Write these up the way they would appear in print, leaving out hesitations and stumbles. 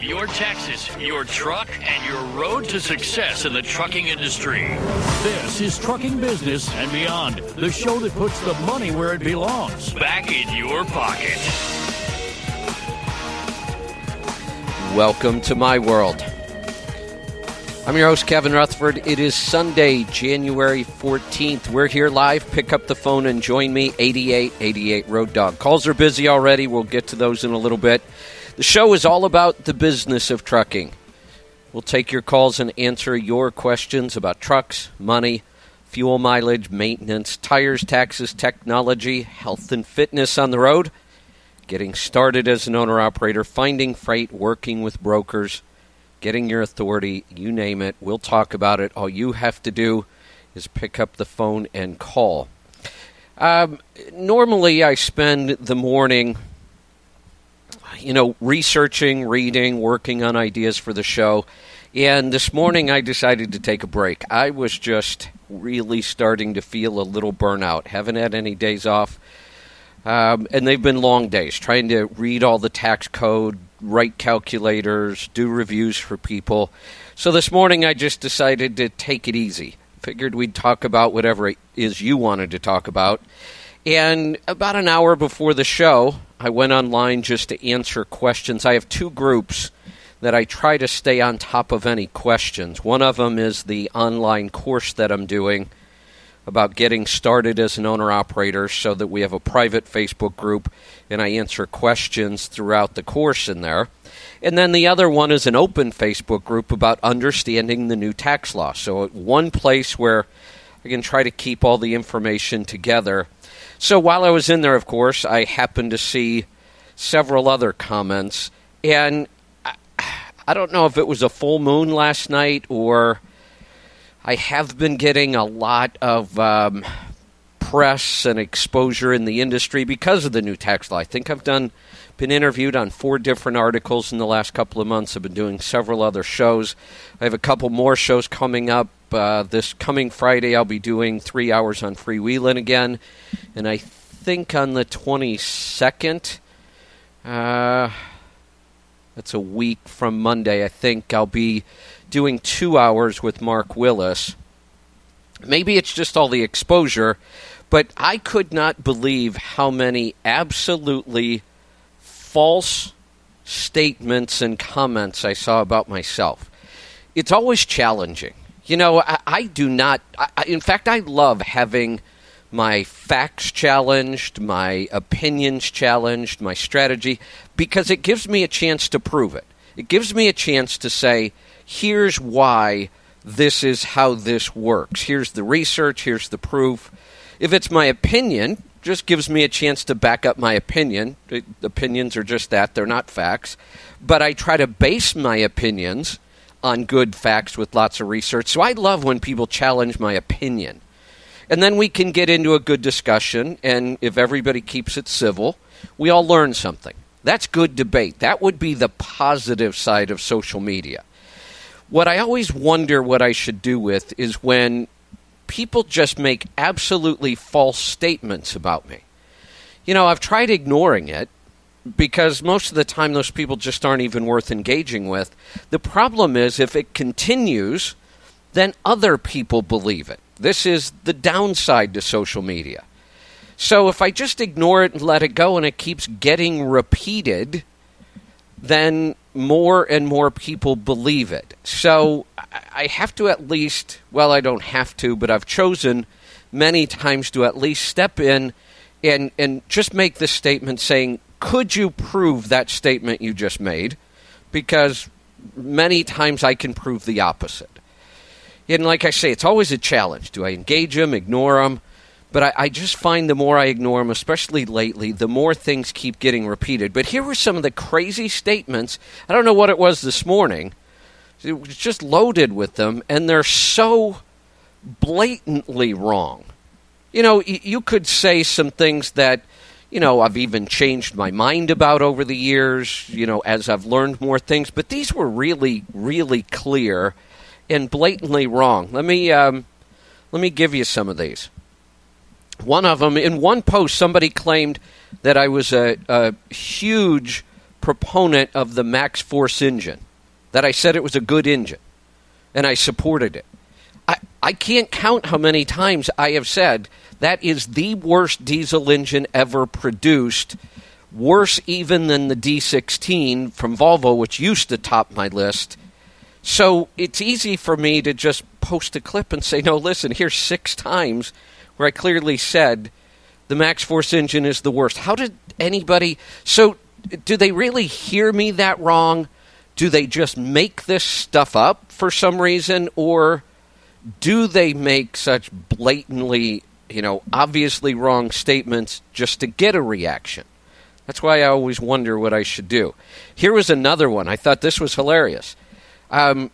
Your Texas, your truck, and your road to success in the trucking industry. This is Trucking Business and Beyond, the show that puts the money where it belongs, back in your pocket. Welcome to my world. I'm your host, Kevin Rutherford. It is Sunday, January 14th. We're here live. Pick up the phone and join me, 8888 Road Dog. Calls are busy already. We'll get to those in a little bit. The show is all about the business of trucking. We'll take your calls and answer your questions about trucks, money, fuel mileage, maintenance, tires, taxes, technology, health and fitness on the road, getting started as an owner-operator, finding freight, working with brokers, getting your authority, you name it. We'll talk about it. All you have to do is pick up the phone and call. Normally, I spend the morning researching, reading, working on ideas for the show. And this morning I decided to take a break. I was just really starting to feel a little burnout. Haven't had any days off. And they've been long days, trying to read all the tax code, write calculators, do reviews for people. So this morning I just decided to take it easy. Figured we'd talk about whatever it is you wanted to talk about. And about an hour before the show, I went online just to answer questions. I have two groups that I try to stay on top of any questions. One of them is the online course that I'm doing about getting started as an owner-operator, so that we have a private Facebook group, and I answer questions throughout the course in there. And then the other one is an open Facebook group about understanding the new tax law. So one place where I can try to keep all the information together. So while I was in there, of course, I happened to see several other comments, and I don't know if it was a full moon last night, or I have been getting a lot of press and exposure in the industry because of the new tax law. I think I've been interviewed on 4 different articles in the last couple of months. I've been doing several other shows. I have a couple more shows coming up. This coming Friday, I'll be doing 3 hours on freewheeling again. And I think on the 22nd, that's a week from Monday, I think I'll be doing 2 hours with Mark Willis. Maybe it's just all the exposure, but I could not believe how many absolutely false statements and comments I saw about myself. It's always challenging. I do not, in fact, I love having my facts challenged, my opinions challenged, my strategy, because it gives me a chance to prove it. It gives me a chance to say, here's why this is how this works. Here's the research, here's the proof. If it's my opinion, just gives me a chance to back up my opinion. Opinions are just that, they're not facts. But I try to base my opinions on good facts with lots of research. So I love when people challenge my opinion. And then we can get into a good discussion, and if everybody keeps it civil, we all learn something. That's good debate. That would be the positive side of social media. What I always wonder what I should do with is when people just make absolutely false statements about me. I've tried ignoring it, because most of the time those people just aren't even worth engaging with. The problem is if it continues, then other people believe it. This is the downside to social media. So if I just ignore it and let it go and it keeps getting repeated, then more and more people believe it. So I have to at least, well, I don't have to, but I've chosen many times to at least step in and just make this statement saying, could you prove that statement you just made? Because many times I can prove the opposite. And like I say, it's always a challenge. Do I engage them, ignore them? But I just find the more I ignore them, especially lately, the more things keep getting repeated. But here were some of the crazy statements. I don't know what it was this morning. It was just loaded with them, and they're so blatantly wrong. You could say some things that, I've even changed my mind about over the years, as I've learned more things. But these were really, really clear and blatantly wrong. Let me give you some of these. One of them, in one post, somebody claimed that I was a huge proponent of the Max Force engine, that I said it was a good engine, and I supported it. I can't count how many times I have said that is the worst diesel engine ever produced, worse even than the D16 from Volvo, which used to top my list. So it's easy for me to just post a clip and say, no, listen, here's 6 times where I clearly said the Max Force engine is the worst. How did anybody... So do they really hear me that wrong? Do they just make this stuff up for some reason? Or do they make such blatantly, obviously wrong statements just to get a reaction? That's why I always wonder what I should do. Here was another one. I thought this was hilarious.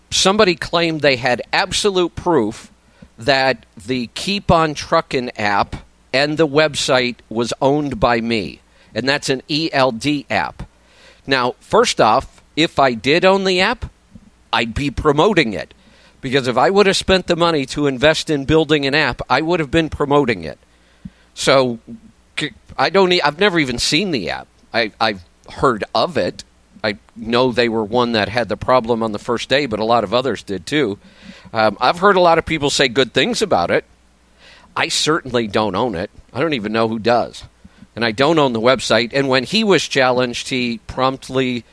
Somebody claimed they had absolute proof that the Keep On Truckin' app and the website was owned by me. And that's an ELD app. Now, first off, if I did own the app, I'd be promoting it. Because if I would have spent the money to invest in building an app, I would have been promoting it. So I've never even seen the app. I've heard of it. I know they were one that had the problem on the first day, but a lot of others did too. I've heard a lot of people say good things about it. I certainly don't own it. I don't even know who does. And I don't own the website. And when he was challenged, he promptly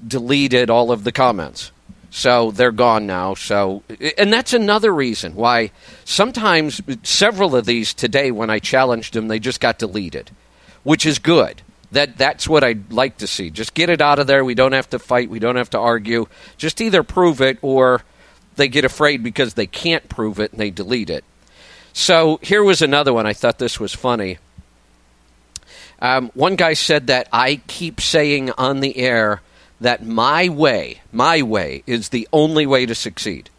deleted all of the comments. So they're gone now. And that's another reason why sometimes several of these today, when I challenged them, they just got deleted, which is good. That's what I'd like to see. Just get it out of there. We don't have to fight. We don't have to argue. Just either prove it or they get afraid because they can't prove it and they delete it. So here was another one. I thought this was funny. One guy said that I keep saying on the air that my way is the only way to succeed.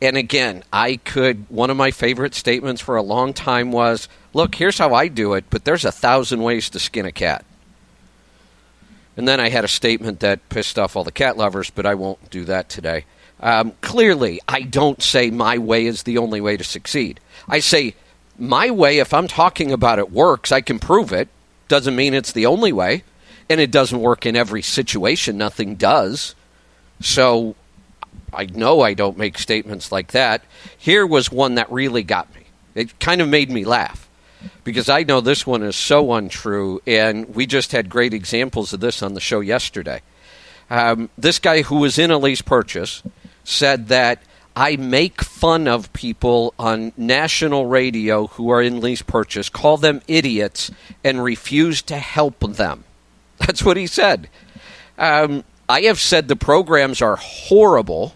And again, one of my favorite statements for a long time was, look, here's how I do it, but there's 1,000 ways to skin a cat. And then I had a statement that pissed off all the cat lovers, but I won't do that today. Clearly, I don't say my way is the only way to succeed. I say my way, if I'm talking about it, works. I can prove it. Doesn't mean it's the only way. And it doesn't work in every situation. Nothing does. So I know I don't make statements like that. Here was one that really got me. It kind of made me laugh because I know this one is so untrue, and we just had great examples of this on the show yesterday. This guy who was in a lease purchase said that I make fun of people on national radio who are in lease purchase, call them idiots, and refuse to help them. That's what he said. I have said the programs are horrible.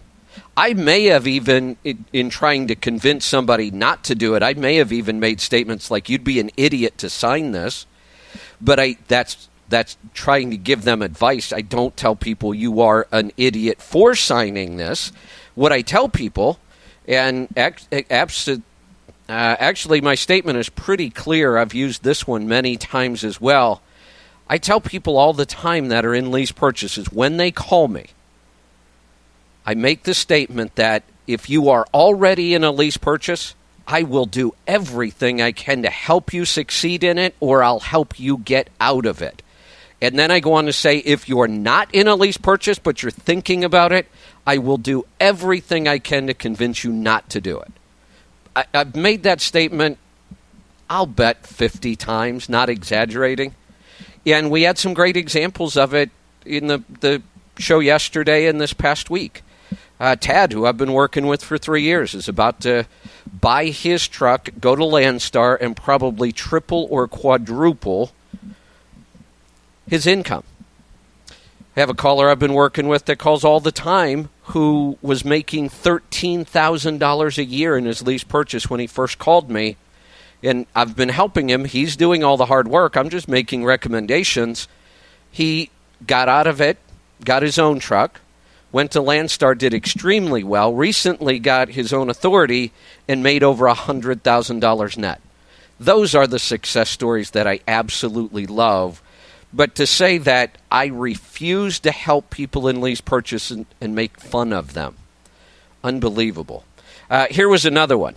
I may have even, in trying to convince somebody not to do it, I may have even made statements like, you'd be an idiot to sign this. But that's trying to give them advice. I don't tell people you are an idiot for signing this. What I tell people, and actually my statement is pretty clear. I've used this one many times as well. I tell people all the time that are in lease purchases, when they call me, I make the statement that if you are already in a lease purchase, I will do everything I can to help you succeed in it, or I'll help you get out of it. And then I go on to say, if you're not in a lease purchase, but you're thinking about it, I will do everything I can to convince you not to do it. I've made that statement, I'll bet 50 times, not exaggerating. And we had some great examples of it in the show yesterday and this past week. Tad, who I've been working with for 3 years, is about to buy his truck, go to Landstar, and probably triple or quadruple his income. I have a caller I've been working with that calls all the time who was making $13,000 a year in his lease purchase when he first called me. And I've been helping him. He's doing all the hard work. I'm just making recommendations. He got out of it, got his own truck, went to Landstar, did extremely well, recently got his own authority, and made over $100,000 net. Those are the success stories that I absolutely love. But to say that I refuse to help people in lease purchase and make fun of them, unbelievable. Here was another one.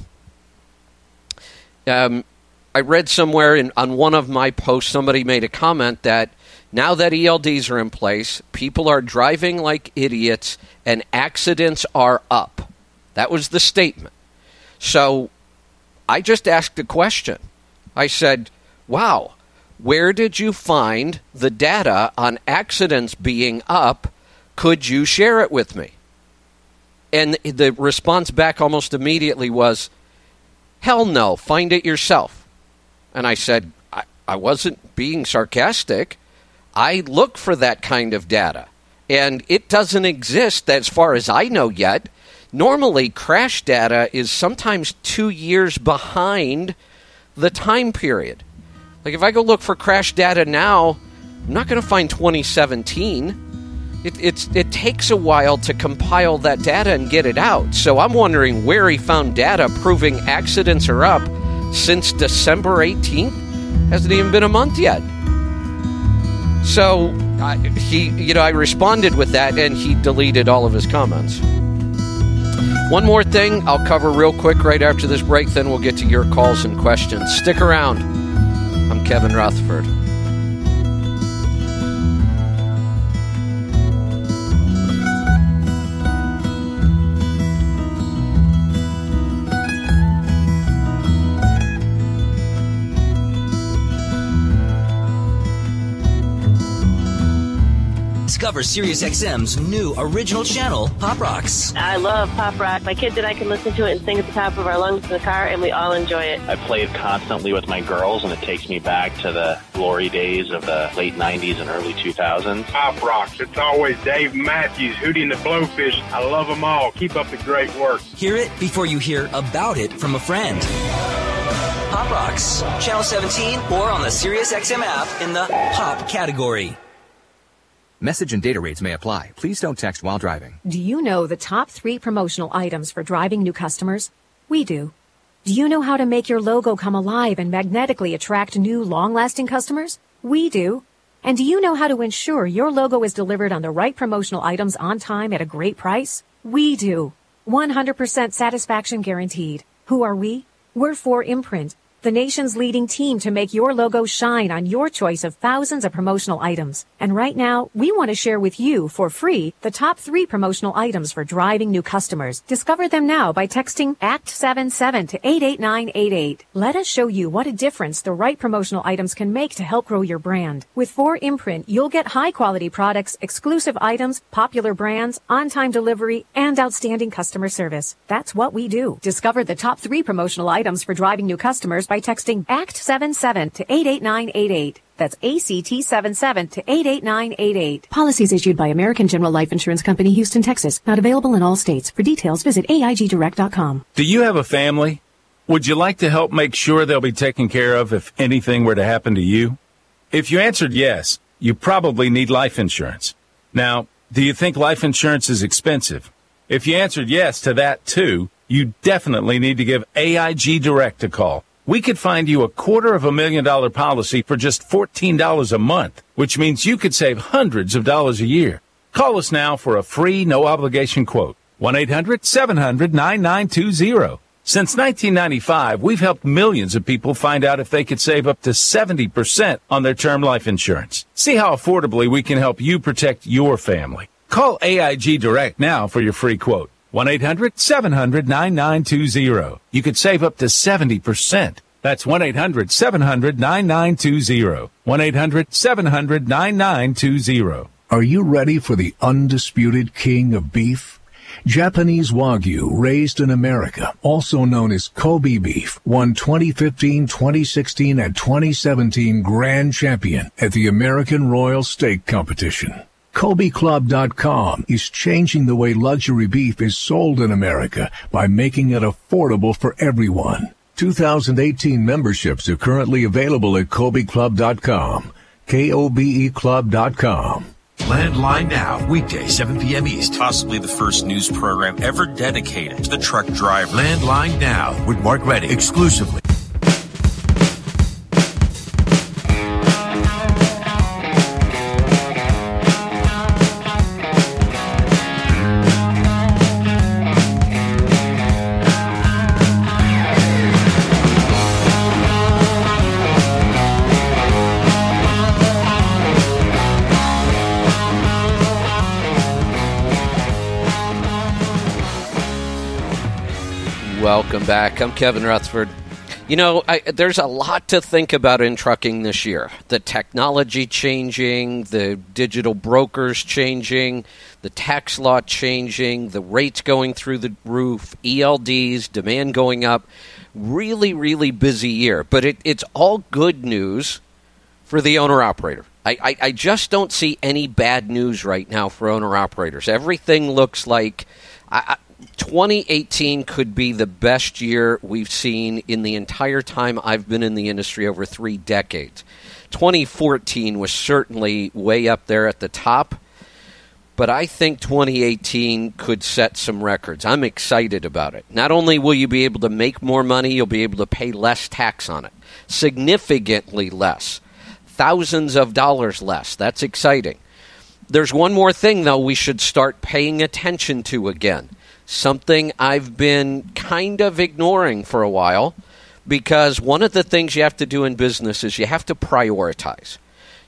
I read somewhere on one of my posts, somebody made a comment that Now that ELDs are in place, people are driving like idiots and accidents are up. That was the statement. So I just asked a question. I said, wow, where did you find the data on accidents being up? Could you share it with me? And the response back almost immediately was, hell no, find it yourself. And I said, I wasn't being sarcastic. I look for that kind of data. And it doesn't exist as far as I know yet. Normally, crash data is sometimes 2 years behind the time period. Like if I go look for crash data now, I'm not going to find 2017. It takes a while to compile that data and get it out. So I'm wondering where he found data proving accidents are up since December 18th. Hasn't even been a month yet. So I responded with that, and he deleted all of his comments. One more thing I'll cover real quick right after this break, then we'll get to your calls and questions. Stick around. I'm Kevin Rutherford. Discover SiriusXM's new original channel, Pop Rocks. I love Pop Rock. My kids and I can listen to it and sing at the top of our lungs in the car, and we all enjoy it. I play it constantly with my girls, and it takes me back to the glory days of the late 90s and early 2000s. Pop Rocks. It's always Dave Matthews, Hootie and the Blowfish. I love them all. Keep up the great work. Hear it before you hear about it from a friend. Pop Rocks, Channel 17, or on the SiriusXM app in the Pop category. Message and data rates may apply. Please don't text while driving. Do you know the top 3 promotional items for driving new customers? We do. Do you know how to make your logo come alive and magnetically attract new, long-lasting customers? We do. And do you know how to ensure your logo is delivered on the right promotional items on time at a great price? We do. 100% satisfaction guaranteed. Who are we? We're 4imprint, the nation's leading team to make your logo shine on your choice of thousands of promotional items. And right now, we want to share with you for free the top 3 promotional items for driving new customers. Discover them now by texting ACT77 to 88988. Let us show you what a difference the right promotional items can make to help grow your brand. With 4imprint, you'll get high-quality products, exclusive items, popular brands, on-time delivery, and outstanding customer service. That's what we do. Discover the top 3 promotional items for driving new customers by texting ACT77 to 88988. That's ACT77 to 88988. Policies issued by American General Life Insurance Company, Houston, Texas. Not available in all states. For details, visit AIGdirect.com. Do you have a family? Would you like to help make sure they'll be taken care of if anything were to happen to you? If you answered yes, you probably need life insurance. Now, do you think life insurance is expensive? If you answered yes to that too, you definitely need to give AIG Direct a call. We could find you a $250,000 policy for just $14 a month, which means you could save hundreds of dollars a year. Call us now for a free, no-obligation quote. 1-800-700-9920. Since 1995, we've helped millions of people find out if they could save up to 70% on their term life insurance. See how affordably we can help you protect your family. Call AIG Direct now for your free quote. 1-800-700-9920. You could save up to 70%. That's 1-800-700-9920. 1-800-700-9920. Are you ready for the undisputed king of beef? Japanese Wagyu, raised in America, also known as Kobe beef, won 2015, 2016, and 2017 Grand Champion at the American Royal Steak Competition. KobeClub.com is changing the way luxury beef is sold in America by making it affordable for everyone. 2018 memberships are currently available at KobeClub.com. KOBEClub.com. Landline Now, weekday, 7 p.m. East. Possibly the first news program ever dedicated to the truck driver. Landline Now with Mark Reddy, exclusively. Welcome back. I'm Kevin Rutherford. You know, there's a lot to think about in trucking this year. The technology changing, the digital brokers changing, the tax law changing, the rates going through the roof, ELDs, demand going up. Really, really busy year. But it's all good news for the owner-operator. I just don't see any bad news right now for owner-operators. Everything looks like 2018 could be the best year we've seen in the entire time I've been in the industry, over 3 decades. 2014 was certainly way up there at the top, but I think 2018 could set some records. I'm excited about it. Not only will you be able to make more money, you'll be able to pay less tax on it. Significantly less. Thousands of dollars less. That's exciting. There's one more thing, though, we should start paying attention to again. Something I've been kind of ignoring for a while, because one of the things you have to do in business is you have to prioritize.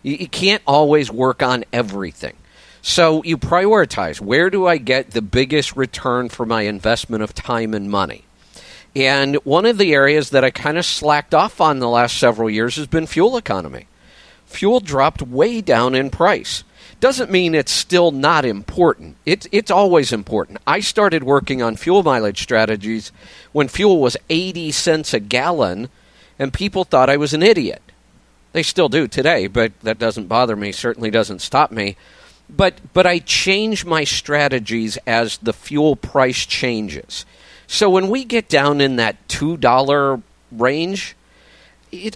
You can't always work on everything. So you prioritize. Where do I get the biggest return for my investment of time and money? And one of the areas that I kind of slacked off on the last several years has been fuel economy. Fuel dropped way down in price. Doesn't mean it's still not important. It's always important. I started working on fuel mileage strategies when fuel was 80 cents a gallon, and people thought I was an idiot. They still do today, but that doesn't bother me, certainly doesn't stop me. But I change my strategies as the fuel price changes. So when we get down in that $2 range,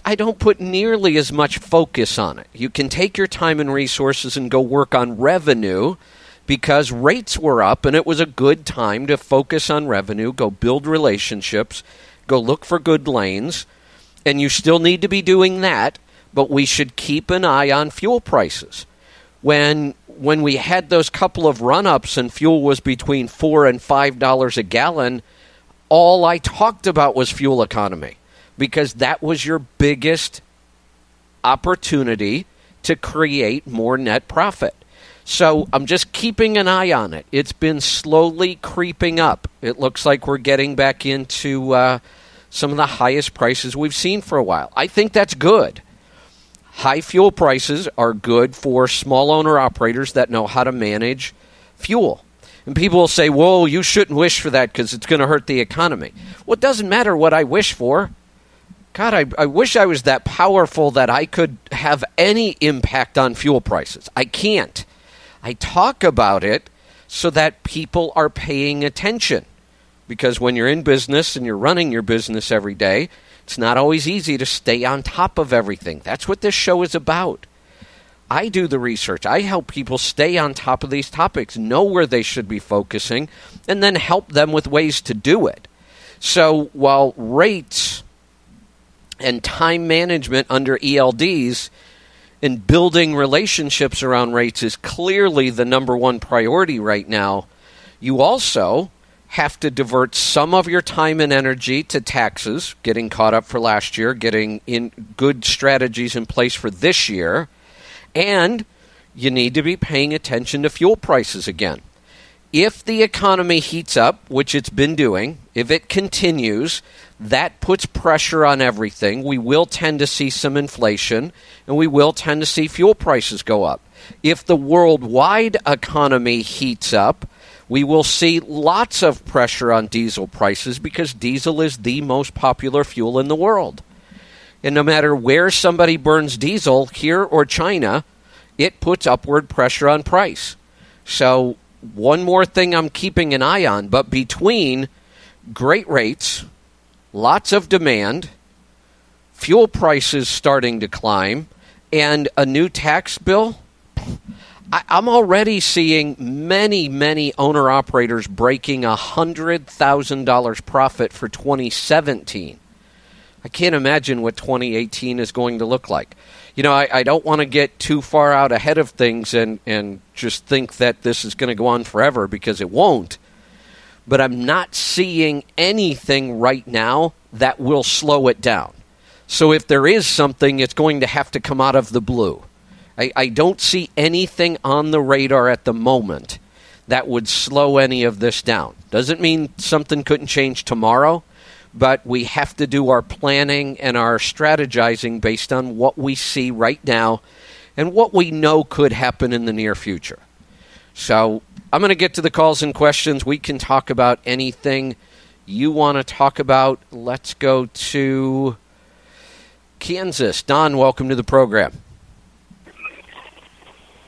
I don't put nearly as much focus on it. You can take your time and resources and go work on revenue, because rates were up and it was a good time to focus on revenue, go build relationships, go look for good lanes, and you still need to be doing that, but we should keep an eye on fuel prices. When we had those couple of run-ups and fuel was between $4 and $5 a gallon, all I talked about was fuel economy, because that was your biggest opportunity to create more net profit. So I'm just keeping an eye on it. It's been slowly creeping up. It looks like we're getting back into some of the highest prices we've seen for a while. I think that's good. High fuel prices are good for small owner-operators that know how to manage fuel. And people will say, whoa, you shouldn't wish for that because it's going to hurt the economy. Well, it doesn't matter what I wish for. God, I wish I was that powerful that I could have any impact on fuel prices. I can't. I talk about it so that people are paying attention. Because when you're in business and you're running your business every day, it's not always easy to stay on top of everything. That's what this show is about. I do the research. I help people stay on top of these topics, know where they should be focusing, and then help them with ways to do it. So while rates and time management under ELDs and building relationships around rates is clearly the number one priority right now, you also have to divert some of your time and energy to taxes, getting caught up for last year, getting in good strategies in place for this year, and you need to be paying attention to fuel prices again. If the economy heats up, which it's been doing, if it continues, that puts pressure on everything. We will tend to see some inflation, and we will tend to see fuel prices go up. If the worldwide economy heats up, we will see lots of pressure on diesel prices, because diesel is the most popular fuel in the world. And no matter where somebody burns diesel, here or China, it puts upward pressure on price. So one more thing I'm keeping an eye on, but between great rates, lots of demand, fuel prices starting to climb, and a new tax bill, I'm already seeing many owner-operators breaking $100,000 profit for 2017. I can't imagine what 2018 is going to look like. You know, I don't want to get too far out ahead of things and just think that this is going to go on forever, because it won't. But I'm not seeing anything right now that will slow it down. So if there is something, it's going to have to come out of the blue. I don't see anything on the radar at the moment that would slow any of this down. Doesn't mean something couldn't change tomorrow, but we have to do our planning and our strategizing based on what we see right now and what we know could happen in the near future. So I'm going to get to the calls and questions. We can talk about anything you want to talk about. Let's go to Kansas. Don, welcome to the program.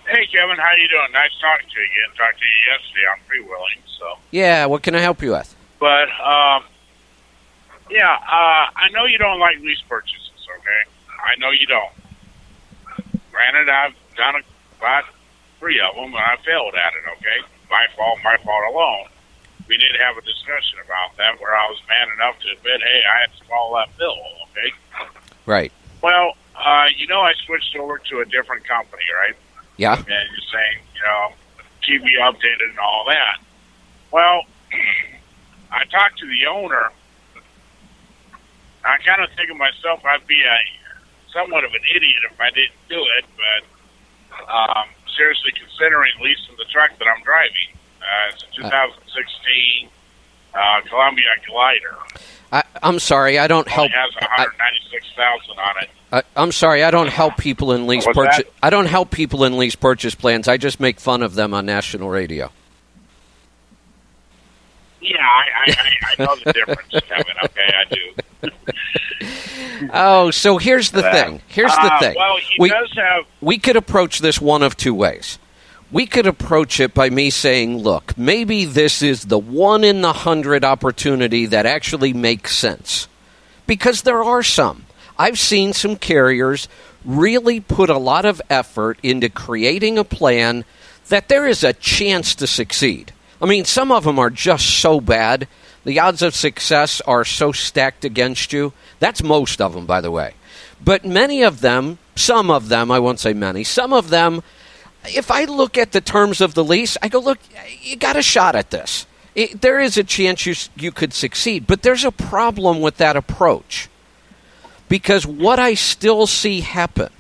Hey, Kevin, how you doing? Nice talking to you again. Talked to you yesterday on Free Willing. So. Yeah, what can I help you with? But, I know you don't like lease purchases, okay? I know you don't. Granted, I've done about 3 of them, and I failed at it, okay? My fault alone. We did have a discussion about that where I was man enough to admit, hey, I had to swallow that bill, okay? Right. Well, I switched over to a different company, right? Yeah. And you're saying, keep me updated and all that. Well, I talked to the owner. I kind of think of myself, I'd be somewhat of an idiot if I didn't do it, but seriously considering leasing the truck that I'm driving. It's a 2016 Columbia Glider. I'm sorry, I don't help. It has 196,000 on it. I'm sorry, I don't help people in lease purchase. I don't help people in lease purchase plans. I just make fun of them on national radio. Yeah, I know the difference, Kevin. Okay, I do. Oh, so here's the thing. Here's the thing. Well, he does have. We could approach this one of two ways. We could approach it by me saying, look, maybe this is the 1 in 100 opportunity that actually makes sense. Because there are some. I've seen some carriers really put a lot of effort into creating a plan that there is a chance to succeed. I mean, some of them are just so bad. The odds of success are so stacked against you. That's most of them, by the way. But many of them, some of them, I won't say many, some of them, if I look at the terms of the lease, I go, look, you got a shot at this. There is a chance you could succeed. But there's a problem with that approach. Because what I still see happen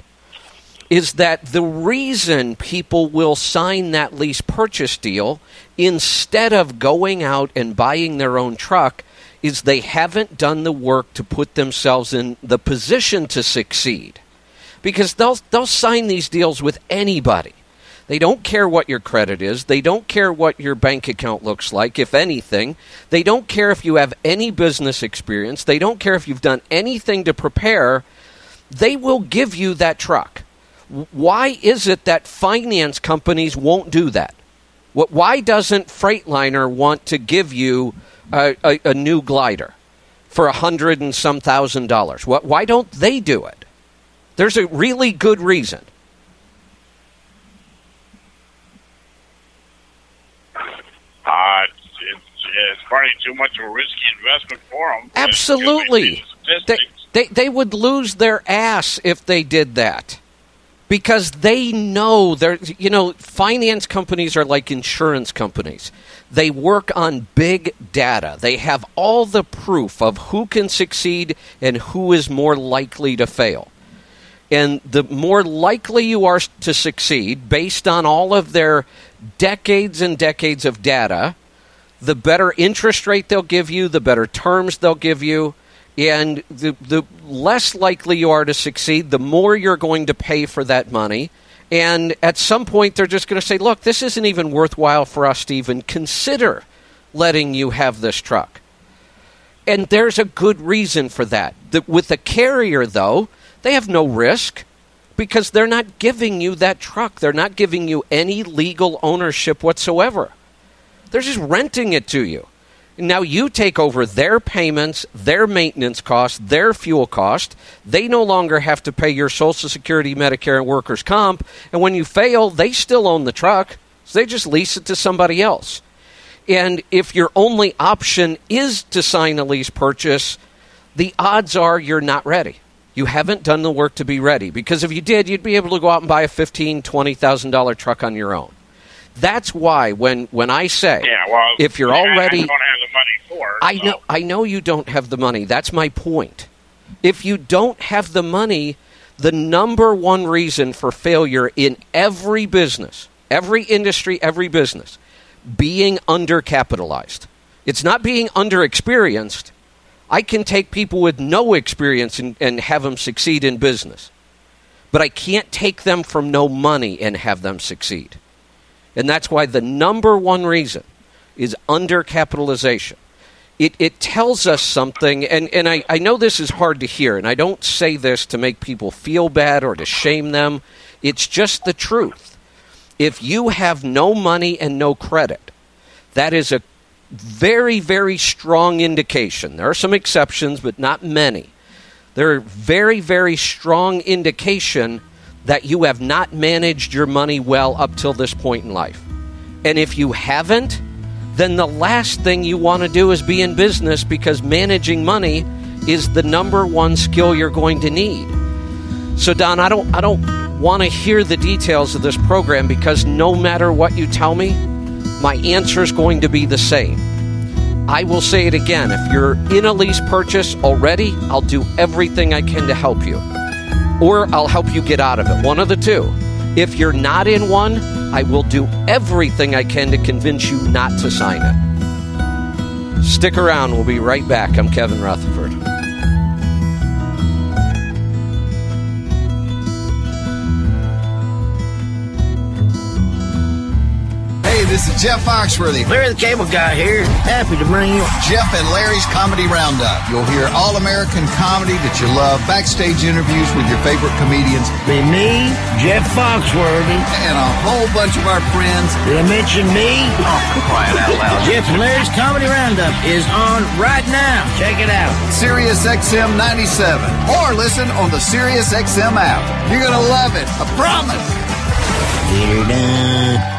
is that the reason people will sign that lease purchase deal instead of going out and buying their own truck is they haven't done the work to put themselves in the position to succeed. Because they'll sign these deals with anybody. They don't care what your credit is. They don't care what your bank account looks like, if anything. They don't care if you have any business experience. They don't care if you've done anything to prepare. They will give you that truck. Why is it that finance companies won't do that? Why doesn't Freightliner want to give you a new glider for $100,000 and some thousand? Why don't they do it? There's a really good reason. It's probably too much of a risky investment for them. Absolutely. They would lose their ass if they did that. Because they know finance companies are like insurance companies. They work on big data. They have all the proof of who can succeed and who is more likely to fail. And the more likely you are to succeed based on all of their decades and decades of data, the better interest rate they'll give you, the better terms they'll give you, and the less likely you are to succeed, the more you're going to pay for that money. And at some point, they're just going to say, look, this isn't even worthwhile for us to even consider letting you have this truck. And there's a good reason for that. With the carrier, though, they have no risk because they're not giving you that truck. They're not giving you any legal ownership whatsoever. They're just renting it to you. Now you take over their payments, their maintenance costs, their fuel cost. They no longer have to pay your Social Security, Medicare, and workers' comp. And when you fail, they still own the truck. So they just lease it to somebody else. And if your only option is to sign a lease purchase, the odds are you're not ready. You haven't done the work to be ready. Because if you did, you'd be able to go out and buy a $15,000, $20,000 truck on your own. That's why when I say, if you're already... I don't have the money for it. I know you don't have the money. That's my point. If you don't have the money, the number one reason for failure in every business, every industry, every business, being undercapitalized. It's not being underexperienced. I can take people with no experience and have them succeed in business. But I can't take them from no money and have them succeed. And that's why the number one reason is undercapitalization. It tells us something, and I know this is hard to hear, and I don't say this to make people feel bad or to shame them. It's just the truth. If you have no money and no credit, that is a very, very strong indication. There are some exceptions, but not many. They're a very, very strong indication that you have not managed your money well up till this point in life. And if you haven't, then the last thing you want to do is be in business, because managing money is the number one skill you're going to need. So, Don, I don't want to hear the details of this program, because no matter what you tell me, my answer is going to be the same. I will say it again. If you're in a lease purchase already, I'll do everything I can to help you. Or I'll help you get out of it. One of the two. If you're not in one, I will do everything I can to convince you not to sign it. Stick around. We'll be right back. I'm Kevin Rutherford. Hey, this is Jeff Foxworthy. Larry the Cable Guy here. Happy to bring you Jeff and Larry's Comedy Roundup. You'll hear all-American comedy that you love, backstage interviews with your favorite comedians. Be me, Jeff Foxworthy. And a whole bunch of our friends. Did I mention me? Oh, quiet out loud. Jeff and Larry's Comedy Roundup is on right now. Check it out. Sirius XM 97. Or listen on the Sirius XM app. You're going to love it. I promise. Get her done.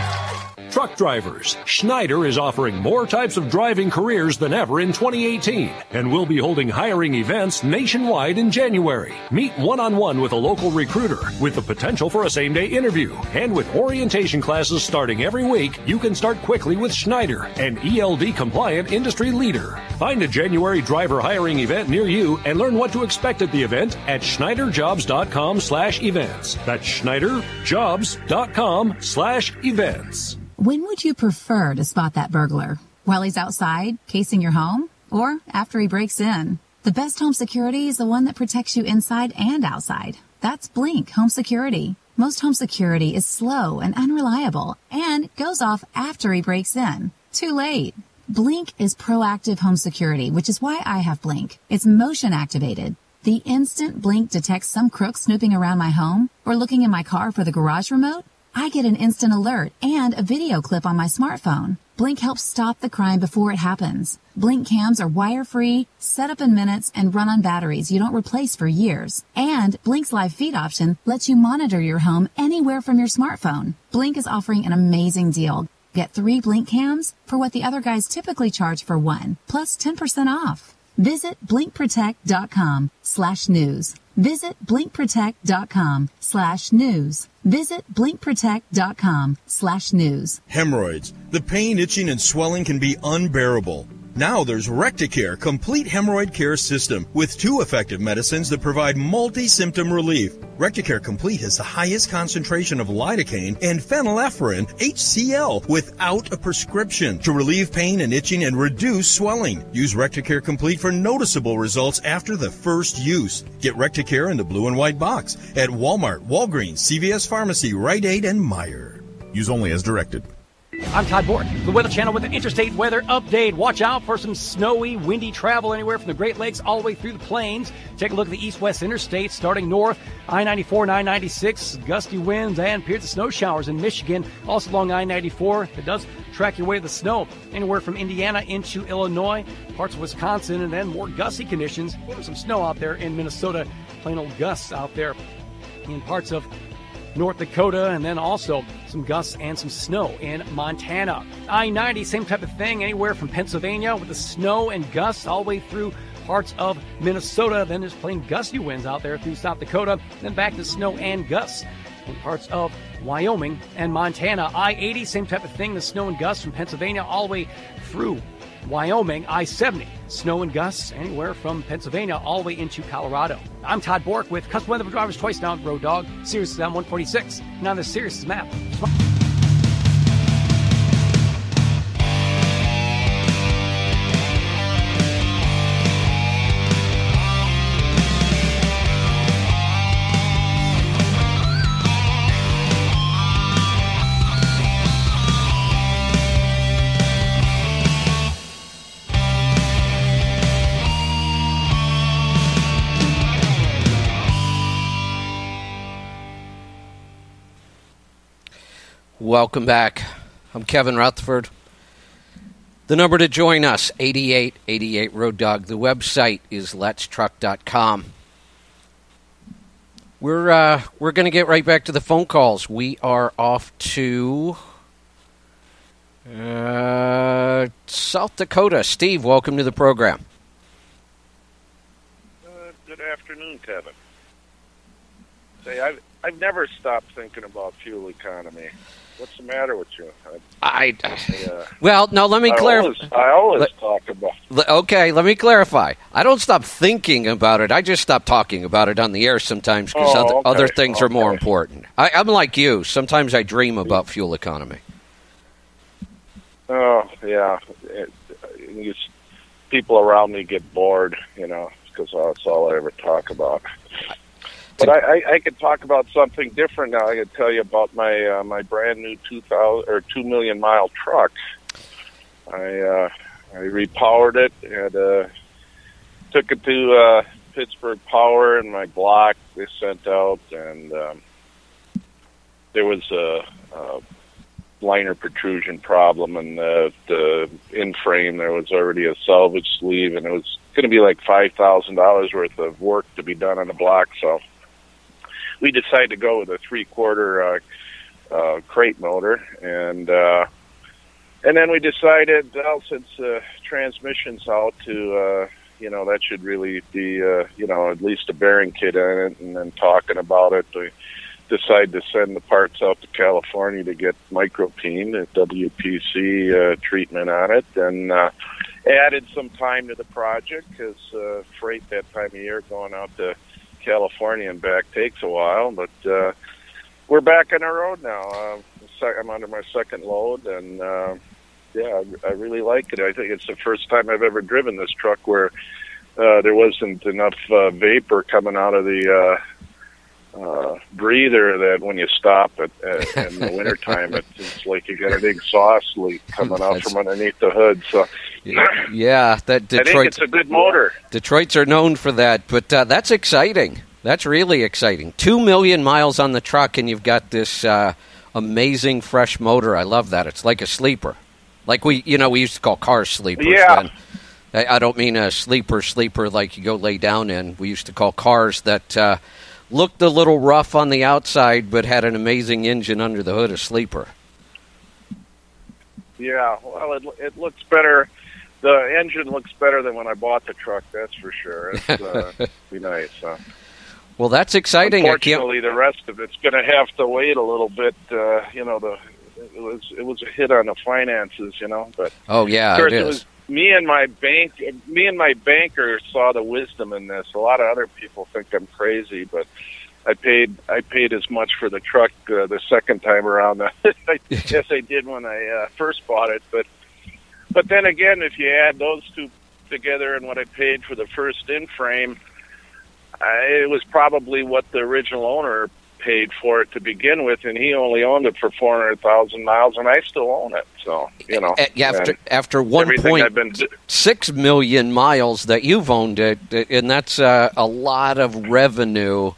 Truck drivers, Schneider is offering more types of driving careers than ever in 2018 and will be holding hiring events nationwide in January. Meet one-on-one with a local recruiter with the potential for a same-day interview. And with orientation classes starting every week, you can start quickly with Schneider, an ELD-compliant industry leader. Find a January driver hiring event near you and learn what to expect at the event at SchneiderJobs.com/events. That's SchneiderJobs.com/events. When would you prefer to spot that burglar? While he's outside, casing your home? Or after he breaks in? The best home security is the one that protects you inside and outside. That's Blink Home Security. Most home security is slow and unreliable and goes off after he breaks in. Too late. Blink is proactive home security, which is why I have Blink. It's motion activated. The instant Blink detects some crook snooping around my home or looking in my car for the garage remote, I get an instant alert and a video clip on my smartphone. Blink helps stop the crime before it happens. Blink cams are wire-free, set up in minutes, and run on batteries you don't replace for years. And Blink's live feed option lets you monitor your home anywhere from your smartphone. Blink is offering an amazing deal. Get 3 Blink cams for what the other guys typically charge for 1, plus 10% off. Visit blinkprotect.com/news. Visit blinkprotect.com/news. Visit blinkprotect.com/news. Hemorrhoids. The pain, itching, and swelling can be unbearable. Now there's Recticare Complete Hemorrhoid Care System with 2 effective medicines that provide multi-symptom relief. Recticare Complete has the highest concentration of lidocaine and phenylephrine HCl without a prescription to relieve pain and itching and reduce swelling. Use Recticare Complete for noticeable results after the first use. Get Recticare in the blue and white box at Walmart, Walgreens, CVS Pharmacy, Rite Aid, and Meijer. Use only as directed. I'm Todd Bork, the Weather Channel with an interstate weather update. Watch out for some snowy, windy travel anywhere from the Great Lakes all the way through the plains. Take a look at the east-west interstate starting north, I-94 and I-96, gusty winds and periods of snow showers in Michigan. Also along I-94, it does track your way to the snow anywhere from Indiana into Illinois, parts of Wisconsin, and then more gusty conditions. There's some snow out there in Minnesota, plain old gusts out there in parts of North Dakota, and then also some gusts and some snow in Montana. I-90, same type of thing, anywhere from Pennsylvania with the snow and gusts all the way through parts of Minnesota. Then there's plain gusty winds out there through South Dakota, then back to snow and gusts in parts of Wyoming and Montana. I-80, same type of thing, the snow and gusts from Pennsylvania all the way through Wyoming. I-70, snow and gusts anywhere from Pennsylvania all the way into Colorado. I'm Todd Bork with Custom Weather for Drivers Twice Down Road Dog. Sirius is on 146. Now the Sirius map. Welcome back. I'm Kevin Rutherford. The number to join us, 8888 Road Dog. The website is letstruck.com. We're going to get right back to the phone calls. We are off to South Dakota. Steve, welcome to the program. Good afternoon, Kevin. Say, I've never stopped thinking about fuel economy. What's the matter with you? Well, no, let me clarify. I always talk about it. Okay, let me clarify. I don't stop thinking about it. I just stop talking about it on the air sometimes because other things are more important. I'm like you. Sometimes I dream about fuel economy. Oh, yeah. People around me get bored, because that's all I ever talk about. But I could talk about something different now. I could tell you about my brand new 2 million mile truck. I repowered it and took it to Pittsburgh Power, and my block they sent out, and there was a liner protrusion problem, and the in frame there was already a salvage sleeve, and it was going to be like $5,000 worth of work to be done on the block, so we decided to go with a 3/4 crate motor, and then we decided, well, since the transmission's out, to that should really be at least a bearing kit in it. And then talking about it, we decided to send the parts out to California to get micropene, a WPC treatment on it, and added some time to the project because freight that time of year going out to California and back takes a while, but we're back on the road now. I'm under my second load, and I really like it. I think it's the first time I've ever driven this truck where there wasn't enough vapor coming out of the breather that when you stop it in the wintertime, it's like you got an exhaust leak coming out from underneath the hood. So yeah, that Detroit. I think it's a good motor. Detroits are known for that, but that's exciting. That's really exciting. 2 million miles on the truck, and you've got this amazing fresh motor. I love that. It's like a sleeper, like we used to call cars sleepers. Yeah. Then. I don't mean a sleeper like you go lay down in. We used to call cars that looked a little rough on the outside, but had an amazing engine under the hood, a sleeper. Yeah, well, it looks better. The engine looks better than when I bought the truck, that's for sure. It's be nice. Well, that's exciting. Unfortunately, the rest of it's going to have to wait a little bit. It was a hit on the finances, But oh yeah, of course, it is. It was me and my banker saw the wisdom in this. A lot of other people think I'm crazy, but I paid as much for the truck the second time around as I did when I first bought it. But then again, if you add those two together and what I paid for the first in-frame, it was probably what the original owner paid for it to begin with, and he only owned it for 400,000 miles, and I still own it. So after 1.6 million miles that you've owned it, and that's a lot of revenue.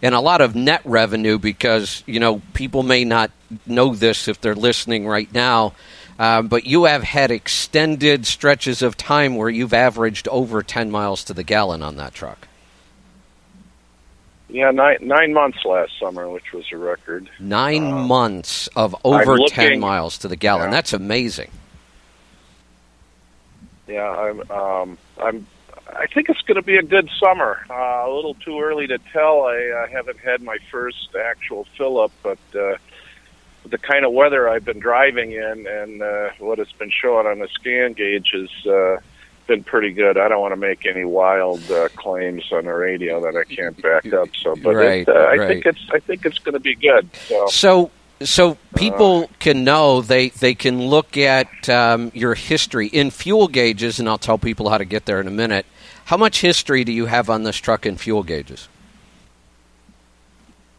And a lot of net revenue because, people may not know this if they're listening right now, but you have had extended stretches of time where you've averaged over 10 miles to the gallon on that truck. Yeah, 9 months last summer, which was a record. 9 months of over 10 miles to the gallon. Yeah. That's amazing. Yeah, I think it's going to be a good summer. A little too early to tell. I haven't had my first actual fill-up, but the kind of weather I've been driving in and what it's been showing on the scan gauge has been pretty good. I don't want to make any wild claims on the radio that I can't back up. So, but I think it's going to be good. So people can know, they can look at your history in fuel gauges, and I'll tell people how to get there in a minute. How much history do you have on this truck in fuel gauges?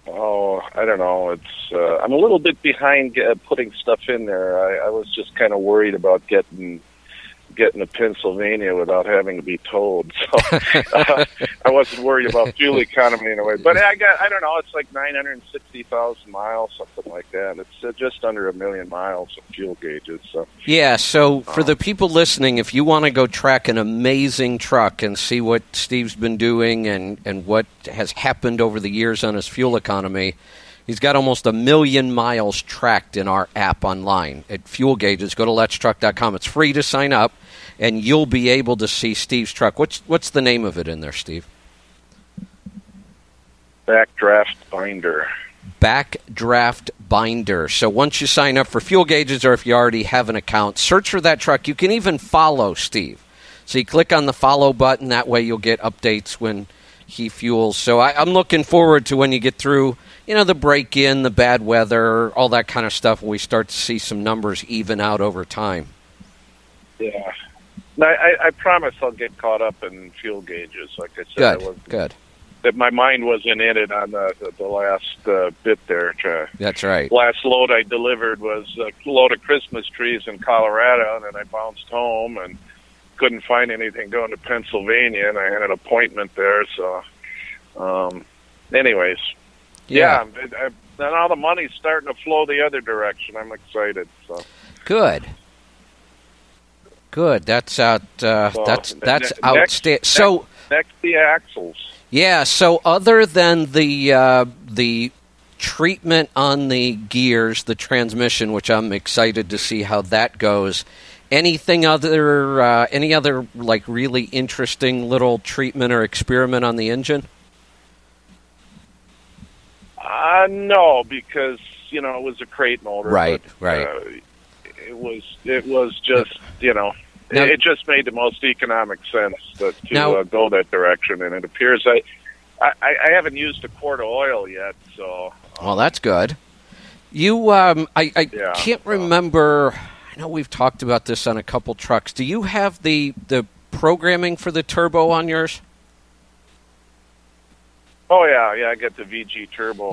Oh, I don't know. It's I'm a little bit behind putting stuff in there. I was just kind of worried about getting getting to Pennsylvania without having to be told. So I wasn't worried about fuel economy in a way. But I don't know, it's like 960,000 miles, something like that. It's just under 1 million miles of fuel gauges. So yeah, so for the people listening, if you want to go track an amazing truck and see what Steve's been doing and what has happened over the years on his fuel economy, he's got almost 1 million miles tracked in our app online at Fuel Gauges. Go to letstruck.com. It's free to sign up, and you'll be able to see Steve's truck. What's the name of it in there, Steve? Backdraft Binder. Backdraft Binder. So once you sign up for Fuel Gauges, or if you already have an account, search for that truck. You can even follow Steve. So you click on the follow button. That way you'll get updates when he fuels. So I'm looking forward to when you get through, the break-in, the bad weather, all that kind of stuff, when we start to see some numbers even out over time. Yeah. No, I promise I'll get caught up in fuel gauges. Like I said, Good. That my mind wasn't in it on the last bit there. That's right. Last load I delivered was a load of Christmas trees in Colorado, and then I bounced home and couldn't find anything going to Pennsylvania, and I had an appointment there. So, anyways. Yeah, and all the money's starting to flow the other direction. I'm excited. So good. That's out. That's outstanding. So next the axles. Yeah. So other than the treatment on the gears, the transmission, which I'm excited to see how that goes. Any other like really interesting little treatment or experiment on the engine? No, because it was a crate motor. Right. It was just it just made the most economic sense to go that direction, and it appears I haven't used a quart of oil yet. So well, that's good. You I can't remember. I know we've talked about this on a couple trucks. Do you have the programming for the turbo on yours? Oh, yeah, I get the VG Turbo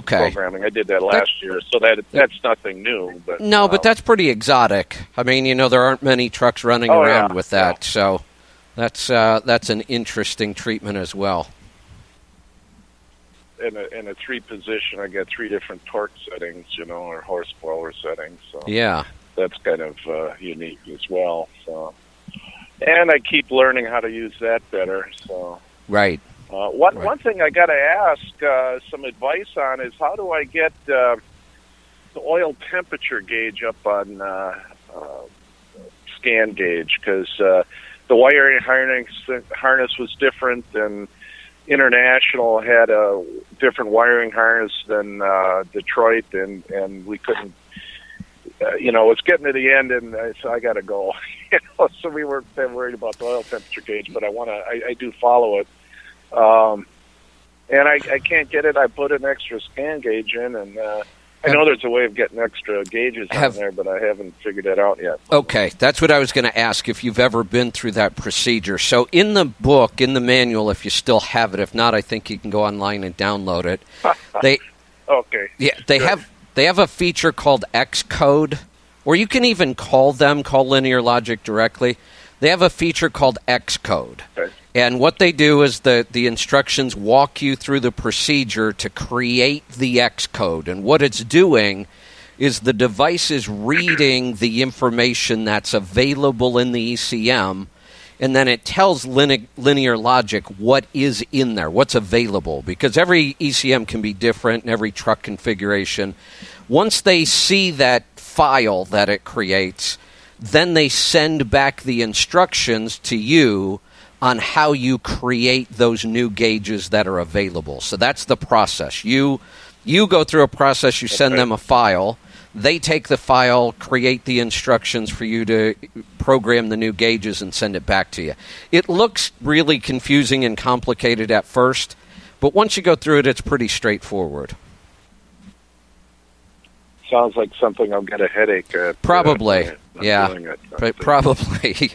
programming. I did that last year, so that's nothing new. But no, but that's pretty exotic. I mean, there aren't many trucks running around with that, so that's an interesting treatment as well. In a 3-position, I got 3 different torque settings, or horsepower settings. So yeah, that's kind of unique as well. So, and I keep learning how to use that better. So right. One thing I got to ask some advice on is how do I get the oil temperature gauge up on scan gauge, because the wiring harness was different, and International had a different wiring harness than Detroit, and we couldn't. It's getting to the end, and so I got to go. So we weren't worried about the oil temperature gauge, but I do follow it. And I can't get it. I put an extra scan gauge in, and I know there's a way of getting extra gauges on there, but I haven't figured that out yet. Okay, that's what I was going to ask, if you've ever been through that procedure. So in the book, in the manual, if you still have it, if not, I think you can go online and download it. Okay. Yeah, they have a feature called Xcode, or you can even call Linear Logic directly. They have a feature called Xcode. Okay. And what they do is the instructions walk you through the procedure to create the Xcode. And what it's doing is the device is reading the information that's available in the ECM, and then it tells Linear Logic what is in there, what's available, because every ECM can be different and every truck configuration. Once they see that file that it creates, then they send back the instructions to you on how you create those new gauges that are available. So that's the process. You go through a process, you send them a file, they take the file, create the instructions for you to program the new gauges and send it back to you. It looks really confusing and complicated at first, but once you go through it, it's pretty straightforward. Sounds like something I'll get a headache at. Probably, probably.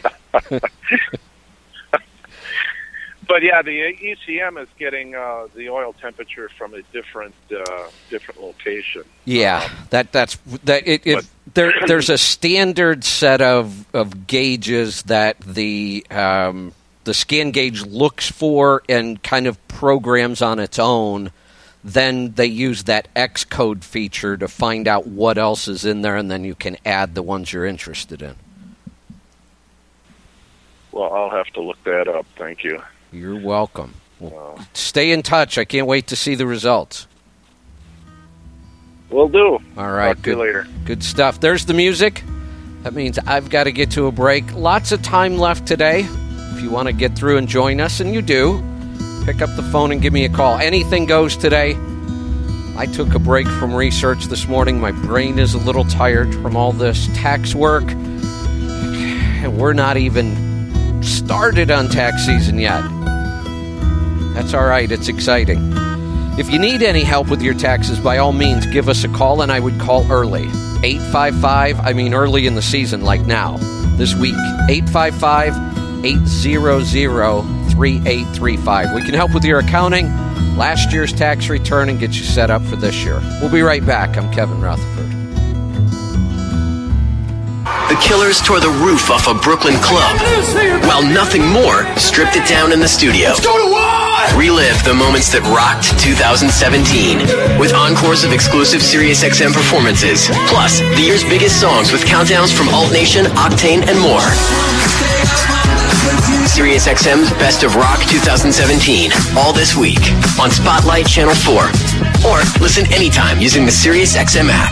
But yeah, the ECM is getting the oil temperature from a different location. Yeah, there's a standard set of gauges that the scan gauge looks for and kind of programs on its own. Then they use that Xcode feature to find out what else is in there, and then you can add the ones you're interested in. Well, I'll have to look that up. Thank you. You're welcome. Well, stay in touch. I can't wait to see the results. Will do. All right. Talk to you later. Good stuff. There's the music. That means I've got to get to a break. Lots of time left today. If you want to get through and join us, and you do, pick up the phone and give me a call. Anything goes today. I took a break from research this morning. My brain is a little tired from all this tax work. And we're not even started on tax season yet. That's all right. It's exciting. If you need any help with your taxes, by all means, give us a call, and I would call early. 855, early in the season, like now, this week. 855-800-3835. We can help with your accounting, last year's tax return, and get you set up for this year. We'll be right back. I'm Kevin Rutherford. The Killers tore the roof off a Brooklyn club, while Nothing More stripped it down in the studio. Let's go to war! Relive the moments that rocked 2017 with encores of exclusive SiriusXM performances, plus the year's biggest songs with countdowns from Alt Nation, Octane, and more. SiriusXM's Best of Rock 2017, all this week on Spotlight Channel 4, or listen anytime using the SiriusXM app.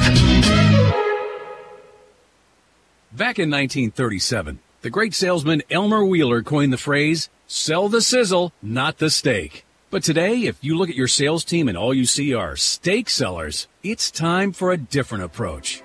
Back in 1937, the great salesman Elmer Wheeler coined the phrase, "Sell the sizzle, not the steak." But today, if you look at your sales team and all you see are steak sellers, it's time for a different approach.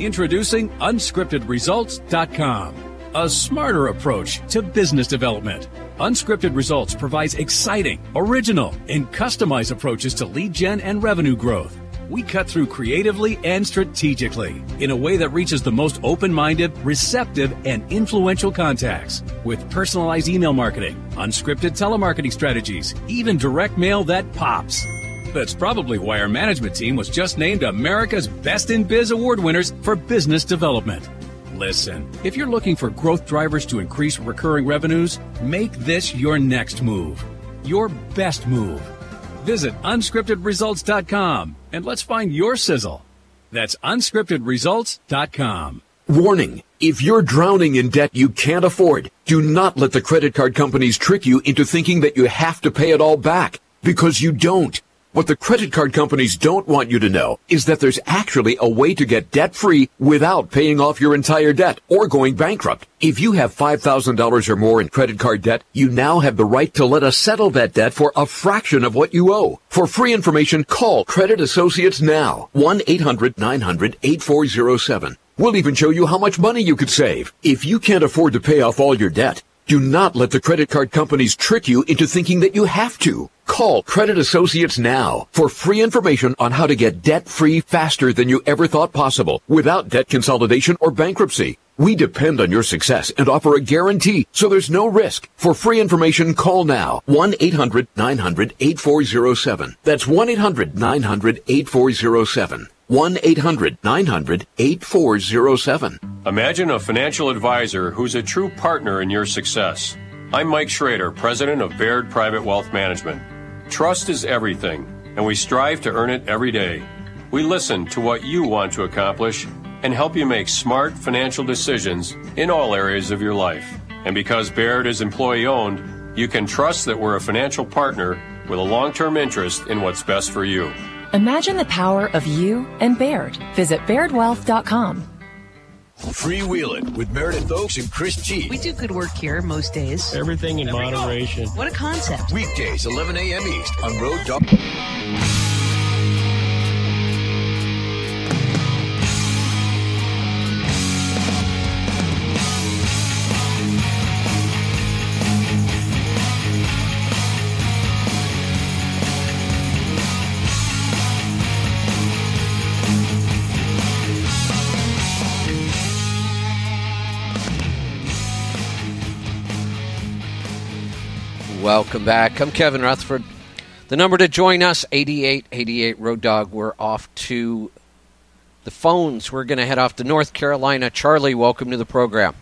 Introducing UnscriptedResults.com, a smarter approach to business development. Unscripted Results provides exciting, original, and customized approaches to lead gen and revenue growth. We cut through creatively and strategically in a way that reaches the most open-minded, receptive, and influential contacts with personalized email marketing, unscripted telemarketing strategies, even direct mail that pops. That's probably why our management team was just named America's Best in Biz award winners for business development. Listen, if you're looking for growth drivers to increase recurring revenues, make this your next move, your best move. Visit unscriptedresults.com and let's find your sizzle. That's unscriptedresults.com. Warning, if you're drowning in debt you can't afford, do not let the credit card companies trick you into thinking that you have to pay it all back, because you don't. What the credit card companies don't want you to know is that there's actually a way to get debt-free without paying off your entire debt or going bankrupt. If you have $5,000 or more in credit card debt, you now have the right to let us settle that debt for a fraction of what you owe. For free information, call Credit Associates now. 1-800-900-8407. We'll even show you how much money you could save. If you can't afford to pay off all your debt, do not let the credit card companies trick you into thinking that you have to. Call Credit Associates now for free information on how to get debt-free faster than you ever thought possible without debt consolidation or bankruptcy. We depend on your success and offer a guarantee, so there's no risk. For free information, call now. 1-800-900-8407. That's 1-800-900-8407. 1-800-900-8407. Imagine a financial advisor who's a true partner in your success. I'm Mike Schrader, president of Baird Private Wealth Management. Trust is everything, and we strive to earn it every day. We listen to what you want to accomplish and help you make smart financial decisions in all areas of your life. And because Baird is employee-owned, you can trust that we're a financial partner with a long-term interest in what's best for you. Imagine the power of you and Baird. Visit BairdWealth.com. Freewheel It with Meredith Oaks and Chris G. We do good work here most days. Everything in moderation. What a concept. Weekdays, 11 a.m. East on Road Dog. Welcome back. I'm Kevin Rutherford. The number to join us, 8888 Road Dog. We're off to the phones. We're going to head off to North Carolina. Charlie, welcome to the program.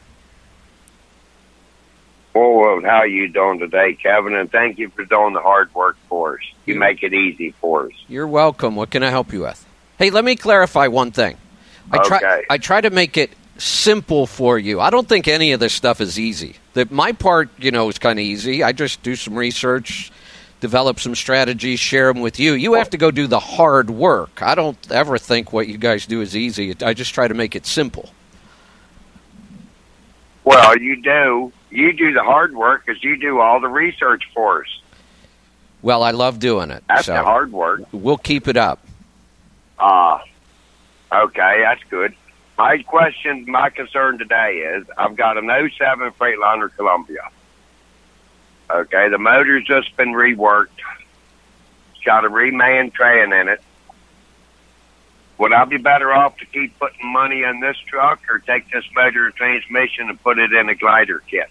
Well, how are you doing today, Kevin? And thank you for doing the hard work for us. You make it easy for us. You're welcome. What can I help you with? Hey, let me clarify one thing. I try to make it simple for you. I don't think any of this stuff is easy. My part, is kind of easy. I just do some research, develop some strategies, share them with you. You have to go do the hard work. I don't ever think what you guys do is easy. I just try to make it simple. Well, you do. You do the hard work because you do all the research for us. Well, I love doing it. That's the hard work. We'll keep it up. Okay, that's good. My concern today is I've got an 07 Freightliner Columbia. Okay, the motor's just been reworked. It's got a reman train in it. Would I be better off to keep putting money in this truck or take this motor and transmission and put it in a glider kit?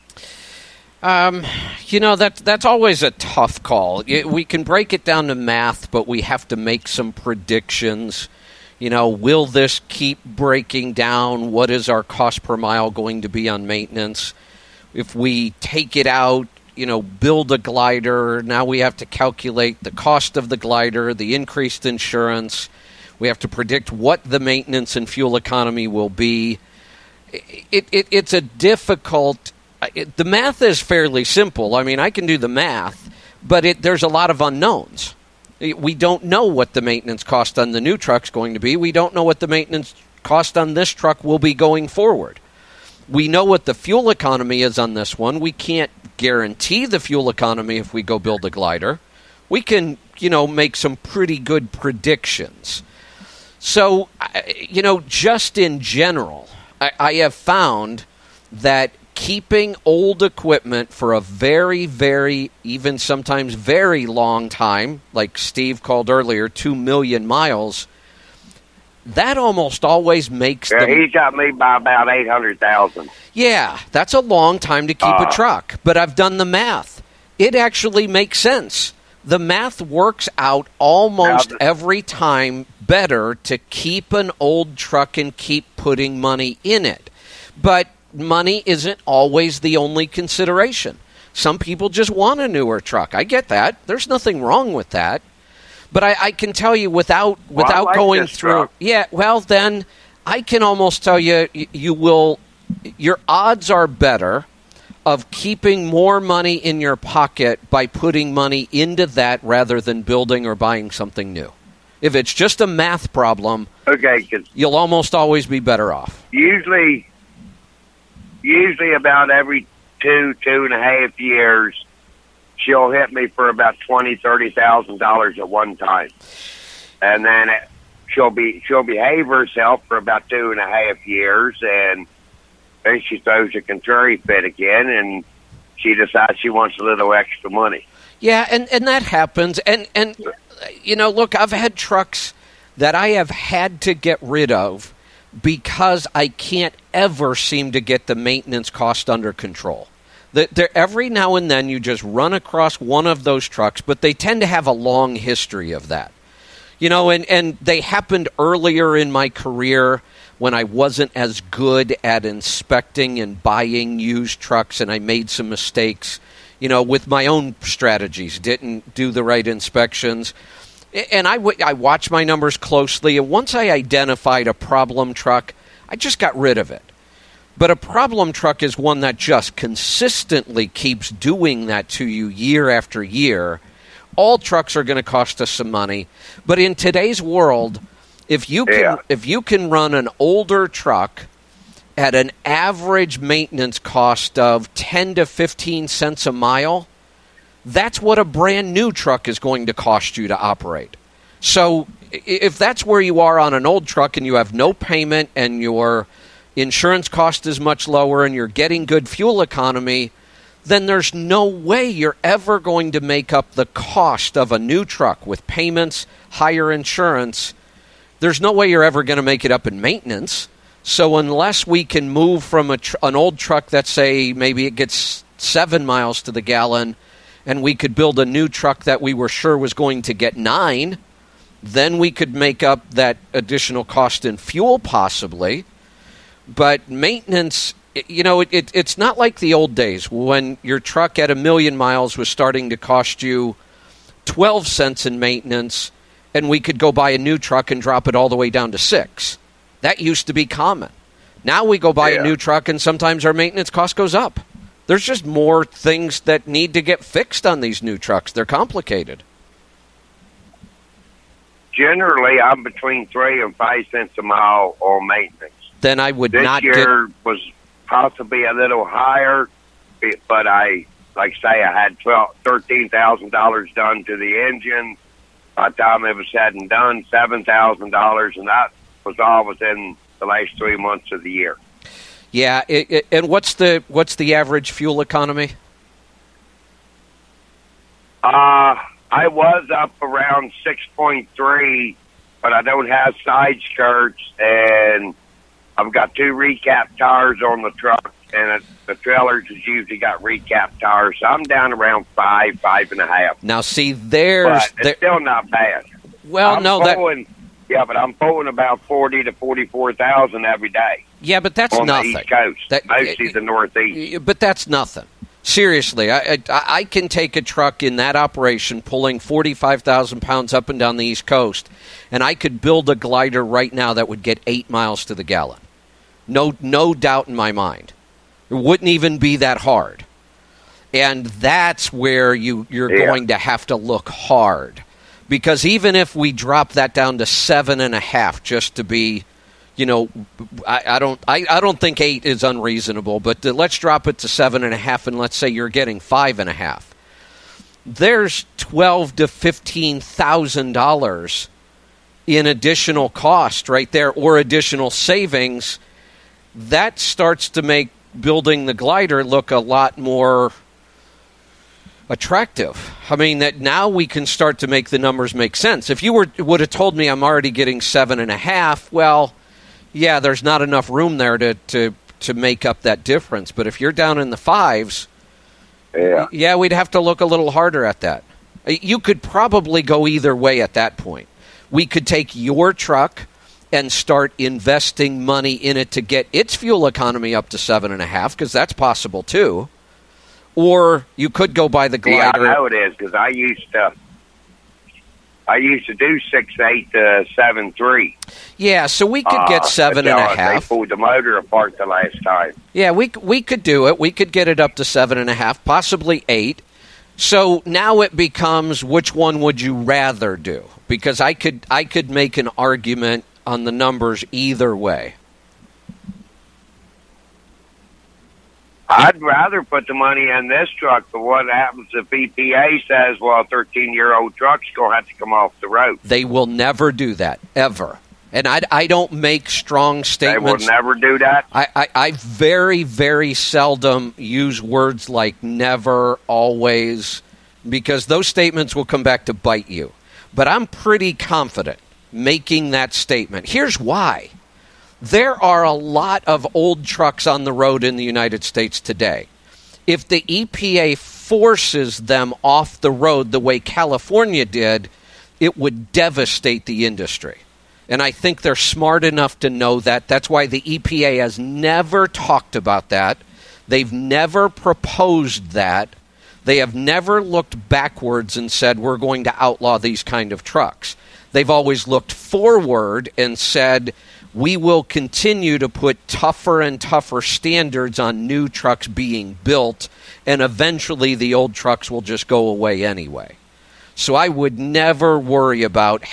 That's always a tough call. We can break it down to math, but we have to make some predictions. Will this keep breaking down? What is our cost per mile going to be on maintenance? If we take it out, build a glider, now we have to calculate the cost of the glider, the increased insurance. We have to predict what the maintenance and fuel economy will be. It's a difficult... the math is fairly simple. I mean, I can do the math, but there's a lot of unknowns. We don't know what the maintenance cost on the new truck's going to be. We don't know what the maintenance cost on this truck will be going forward. We know what the fuel economy is on this one. We can't guarantee the fuel economy if we go build a glider. We can, make some pretty good predictions. So, just in general, I have found that keeping old equipment for a very, very, even sometimes very long time, like Steve called earlier, 2 million miles, that almost always makes he got me by about 800,000. Yeah, that's a long time to keep a truck, but I've done the math. It actually makes sense. The math works out almost every time better to keep an old truck and keep putting money in it. But money isn't always the only consideration. Some people just want a newer truck. I get that. There's nothing wrong with that. But I can tell you without going through... Truck. Yeah, well, then I can almost tell you your odds are better of keeping more money in your pocket by putting money into that rather than building or buying something new. If it's just a math problem, you'll almost always be better off. Usually about every 2.5 years, she'll hit me for about $20,000-$30,000 at one time, and then she'll behave herself for about 2.5 years, and then she throws a contrary fit again, and she decides she wants a little extra money. Yeah, and that happens. And look, I've had trucks that I have had to get rid of because I can't ever seem to get the maintenance cost under control. Every now and then you just run across one of those trucks, but they tend to have a long history of that. And they happened earlier in my career when I wasn't as good at inspecting and buying used trucks, and I made some mistakes, with my own strategies, didn't do the right inspections. And I watched my numbers closely, and once I identified a problem truck, I just got rid of it. But a problem truck is one that just consistently keeps doing that to you year after year. All trucks are going to cost us some money, but in today's world, if you can run an older truck at an average maintenance cost of 10 to 15 cents a mile, that's what a brand new truck is going to cost you to operate. So if that's where you are on an old truck and you have no payment and your insurance cost is much lower and you're getting good fuel economy, then there's no way you're ever going to make up the cost of a new truck with payments, higher insurance. There's no way you're ever going to make it up in maintenance. So unless we can move from an old truck that, say, maybe it gets 7 miles to the gallon, and we could build a new truck that we were sure was going to get 9, Then we could make up that additional cost in fuel possibly. But maintenance, it's not like the old days when your truck at 1 million miles was starting to cost you 12 cents in maintenance, and we could go buy a new truck and drop it all the way down to 6. That used to be common. Now we go buy a new truck, and sometimes our maintenance cost goes up. There's just more things that need to get fixed on these new trucks. They're complicated. Generally, I'm between 3 and 5 cents a mile on maintenance. Then I would not This year was possibly a little higher, but I had $13,000 done to the engine. By the time it was said and done, $7,000, and that was all within the last 3 months of the year. Yeah, and what's the average fuel economy? I was up around 6.3, but I don't have side skirts, and I've got 2 recap tires on the truck, and the trailers has usually got recap tires, so I'm down around 5.5. Now, see, but it's still not bad. Well, but I'm pulling about 40 to 44,000 every day. Yeah, but that's on nothing. The East Coast, mostly the Northeast. But that's nothing. Seriously, I can take a truck in that operation pulling 45,000 pounds up and down the East Coast, and I could build a glider right now that would get 8 miles to the gallon. No doubt in my mind. It wouldn't even be that hard. And that's where you're going to have to look hard. Because even if we drop that down to 7.5 just to be, I don't think 8 is unreasonable, but let's drop it to 7.5, and let's say you're getting 5.5. There's $12,000 to $15,000 in additional cost right there, or additional savings. That starts to make building the glider look a lot more attractive. I mean, that now we can start to make the numbers make sense. If you would have told me I'm already getting 7.5, well, yeah, there's not enough room there to make up that difference. But if you're down in the 5s, yeah, we'd have to look a little harder at that. You could probably go either way at that point. We could take your truck and start investing money in it to get its fuel economy up to 7.5, because that's possible too. Or you could go buy the glider. Yeah, I know it is, because I used to do 6.8 to 7.3. Yeah, so we could get 7.5. They pulled the motor apart the last time. Yeah, we could do it. We could get it up to 7.5, possibly 8. So now it becomes, which one would you rather do? Because I could make an argument on the numbers either way. I'd rather put the money in this truck, but what happens if EPA says, well, a 13-year-old truck's going to have to come off the road? They will never do that, ever. And I don't make strong statements. They will never do that? I very, very seldom use words like never, always, because those statements will come back to bite you. But I'm pretty confident making that statement. Here's why. There are a lot of old trucks on the road in the United States today. If the EPA forces them off the road the way California did, it would devastate the industry. And I think they're smart enough to know that. That's why the EPA has never talked about that. They've never proposed that. They have never looked backwards and said, we're going to outlaw these kind of trucks. They've always looked forward and said, we will continue to put tougher and tougher standards on new trucks being built, and eventually the old trucks will just go away anyway. So I would never worry about...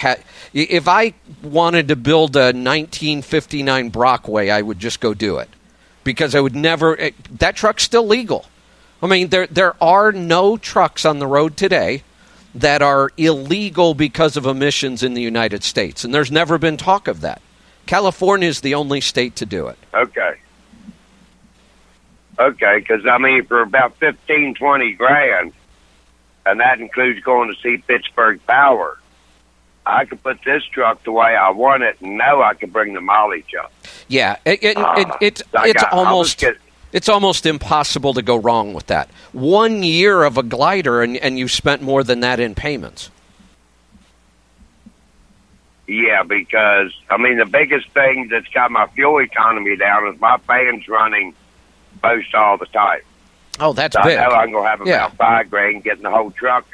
if I wanted to build a 1959 Brockway, I would just go do it. Because I would never... that truck's still legal. I mean, there are no trucks on the road today that are illegal because of emissions in the United States, and there's never been talk of that. California is the only state to do it. Okay, because, I mean, for about $15-20 and that includes going to see Pittsburgh Power, I could put this truck the way I want it and know I can bring the mileage up. Yeah, it's almost impossible to go wrong with that. 1 year of a glider and you spent more than that in payments. Yeah, because, I mean, the biggest thing that's got my fuel economy down is my fan's running most all the time. Oh, that's so big. I know I'm going to have about $5,000 getting the whole truck.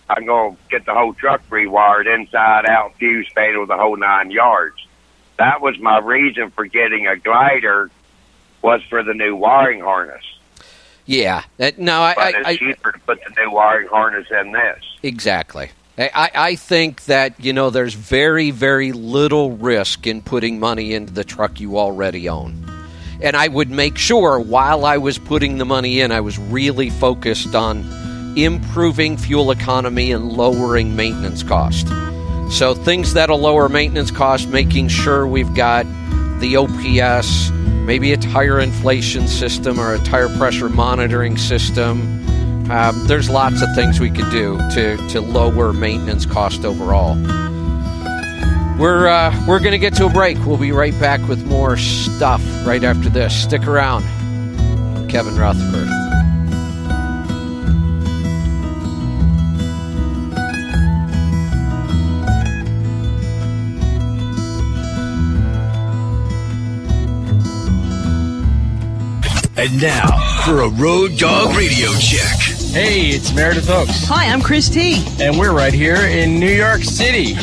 I'm going to get the whole truck rewired inside out, fuse panel, the whole 9 yards. That was my reason for getting a glider, was for the new wiring harness. Yeah. But it's cheaper to put the new wiring harness in this. Exactly. I think that, there's very, very little risk in putting money into the truck you already own. And I would make sure while I was putting the money in, I was really focused on improving fuel economy and lowering maintenance cost. So things that'll lower maintenance cost, making sure we've got the OPS, maybe a tire inflation system or a tire pressure monitoring system. There's lots of things we could do to lower maintenance cost overall. We're going to get to a break. We'll be right back with more stuff right after this. Stick around. I'm Kevin Rutherford. And now, for a Road Dog Radio Check. Hey, it's Meredith Oaks. Hi, I'm Chris T. And we're right here in New York City.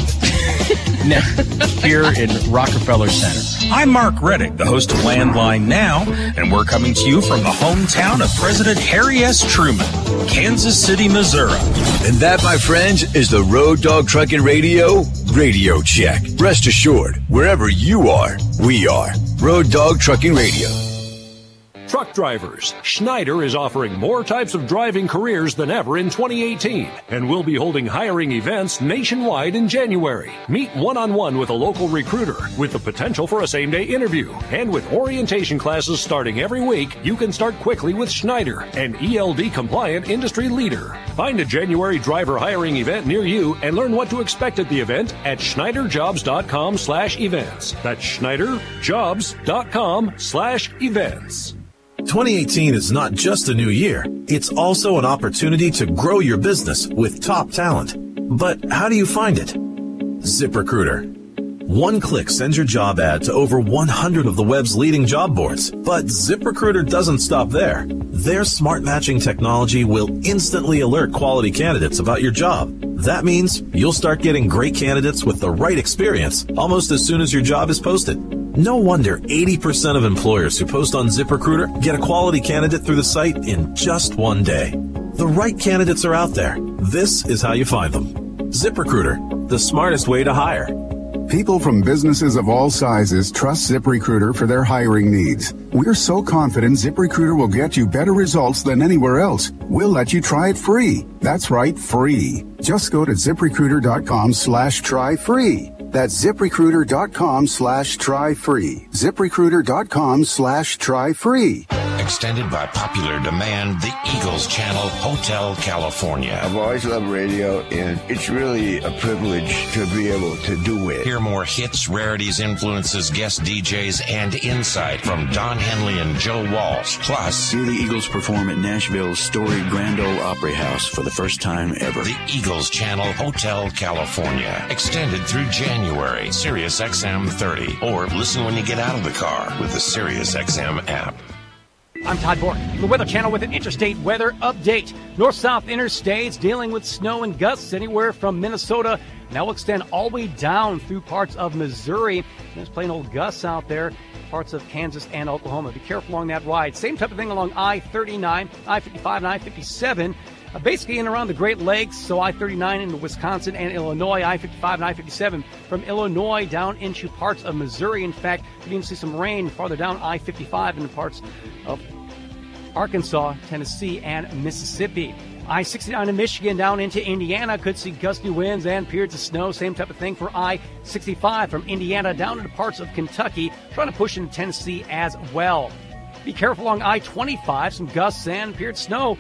Here in Rockefeller Center. I'm Mark Reddick, the host of Landline Now, and we're coming to you from the hometown of President Harry S. Truman, Kansas City, Missouri. And that, my friends, is the Road Dog Trucking Radio Check. Rest assured, wherever you are, we are. Road Dog Trucking Radio. Truck drivers, Schneider is offering more types of driving careers than ever in 2018 and will be holding hiring events nationwide in January. Meet one-on-one with a local recruiter with the potential for a same-day interview. And with orientation classes starting every week, you can start quickly with Schneider, an ELD-compliant industry leader. Find a January driver hiring event near you and learn what to expect at the event at schneiderjobs.com/events. That's schneiderjobs.com/events. 2018 is not just a new year. It's also an opportunity to grow your business with top talent. But how do you find it? ZipRecruiter. One click sends your job ad to over 100 of the web's leading job boards. But ZipRecruiter doesn't stop there. Their smart matching technology will instantly alert quality candidates about your job. That means you'll start getting great candidates with the right experience almost as soon as your job is posted. No wonder 80% of employers who post on ZipRecruiter get a quality candidate through the site in just one day. The right candidates are out there. This is how you find them. ZipRecruiter, the smartest way to hire. People from businesses of all sizes trust ZipRecruiter for their hiring needs. We're so confident ZipRecruiter will get you better results than anywhere else. We'll let you try it free. That's right, free. Just go to ZipRecruiter.com/try free. That's ZipRecruiter.com/try free. ZipRecruiter.com/try free. Extended by popular demand, the Eagles Channel, Hotel California. I've always loved radio, and it's really a privilege to be able to do it. Hear more hits, rarities, influences, guest DJs, and insight from Don Henley and Joe Walsh. Plus, see the Eagles perform at Nashville's storied Grand Ole Opry House for the first time ever. The Eagles Channel, Hotel California. Extended through January. Sirius XM 30. Or listen when you get out of the car with the Sirius XM app. I'm Todd Bork, the Weather Channel with an interstate weather update. North-south interstates dealing with snow and gusts anywhere from Minnesota. Now will extend all the way down through parts of Missouri. There's plain old gusts out there, parts of Kansas and Oklahoma. Be careful along that ride. Same type of thing along I-39, I-55, and I-57. Basically in and around the Great Lakes, so I-39 into Wisconsin and Illinois, I-55 and I-57 from Illinois down into parts of Missouri. In fact, you can even see some rain farther down I-55 into parts of Arkansas, Tennessee, and Mississippi. I-69 in Michigan down into Indiana could see gusty winds and periods of snow. Same type of thing for I-65 from Indiana down into parts of Kentucky, trying to push into Tennessee as well. Be careful along I-25, some gusts and periods of snow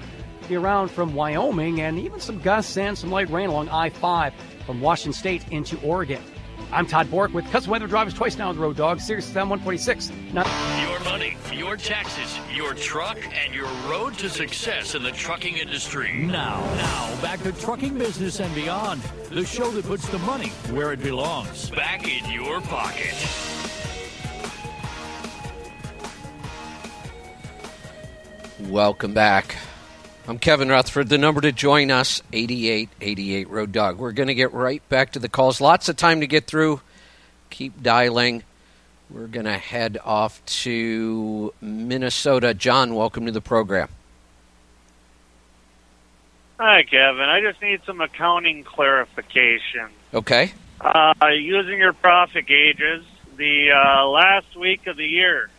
around from Wyoming, and even some gusts and some light rain along I-5 from Washington State into Oregon. I'm Todd Bork with Custom Weather Drivers twice now on the Road Dog, Sirius XM 146. Your money, your taxes, your truck, and your road to success in the trucking industry. Now, back to Trucking Business and Beyond, the show that puts the money where it belongs. Back in your pocket. Welcome back. I'm Kevin Rutherford. The number to join us, 8888 Road Dog. We're going to get right back to the calls. Lots of time to get through. Keep dialing. We're going to head off to Minnesota. John, welcome to the program. Hi, Kevin. I just need some accounting clarification. Okay. Using your profit gauges, the last week of the year,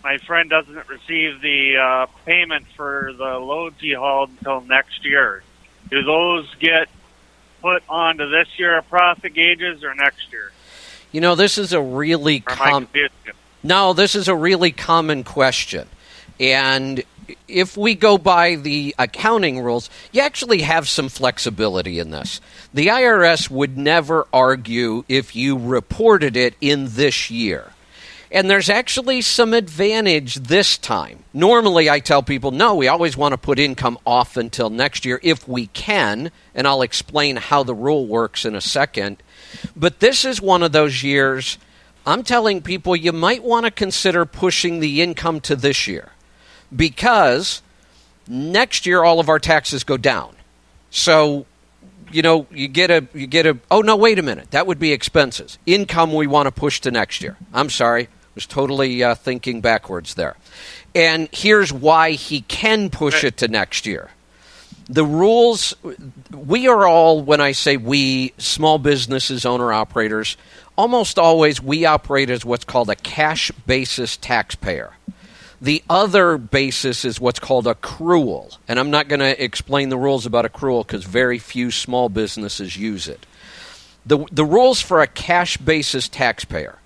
my friend doesn't receive the payment for the loads he hauled until next year. Do those get put onto this year of profit gauges or next year? You know, this is a really this is a really common question. And if we go by the accounting rules, you actually have some flexibility in this. The IRS would never argue if you reported it in this year. And there's actually some advantage this time. Normally, I tell people, no, we always want to put income off until next year if we can, and I'll explain how the rule works in a second. But this is one of those years I'm telling people you might want to consider pushing the income to this year because next year all of our taxes go down. So, you know, you get a, oh, no, wait a minute. That would be expenses. Income we want to push to next year. I'm sorry. Was totally thinking backwards there. And here's why he can push it to next year. The rules, we are all, when I say we, small businesses, owner-operators, almost always we operate as what's called a cash basis taxpayer. The other basis is what's called accrual. And I'm not going to explain the rules about accrual because very few small businesses use it. The rules for a cash basis taxpayer.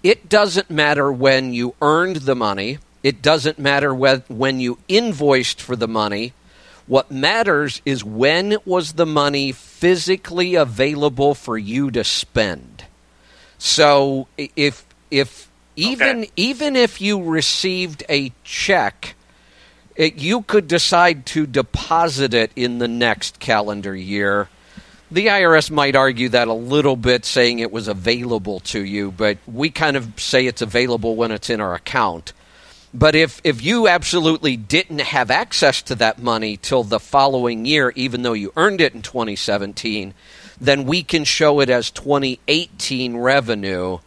It doesn't matter when you earned the money. It doesn't matter when you invoiced for the money. What matters is when was the money physically available for you to spend. So even if you received a check, you could decide to deposit it in the next calendar year. The IRS might argue that a little bit, saying it was available to you, but we kind of say it's available when it's in our account. But if you absolutely didn't have access to that money till the following year, even though you earned it in 2017, then we can show it as 2018 revenue.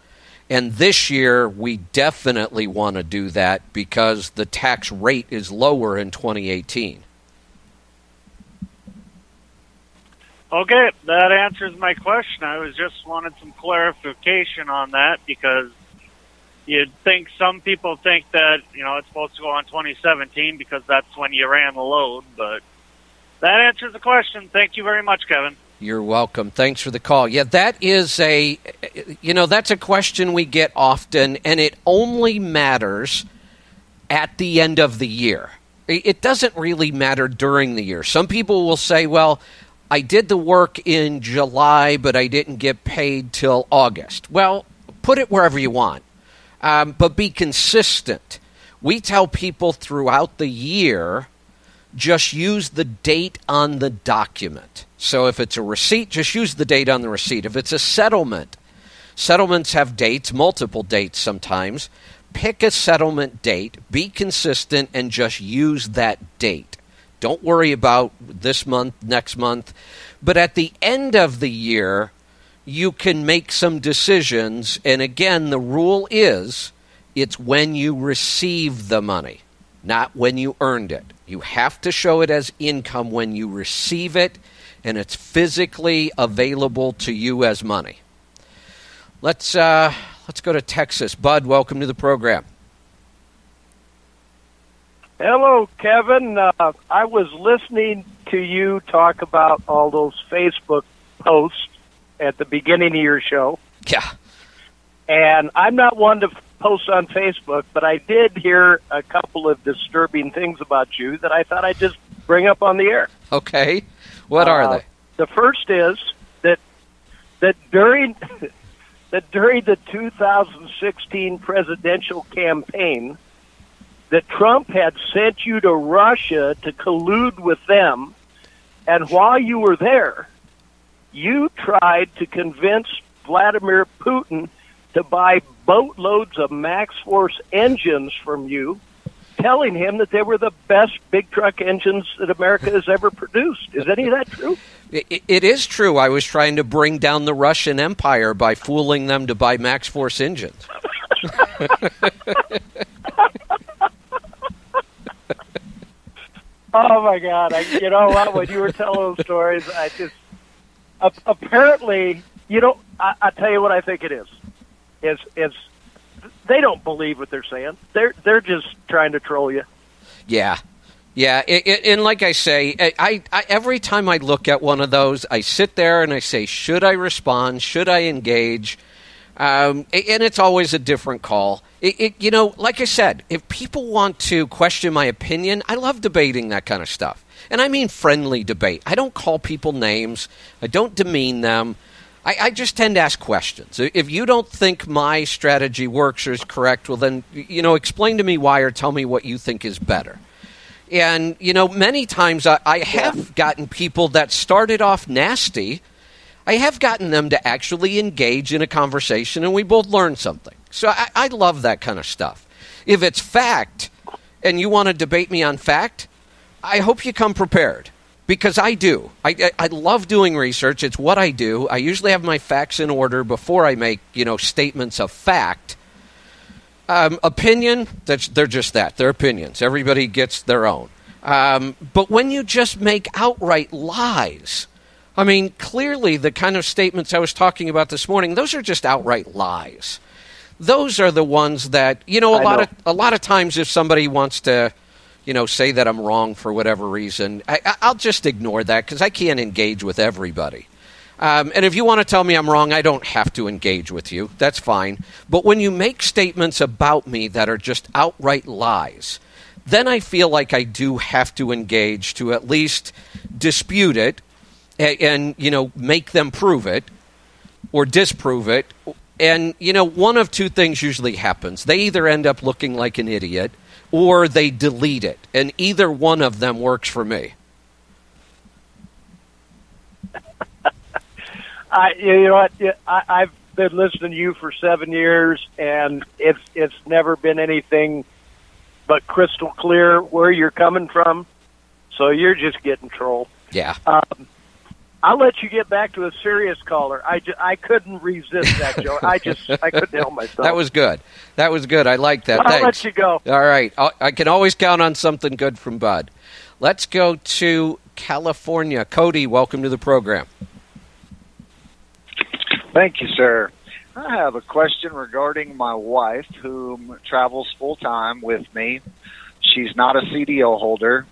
And this year, we definitely want to do that because the tax rate is lower in 2018. Okay, that answers my question. I was just wanted some clarification on that because you'd think some people think that, you know, it's supposed to go on 2017 because that's when you ran the load, but that answers the question. Thank you very much, Kevin. You're welcome. Thanks for the call. Yeah, that is that's a question we get often, and it only matters at the end of the year. It doesn't really matter during the year. Some people will say, well, I did the work in July, but I didn't get paid till August. Well, put it wherever you want, but be consistent. We tell people throughout the year, just use the date on the document. So if it's a receipt, just use the date on the receipt. If it's a settlement, settlements have dates, multiple dates sometimes. Pick a settlement date, be consistent, and just use that date. Don't worry about this month, next month. But at the end of the year, you can make some decisions. And again, the rule is it's when you receive the money, not when you earned it. You have to show it as income when you receive it, and it's physically available to you as money. Let's go to Texas. Bud, welcome to the program. Hello, Kevin. I was listening to you talk about all those Facebook posts at the beginning of your show. Yeah. And I'm not one to post on Facebook, but I did hear a couple of disturbing things about you that I thought I'd just bring up on the air. Okay. What are they? The first is that that during the 2016 presidential campaign, that Trump had sent you to Russia to collude with them, and while you were there, you tried to convince Vladimir Putin to buy boatloads of Max Force engines from you, telling him that they were the best big truck engines that America has ever produced. Is any of that true? It is true. I was trying to bring down the Russian Empire by fooling them to buy Max Force engines. Oh, my God. You know what? When you were telling those stories, I just... apparently, I tell you what I think it is. It's they don't believe what they're saying. They're just trying to troll you. Yeah. And like I say, I every time I look at one of those, I sit there and I say, should I respond? Should I engage? And it's always a different call. Like I said, if people want to question my opinion, I love debating that kind of stuff. And I mean friendly debate. I don't call people names. I don't demean them. I just tend to ask questions. If you don't think my strategy works or is correct, well then, explain to me why or tell me what you think is better. And, many times I have gotten people that started off nasty. I have gotten them to actually engage in a conversation, and we both learn something. So I love that kind of stuff. If it's fact, and you want to debate me on fact, I hope you come prepared, because I do. I love doing research. It's what I do. I usually have my facts in order before I make, statements of fact. Opinion, they're just that. They're opinions. Everybody gets their own. But when you just make outright lies, I mean, clearly the kind of statements I was talking about this morning, those are just outright lies. Those are the ones that, a lot of times if somebody wants to, say that I'm wrong for whatever reason, I'll just ignore that because I can't engage with everybody. And if you want to tell me I'm wrong, I don't have to engage with you. That's fine. But when you make statements about me that are just outright lies, then I feel like I do have to engage to at least dispute it and make them prove it or disprove it. And, one of two things usually happens. They either end up looking like an idiot or they delete it. And either one of them works for me. I've been listening to you for 7 years, and it's never been anything but crystal clear where you're coming from. So you're just getting trolled. Yeah. I'll let you get back to a serious caller. I couldn't resist that, Joe. I couldn't help myself. That was good. I like that. I'll Thanks. let you go. All right. I can always count on something good from Bud. Let's go to California. Cody, welcome to the program. Thank you, sir. I have a question regarding my wife, whom travels full-time with me. She's not a CDL holder.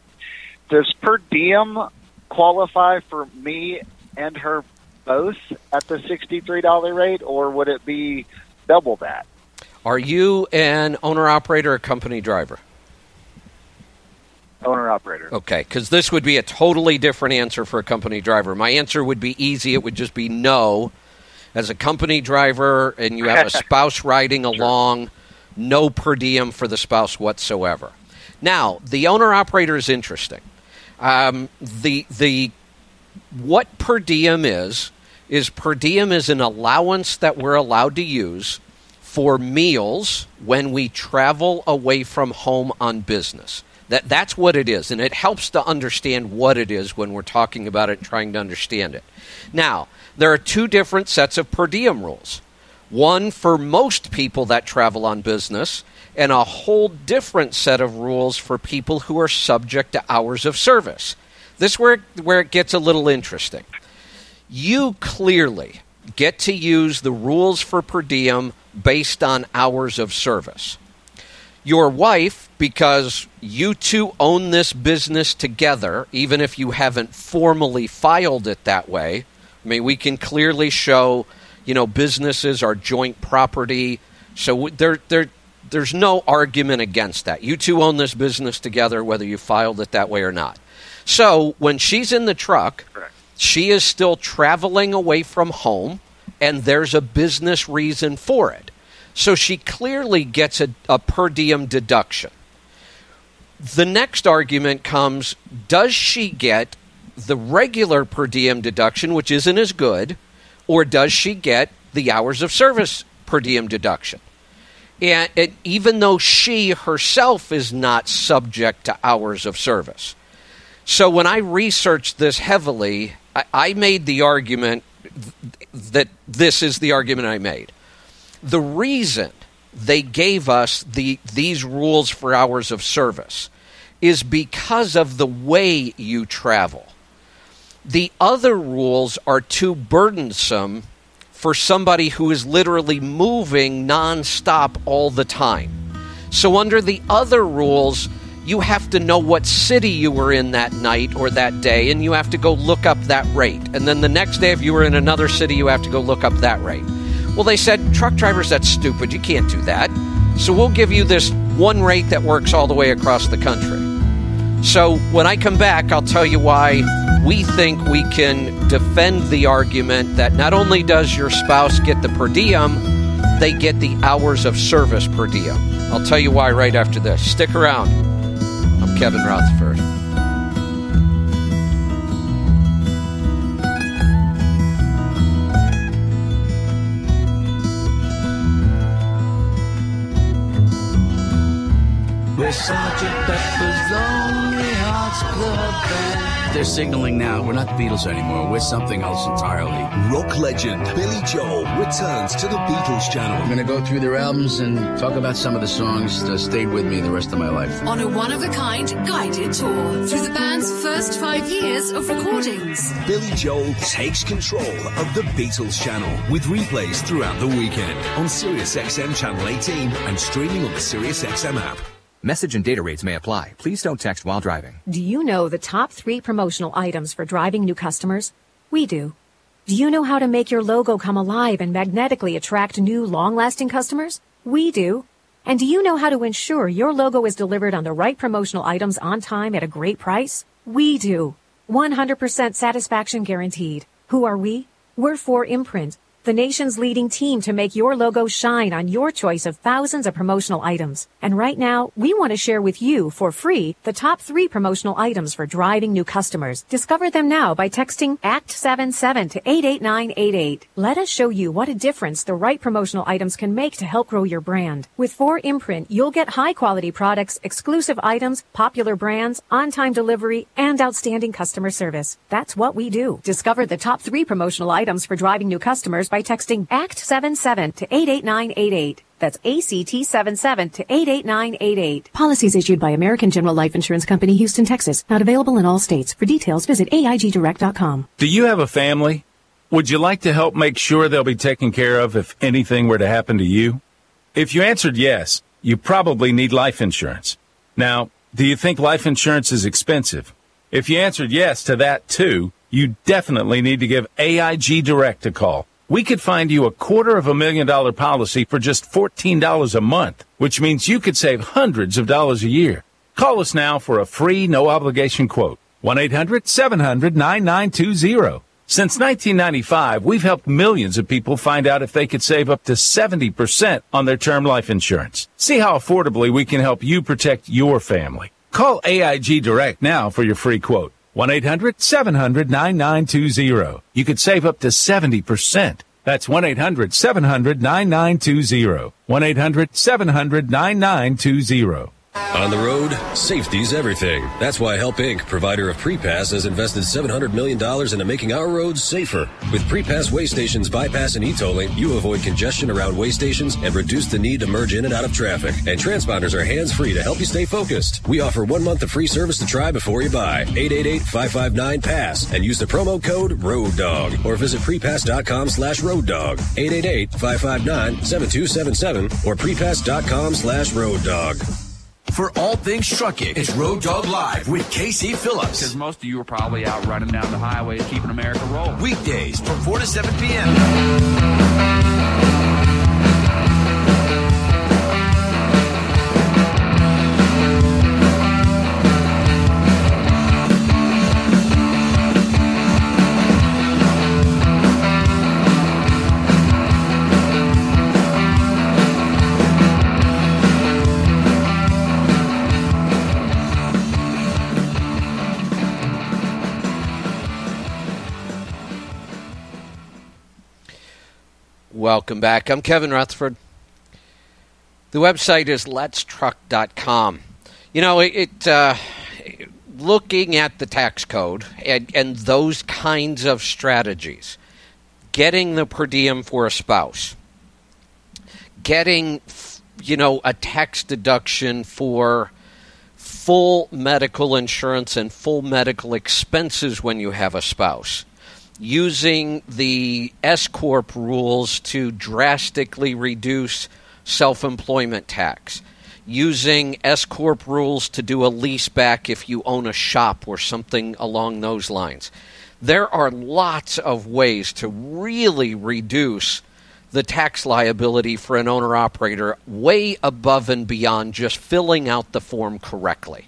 Does per diem qualify for me and her both at the $63 rate, or would it be double that? Are you an owner-operator or company driver? Owner-operator. Okay, because this would be a totally different answer for a company driver. My answer would be easy. It would just be no. As a company driver and you have a spouse riding along, no per diem for the spouse whatsoever. Now, the owner-operator is interesting. What per diem is per diem is an allowance that we're allowed to use for meals when we travel away from home on business. That's what it is, and it helps to understand what it is when we're talking about it and trying to understand it. Now, there are two different sets of per diem rules. One for most people that travel on business, and a whole different set of rules for people who are subject to hours of service. This is where it gets a little interesting. You clearly get to use the rules for per diem based on hours of service. Your wife, because you two own this business together, even if you haven't formally filed it that way, I mean, we can clearly show, businesses are joint property, so there's no argument against that. You two own this business together, whether you filed it that way or not. So when she's in the truck, she is still traveling away from home and there's a business reason for it. So she clearly gets a per diem deduction. The next argument comes, does she get the regular per diem deduction, which isn't as good, or does she get the hours of service per diem deduction? And even though she herself is not subject to hours of service. So when I researched this heavily, I made the argument that this is the argument I made. The reason they gave us these rules for hours of service is because of the way you travel. The other rules are too burdensome for somebody who is literally moving nonstop all the time. So under the other rules, you have to know what city you were in that night or that day, and you have to go look up that rate. And then the next day, if you were in another city, you have to go look up that rate. Well, they said, truck drivers, that's stupid. You can't do that. So we'll give you this one rate that works all the way across the country. So when I come back, I'll tell you why we think we can defend the argument that not only does your spouse get the per diem, they get the hours of service per diem. I'll tell you why right after this. Stick around. I'm Kevin Rutherford. We're Sgt. Pepper's Lonely Hearts Club Band. They're signaling now. We're not the Beatles anymore. We're something else entirely. Rock legend Billy Joel returns to the Beatles channel. I'm going to go through their albums and talk about some of the songs that stayed with me the rest of my life. On a one-of-a-kind guided tour through the band's first 5 years of recordings. Billy Joel takes control of the Beatles channel with replays throughout the weekend on SiriusXM Channel 18 and streaming on the SiriusXM app. Message and data rates may apply. Please don't text while driving. Do you know the top 3 promotional items for driving new customers? We do. Do you know how to make your logo come alive and magnetically attract new, long-lasting customers? We do. And do you know how to ensure your logo is delivered on the right promotional items on time at a great price? We do. 100% satisfaction guaranteed. Who are we? We're 4imprint, the nation's leading team to make your logo shine on your choice of thousands of promotional items. And right now, we want to share with you for free the top 3 promotional items for driving new customers. Discover them now by texting ACT77 to 88988. Let us show you what a difference the right promotional items can make to help grow your brand. With 4imprint, you'll get high-quality products, exclusive items, popular brands, on-time delivery, and outstanding customer service. That's what we do. Discover the top 3 promotional items for driving new customers by texting ACT77 to 88988. That's ACT77 to 88988. Policies issued by American General Life Insurance Company, Houston, Texas. Not available in all states. For details, visit AIGdirect.com. Do you have a family? Would you like to help make sure they'll be taken care of if anything were to happen to you? If you answered yes, you probably need life insurance. Now, do you think life insurance is expensive? If you answered yes to that too, you definitely need to give AIG Direct a call. We could find you a $250,000 policy for just $14 a month, which means you could save hundreds of dollars a year. Call us now for a free, no-obligation quote. 1-800-700-9920. Since 1995, we've helped millions of people find out if they could save up to 70% on their term life insurance. See how affordably we can help you protect your family. Call AIG Direct now for your free quote. 1-800-700-9920. You could save up to 70%. That's 1-800-700-9920. 1-800-700-9920. On the road, safety's everything. That's why Help Inc., provider of PrePass, has invested $700 million into making our roads safer. With PrePass way stations, bypass, and e-tolling, you avoid congestion around way stations and reduce the need to merge in and out of traffic. And transponders are hands-free to help you stay focused. We offer 1 month of free service to try before you buy. 888-559-PASS and use the promo code ROADDOG or visit prepass.com/RoadDog. 888-559-7277 or prepass.com/RoadDog. For all things trucking, it's Road Dog Live with Casey Phillips. Because most of you are probably out running down the highway keeping America rolling. Weekdays from 4 to 7 p.m. welcome back. I'm Kevin Rutherford. The website is letstruck.com. You know, looking at the tax code and those kinds of strategies, getting the per diem for a spouse, getting, a tax deduction for full medical insurance and full medical expenses when you have a spouse, using the S-Corp rules to drastically reduce self-employment tax, using S-Corp rules to do a lease back if you own a shop or something along those lines. There are lots of ways to really reduce the tax liability for an owner-operator way above and beyond just filling out the form correctly.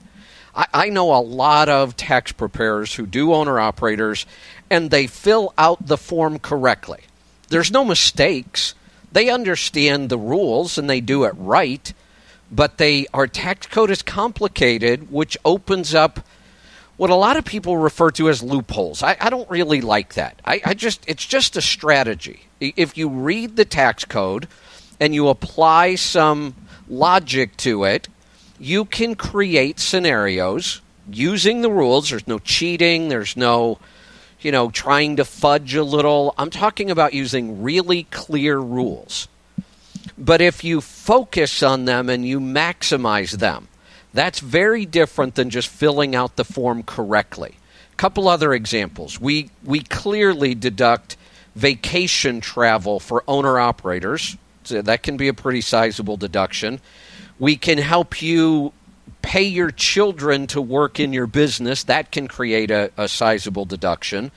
I know a lot of tax preparers who do owner-operators, and they fill out the form correctly. There's no mistakes. They understand the rules, and they do it right, but our tax code is complicated, which opens up what a lot of people refer to as loopholes. I don't really like that. It's just a strategy. If you read the tax code and you apply some logic to it, you can create scenarios using the rules. There's no cheating. There's no, trying to fudge a little. I'm talking about using really clear rules. But if you focus on them and you maximize them, that's very different than just filling out the form correctly. A couple other examples. We clearly deduct vacation travel for owner-operators. So that can be a pretty sizable deduction. We can help you pay your children to work in your business. That can create a sizable deduction.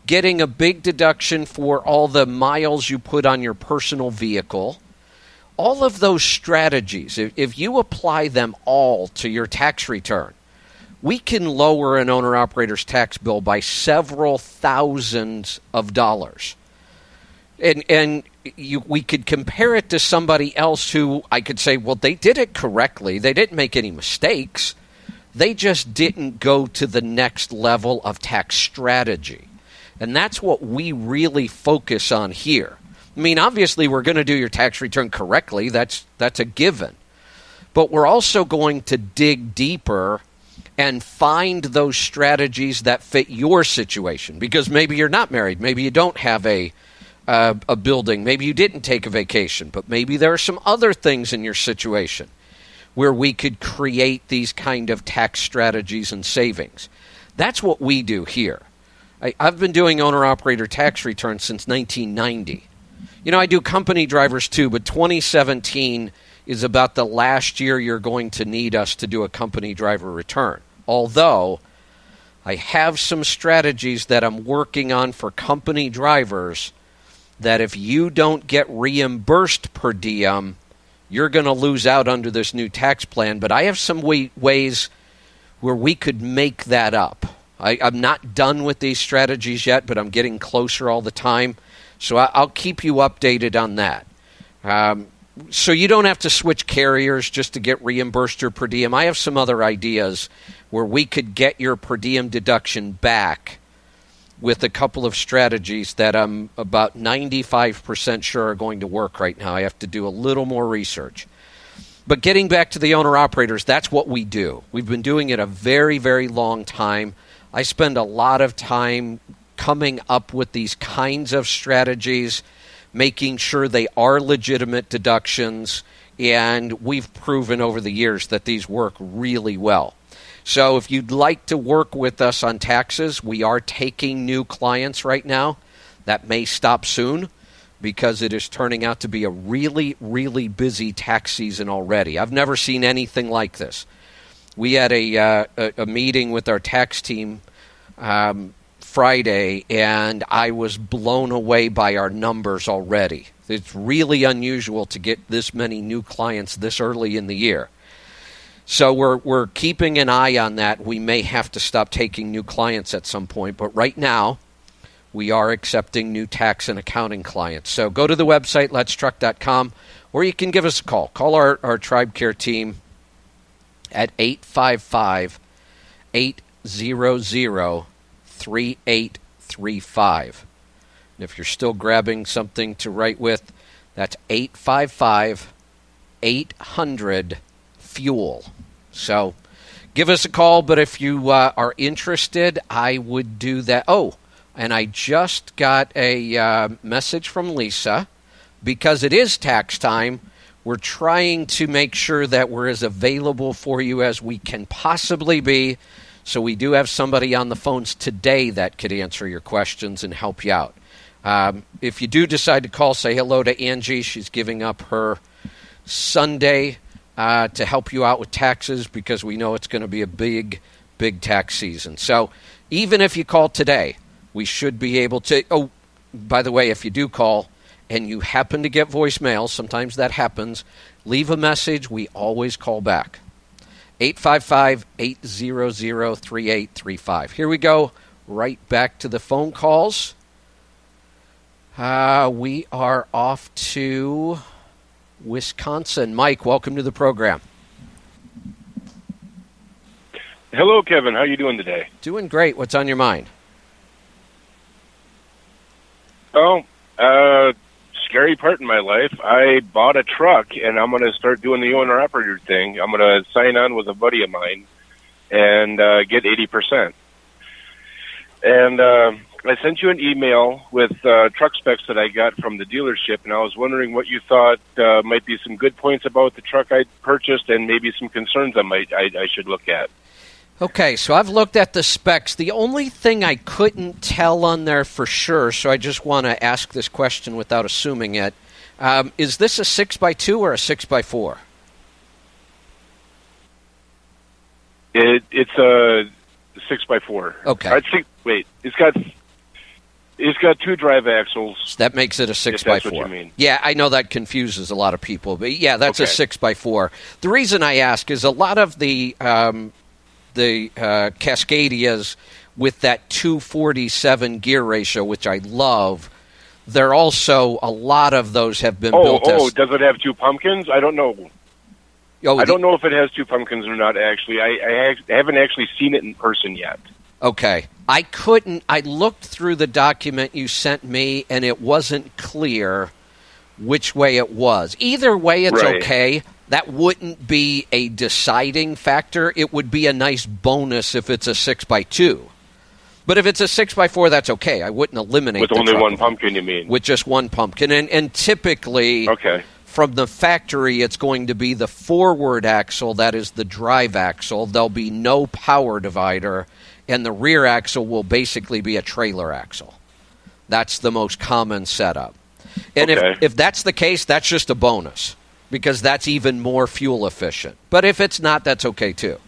Getting a big deduction for all the miles you put on your personal vehicle. All of those strategies, if you apply them all to your tax return, we can lower an owner-operator's tax bill by several thousands of dollars. And we could compare it to somebody else who I could say, well, they did it correctly. They didn't make any mistakes. They just didn't go to the next level of tax strategy. And that's what we really focus on here. I mean, obviously, we're going to do your tax return correctly. That's a given. But we're also going to dig deeper and find those strategies that fit your situation. Because maybe you're not married. Maybe you don't have a building. Maybe you didn't take a vacation. But maybe there are some other things in your situation where we could create these kind of tax strategies and savings. That's what we do here. I've been doing owner-operator tax returns since 1990. I do company drivers too, but 2017 is about the last year you're going to need us to do a company driver return. Although, I have some strategies that I'm working on for company drivers that if you don't get reimbursed per diem, you're going to lose out under this new tax plan. But I have some ways where we could make that up. I'm not done with these strategies yet, but I'm getting closer all the time. So I'll keep you updated on that. So you don't have to switch carriers just to get reimbursed your per diem. I have some other ideas where we could get your per diem deduction back with a couple of strategies that I'm about 95% sure are going to work right now. I have to do a little more research. But getting back to the owner-operators, that's what we do. We've been doing it a very, very long time. I spend a lot of time coming up with these kinds of strategies, making sure they are legitimate deductions, and we've proven over the years that these work really well. So if you'd like to work with us on taxes, we are taking new clients right now. That may stop soon because it is turning out to be a really, really busy tax season already. I've never seen anything like this. We had a meeting with our tax team Friday, and I was blown away by our numbers already. It's really unusual to get this many new clients this early in the year. So we're keeping an eye on that. We may have to stop taking new clients at some point, but right now we are accepting new tax and accounting clients. So go to the website, letstruck.com, or you can give us a call. Call our Tribe Care team at 855-800-3835. And if you're still grabbing something to write with, That's 855-800-FUEL. So give us a call, but if you are interested, I would do that. Oh, and I just got a message from Lisa. Because it is tax time, we're trying to make sure that we're as available for you as we can possibly be. So we do have somebody on the phones today that could answer your questions and help you out. If you do decide to call, say hello to Angie. She's giving up her Sunday to help you out with taxes because we know it's going to be a big, big tax season. So even if you call today, we should be able to. Oh, by the way, if you do call and you happen to get voicemail, sometimes that happens, leave a message. We always call back. 855-800-3835. Here we go. Right back to the phone calls. We are off to Wisconsin. Mike, welcome to the program. Hello, Kevin. How are you doing today? Doing great. What's on your mind? Scary part in my life. I bought a truck, and I'm going to start doing the owner-operator thing. I'm going to sign on with a buddy of mine and get 80%. And I sent you an email with truck specs that I got from the dealership, and I was wondering what you thought might be some good points about the truck I purchased and maybe some concerns I should look at. Okay, so I've looked at the specs. The only thing I couldn't tell on there for sure, so I just want to ask this question without assuming it, is this a 6x2 or a 6x4? It's a 6x4. Okay. It's got two drive axles. So that makes it a 6x4. If that's what you mean. Yeah, I know that confuses a lot of people, but yeah, that's a 6x4. The reason I ask is a lot of the Cascadias with that 247 gear ratio, which I love, they're also, a lot of those have been built as... does it have two pumpkins? I don't know. I don't know if it has two pumpkins or not, actually. I haven't actually seen it in person yet. Okay. I looked through the document you sent me, and it wasn't clear which way it was. Either way, it's okay. That wouldn't be a deciding factor. It would be a nice bonus if it's a 6x2. But if it's a 6x4, that's okay. I wouldn't eliminate with only one pumpkin, you mean? With just one pumpkin. And typically, from the factory, it's going to be the forward axle. That is the drive axle. There'll be no power divider. And the rear axle will basically be a trailer axle. That's the most common setup. And if that's the case, that's just a bonus, because that's even more fuel efficient. But if it's not, that's okay too.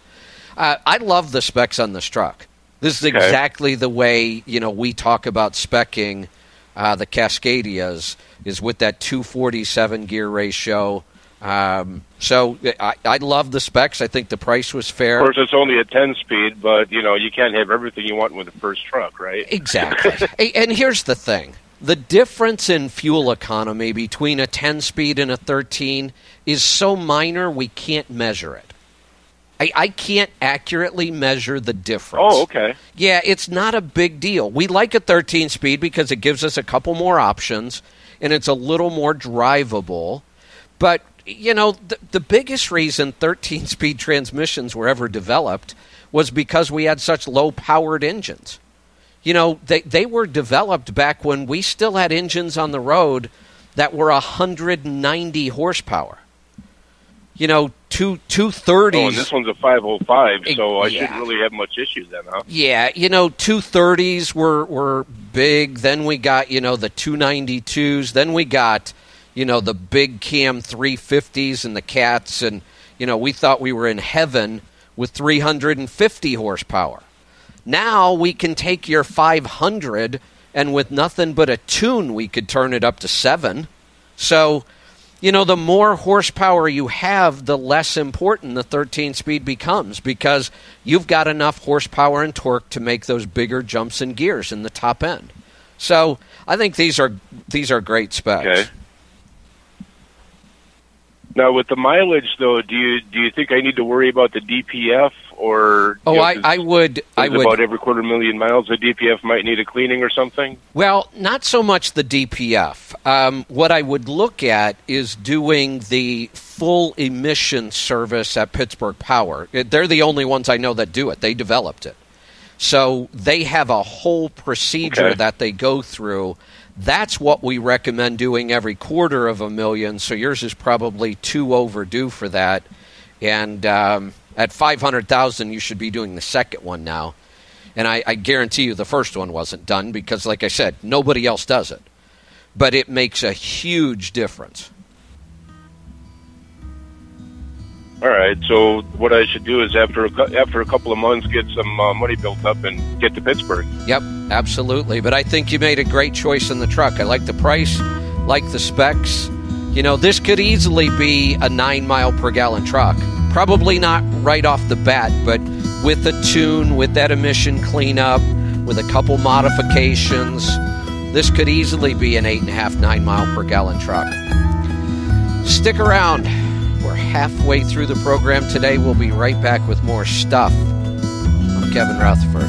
I love the specs on this truck. This is exactly the way we talk about speccing the Cascadias, is with that 247 gear ratio. So I love the specs. I think the price was fair. Of course, it's only a 10-speed, but you can't have everything you want with the first truck, right? Exactly. And here's the thing. The difference in fuel economy between a 10-speed and a 13 is so minor we can't measure it. I can't accurately measure the difference. Oh, okay. Yeah, it's not a big deal. We like a 13-speed because it gives us a couple more options, and it's a little more drivable. But, the biggest reason 13-speed transmissions were ever developed was because we had such low-powered engines. They were developed back when we still had engines on the road that were 190 horsepower. 230s. Oh, and this one's a 505, so I shouldn't really have much issue then, huh? Yeah, 230s were big. Then we got, the 292s. Then we got, the big cam 350s and the Cats. And, we thought we were in heaven with 350 horsepower. Now we can take your 500, and with nothing but a tune, we could turn it up to 7. So, the more horsepower you have, the less important the 13-speed becomes, because you've got enough horsepower and torque to make those bigger jumps in gears in the top end. So I think these are great specs. Okay. Now, with the mileage, though, do you think I need to worry about the DPF, or I would about every 250,000 miles the DPF might need a cleaning or something? Well, not so much the DPF. What I would look at is doing the full emission service at Pittsburgh Power. They're the only ones I know that do it. They developed it. So they have a whole procedure that they go through. That's what we recommend doing every 250,000. So yours is probably too overdue for that. And at 500,000, you should be doing the second one now. And I guarantee you the first one wasn't done because, like I said, nobody else does it. But it makes a huge difference. All right, so what I should do is after a couple of months get some money built up and get to Pittsburgh. Yep, absolutely. But I think you made a great choice in the truck. I like the price, like the specs. You know, this could easily be a 9-mile-per-gallon truck. Probably not right off the bat, but with a tune, with that emission cleanup, with a couple modifications, this could easily be an 8.5, 9-mile-per-gallon truck. Stick around. We're halfway through the program today. We'll be right back with more stuff. I'm Kevin Rutherford.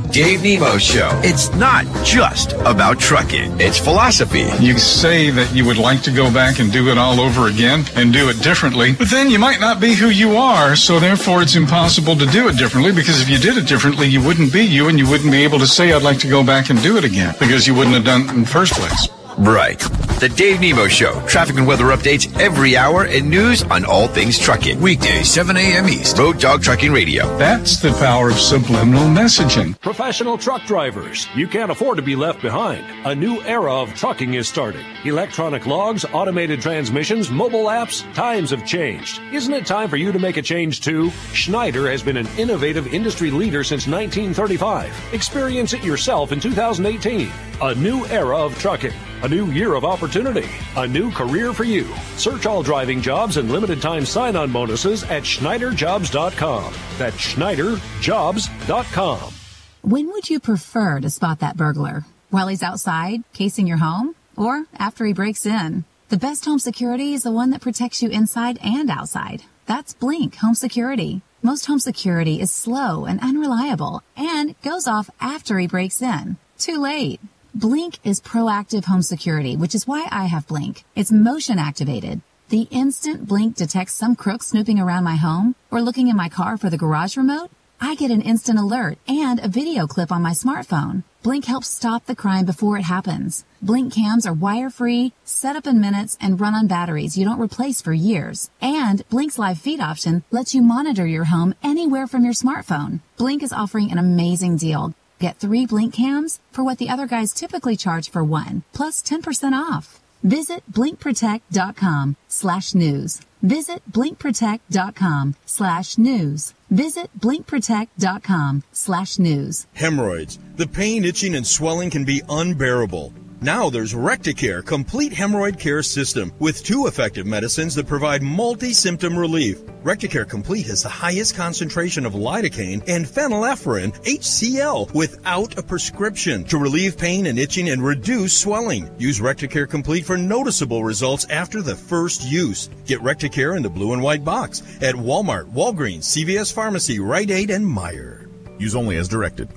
Dave Nemo Show. It's not just about trucking. It's philosophy. You say that you would like to go back and do it all over again and do it differently, but then you might not be who you are, so therefore it's impossible to do it differently, because if you did it differently, you wouldn't be you, and you wouldn't be able to say, I'd like to go back and do it again, because you wouldn't have done it in the first place. Right. The Dave Nemo Show. Traffic and weather updates every hour and news on all things trucking. Weekdays, 7 a.m. East. Road Dog Trucking Radio. That's the power of subliminal messaging. Professional truck drivers, you can't afford to be left behind. A new era of trucking is starting. Electronic logs, automated transmissions, mobile apps, times have changed. Isn't it time for you to make a change too? Schneider has been an innovative industry leader since 1935. Experience it yourself in 2018. A new era of trucking. A new year of opportunity. A new career for you. Search all driving jobs and limited time sign-on bonuses at SchneiderJobs.com. That's SchneiderJobs.com. When would you prefer to spot that burglar? While he's outside, casing your home? Or after he breaks in? The best home security is the one that protects you inside and outside. That's Blink Home Security. Most home security is slow and unreliable and goes off after he breaks in. Too late. Blink is proactive home security, which is why I have Blink. It's motion activated. The instant Blink detects some crook snooping around my home or looking in my car for the garage remote, I get an instant alert and a video clip on my smartphone. Blink helps stop the crime before it happens. Blink cams are wire-free, set up in minutes, and run on batteries you don't replace for years. And Blink's live feed option lets you monitor your home anywhere from your smartphone. Blink is offering an amazing deal. Get 3 Blink cams for what the other guys typically charge for 1, plus 10% off. Visit blinkprotect.com/news. Visit blinkprotect.com/news. Visit blinkprotect.com/news. Hemorrhoids. The pain, itching, and swelling can be unbearable. Now there's Recticare Complete Hemorrhoid Care System with 2 effective medicines that provide multi-symptom relief. Recticare Complete has the highest concentration of lidocaine and phenylephrine HCl without a prescription to relieve pain and itching and reduce swelling. Use Recticare Complete for noticeable results after the first use. Get Recticare in the blue and white box at Walmart, Walgreens, CVS Pharmacy, Rite Aid, and Meijer. Use only as directed.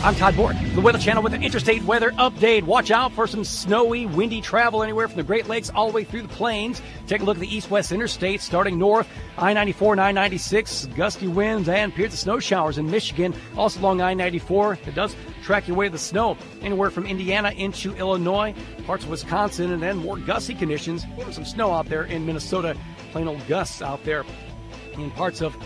I'm Todd Bork, the Weather Channel with an interstate weather update. Watch out for some snowy, windy travel anywhere from the Great Lakes all the way through the plains. Take a look at the east-west interstate starting north, I-94 and I-96, gusty winds and periods of snow showers in Michigan. Also along I-94, it does track your way to the snow anywhere from Indiana into Illinois, parts of Wisconsin, and then more gusty conditions. Even some snow out there in Minnesota, plain old gusts out there in parts of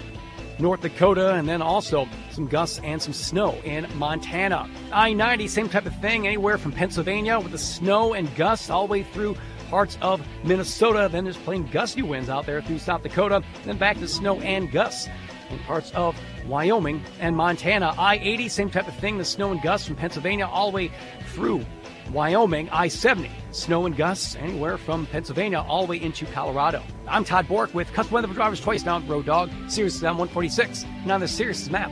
North Dakota, and then also some gusts and some snow in Montana. I-90, same type of thing, anywhere from Pennsylvania with the snow and gusts all the way through parts of Minnesota. Then there's plain gusty winds out there through South Dakota, then back to snow and gusts in parts of Wyoming and Montana. I-80, same type of thing, the snow and gusts from Pennsylvania all the way through Wyoming. I-70, snow and gusts anywhere from Pennsylvania all the way into Colorado. I'm Todd Bork with Custom Weather for Drivers Choice now on Road Dog, Sirius XM 146, now the Sirius map.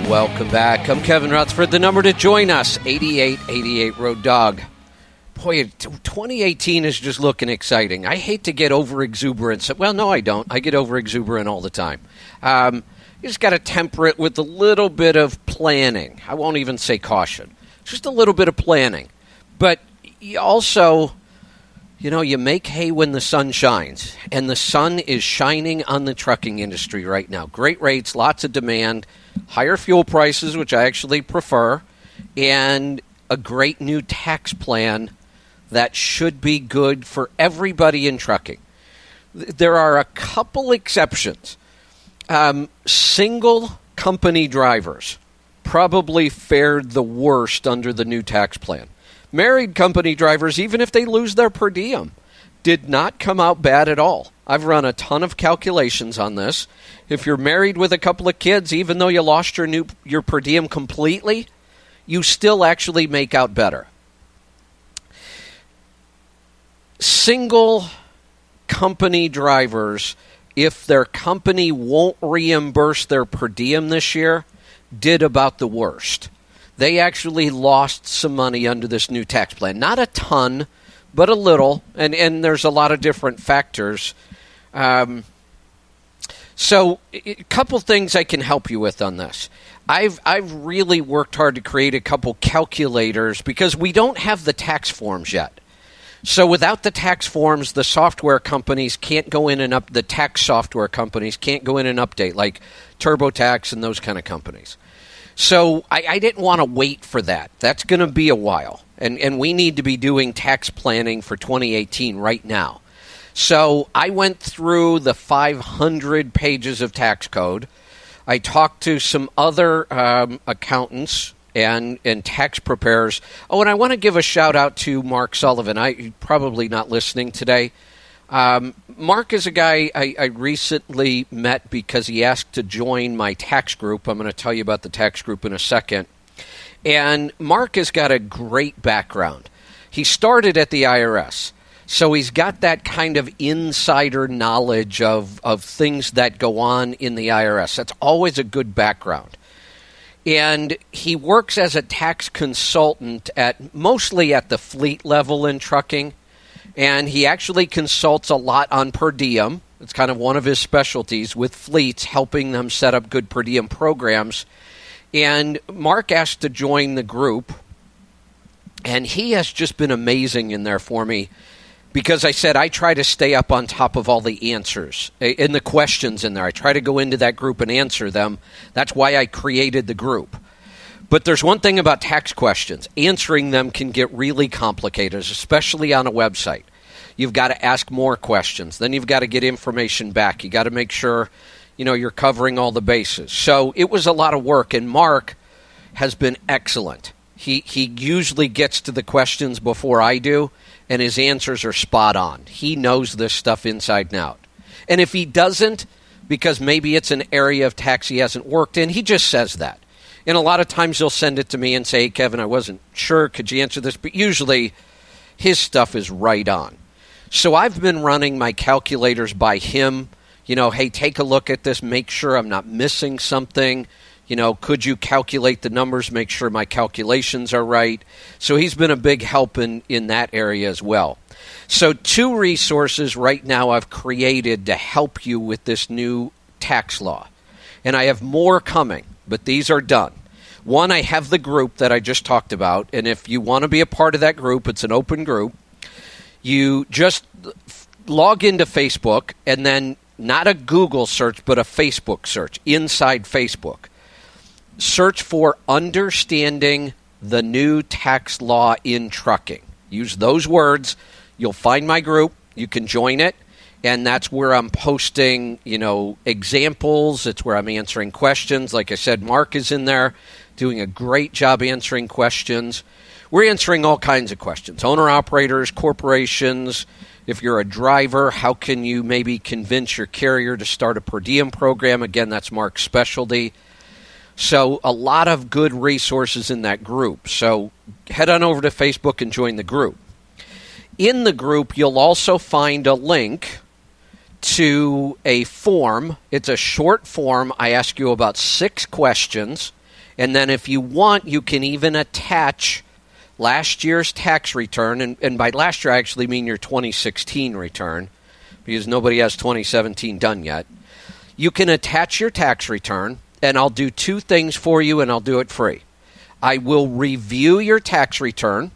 Welcome back. I'm Kevin Rutherford. The number to join us, 8888 Road Dog. Boy, 2018 is just looking exciting. I hate to get over-exuberant. Well, no, I don't. I get over-exuberant all the time. You just got to temper it with a little bit of planning. I won't even say caution. Just a little bit of planning. But you also, you make hay when the sun shines. And the sun is shining on the trucking industry right now. Great rates, lots of demand, higher fuel prices, which I actually prefer, and a great new tax plan that should be good for everybody in trucking. There are a couple exceptions. Single company drivers probably fared the worst under the new tax plan. Married company drivers, even if they lose their per diem, did not come out bad at all. I've run a ton of calculations on this. If you're married with a couple of kids, even though you lost your per diem completely, you still actually make out better. Single company drivers, if their company won't reimburse their per diem this year, did about the worst. They actually lost some money under this new tax plan. Not a ton, but a little, and there's a lot of different factors. So a couple things I can help you with on this. I've really worked hard to create a couple calculators because we don't have the tax forms yet. So without the tax forms, the software companies can't go in and the tax software companies can't go in and update, like TurboTax and those kind of companies. So I didn't want to wait for that. That's going to be a while. And we need to be doing tax planning for 2018 right now. So I went through the 500 pages of tax code. I talked to some other accountants and tax preparers. Oh, and I want to give a shout out to Mark Sullivan. You're probably not listening today. Mark is a guy I recently met because he asked to join my tax group. I'm going to tell you about the tax group in a second. And Mark has got a great background. He started at the IRS. So he's got that kind of insider knowledge of things that go on in the IRS. That's always a good background. And he works as a tax consultant mostly at the fleet level in trucking. And he actually consults a lot on per diem. It's kind of one of his specialties with fleets, helping them set up good per diem programs. And Mark asked to join the group. And he has just been amazing in there for me. Because I said I try to stay up on top of all the answers and the questions in there. I try to go into that group and answer them. That's why I created the group. But there's one thing about tax questions. Answering them can get really complicated, especially on a website. You've got to ask more questions. Then you've got to get information back. You got to make sure, you're covering all the bases. So it was a lot of work, and Mark has been excellent. He usually gets to the questions before I do, and his answers are spot on. He knows this stuff inside and out. And if he doesn't, because maybe it's an area of tax he hasn't worked in, he just says that. And a lot of times he'll send it to me and say, hey, Kevin, I wasn't sure. Could you answer this? But usually his stuff is right on. So I've been running my calculators by him. Hey, take a look at this. Make sure I'm not missing something. Could you calculate the numbers, make sure my calculations are right? So he's been a big help in that area as well. So 2 resources right now I've created to help you with this new tax law. And I have more coming, but these are done. One, I have the group that I just talked about. And if you want to be a part of that group, it's an open group. You just log into Facebook and then not a Google search, but a Facebook search inside Facebook. Search for Understanding the New Tax Law in Trucking. Use those words. You'll find my group. You can join it. And that's where I'm posting, examples. It's where I'm answering questions. Like I said, Mark is in there doing a great job answering questions. We're answering all kinds of questions. Owner-operators, corporations. If you're a driver, how can you maybe convince your carrier to start a per diem program? Again, that's Mark's specialty. So a lot of good resources in that group. So head on over to Facebook and join the group. In the group, you'll also find a link to a form. It's a short form. I ask you about 6 questions, And then if you want, you can even attach last year's tax return, and by last year I actually mean your 2016 return, because nobody has 2017 done yet. You can attach your tax return, and I'll do two things for you, and I'll do it free. I will review your tax return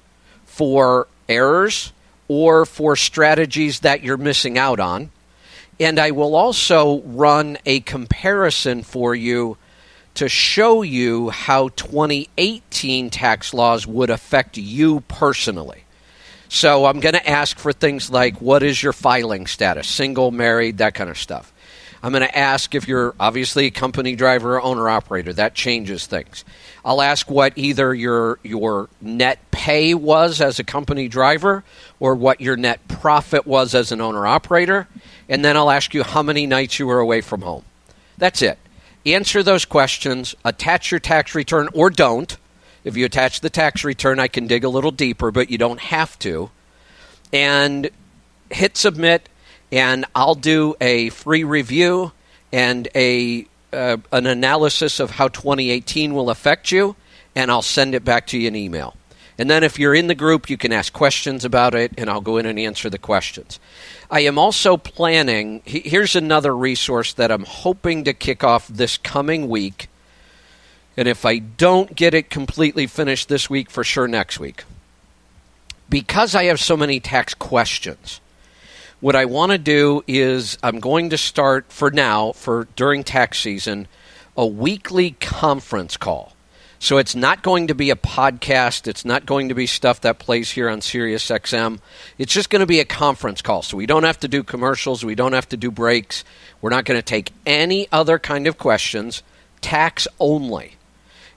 for errors or for strategies that you're missing out on, and I will also run a comparison for you to show you how 2018 tax laws would affect you personally. So I'm going to ask for things like, what is your filing status, single, married, that kind of stuff. I'm going to ask if you're obviously a company driver or owner-operator. That changes things. I'll ask what either your net pay was as a company driver or what your net profit was as an owner-operator, and then I'll ask you how many nights you were away from home. That's it. Answer those questions, attach your tax return, or don't. If you attach the tax return, I can dig a little deeper, but you don't have to. And hit submit, and I'll do a free review and an analysis of how 2018 will affect you, and I'll send it back to you in email. And then if you're in the group, you can ask questions about it, and I'll go in and answer the questions. I am also planning, here's another resource that I'm hoping to kick off this coming week, and if I don't get it completely finished this week, for sure next week. Because I have so many tax questions, what I want to do is I'm going to start, for now, for during tax season, a weekly conference call. So it's not going to be a podcast. It's not going to be stuff that plays here on Sirius XM. It's just going to be a conference call. So we don't have to do commercials. We don't have to do breaks. We're not going to take any other kind of questions, tax only.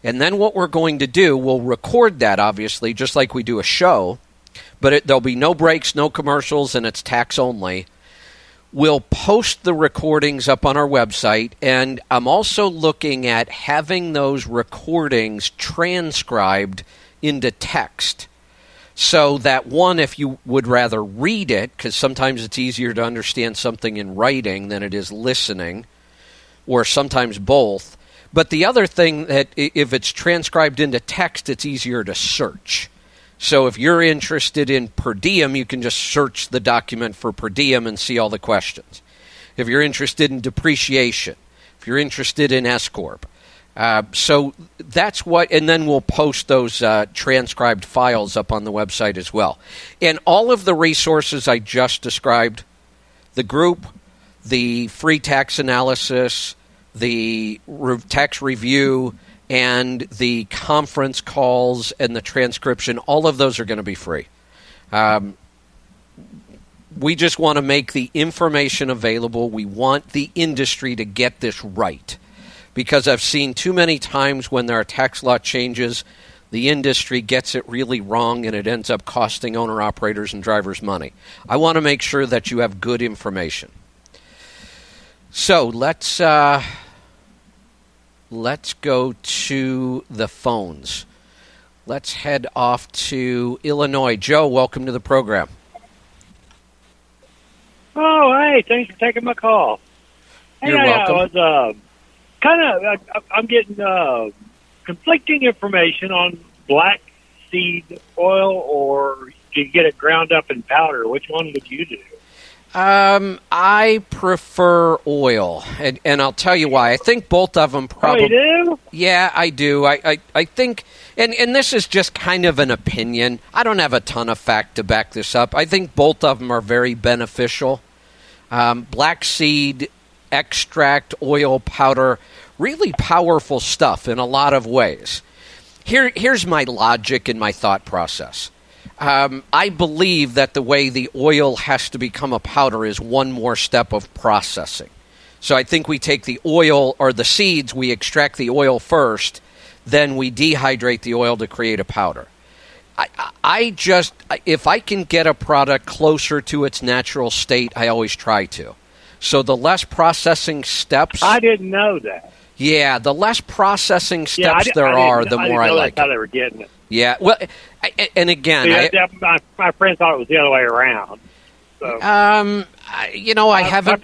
And then what we're going to do, we'll record that, obviously, just like we do a show, but there'll be no breaks, no commercials, and it's tax only. We'll post the recordings up on our website, and I'm also looking at having those recordings transcribed into text. So that, one, if you would rather read it, because sometimes it's easier to understand something in writing than it is listening, or sometimes both. But the other thing, that if it's transcribed into text, it's easier to search. So if you're interested in per diem, you can just search the document for per diem and see all the questions. If you're interested in depreciation, if you're interested in S-Corp. So that's what, and then we'll post those transcribed files up on the website as well. And all of the resources I just described, the group, the free tax analysis, the tax review, and the conference calls and the transcription, all of those are going to be free. We just want to make the information available. We want the industry to get this right, because I've seen too many times when there are tax law changes, the industry gets it really wrong and it ends up costing owner-operators and drivers money. I want to make sure that you have good information. So let's go to the phones. Let's head off to Illinois. Joe, welcome to the program. Oh, hey, thanks for taking my call. You're welcome. I'm getting conflicting information on black seed oil, or do you get it ground up in powder? Which one would you do? I prefer oil, and I'll tell you why. I think both of them probably... Oh, you do? Yeah, I do. I think, and this is just kind of an opinion. I don't have a ton of fact to back this up. I think both of them are very beneficial. Black seed extract, oil powder, really powerful stuff in a lot of ways. Here's my logic and my thought process. I believe that the way the oil has to become a powder is one more step of processing. So I think we take the oil or the seeds, we extract the oil first, then we dehydrate the oil to create a powder. If I can get a product closer to its natural state, I always try to. So the less processing steps... I didn't know that. Yeah, the less processing steps the more I like it. That's how they were getting it. Yeah, well, and again... my friend thought it was the other way around. So, I haven't...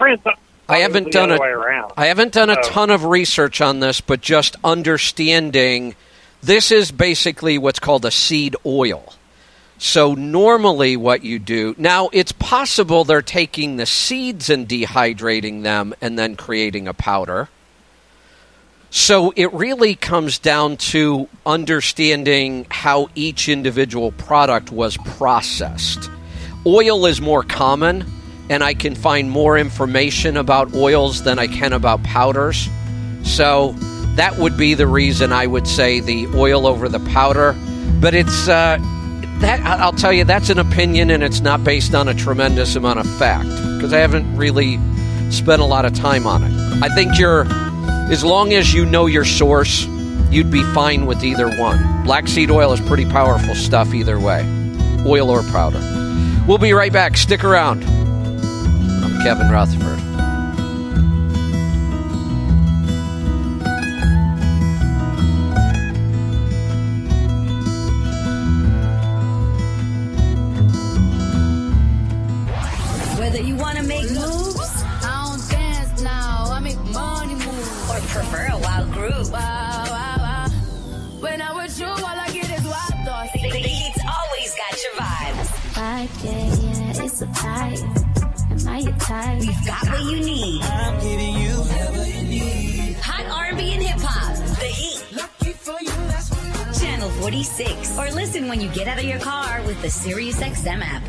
I haven't done a ton of research on this, but just understanding this is basically what's called a seed oil. So normally what you do, now it's possible they're taking the seeds and dehydrating them and then creating a powder. So it really comes down to understanding how each individual product was processed. Oil is more common, and I can find more information about oils than I can about powders. So that would be the reason I would say the oil over the powder. But it's that I'll tell you, that's an opinion, and it's not based on a tremendous amount of fact, because I haven't really spent a lot of time on it. I think as long as you know your source, you'd be fine with either one. Black seed oil is pretty powerful stuff either way, oil or powder. We'll be right back. Stick around. I'm Kevin Rutherford. Whether you want to make moves, I don't dance now, I make money move, or prefer a wild groove. Wow, wow, wow. When I'm with you, all I get is wild thoughts. The heat's always got your vibes. Yeah, it's a type. Am I your type? We've got what you need. I'm giving you whatever you need. Hot R&B and hip hop. The heat. Lucky for you, that's what Channel 46. Or listen when you get out of your car with the SiriusXM app.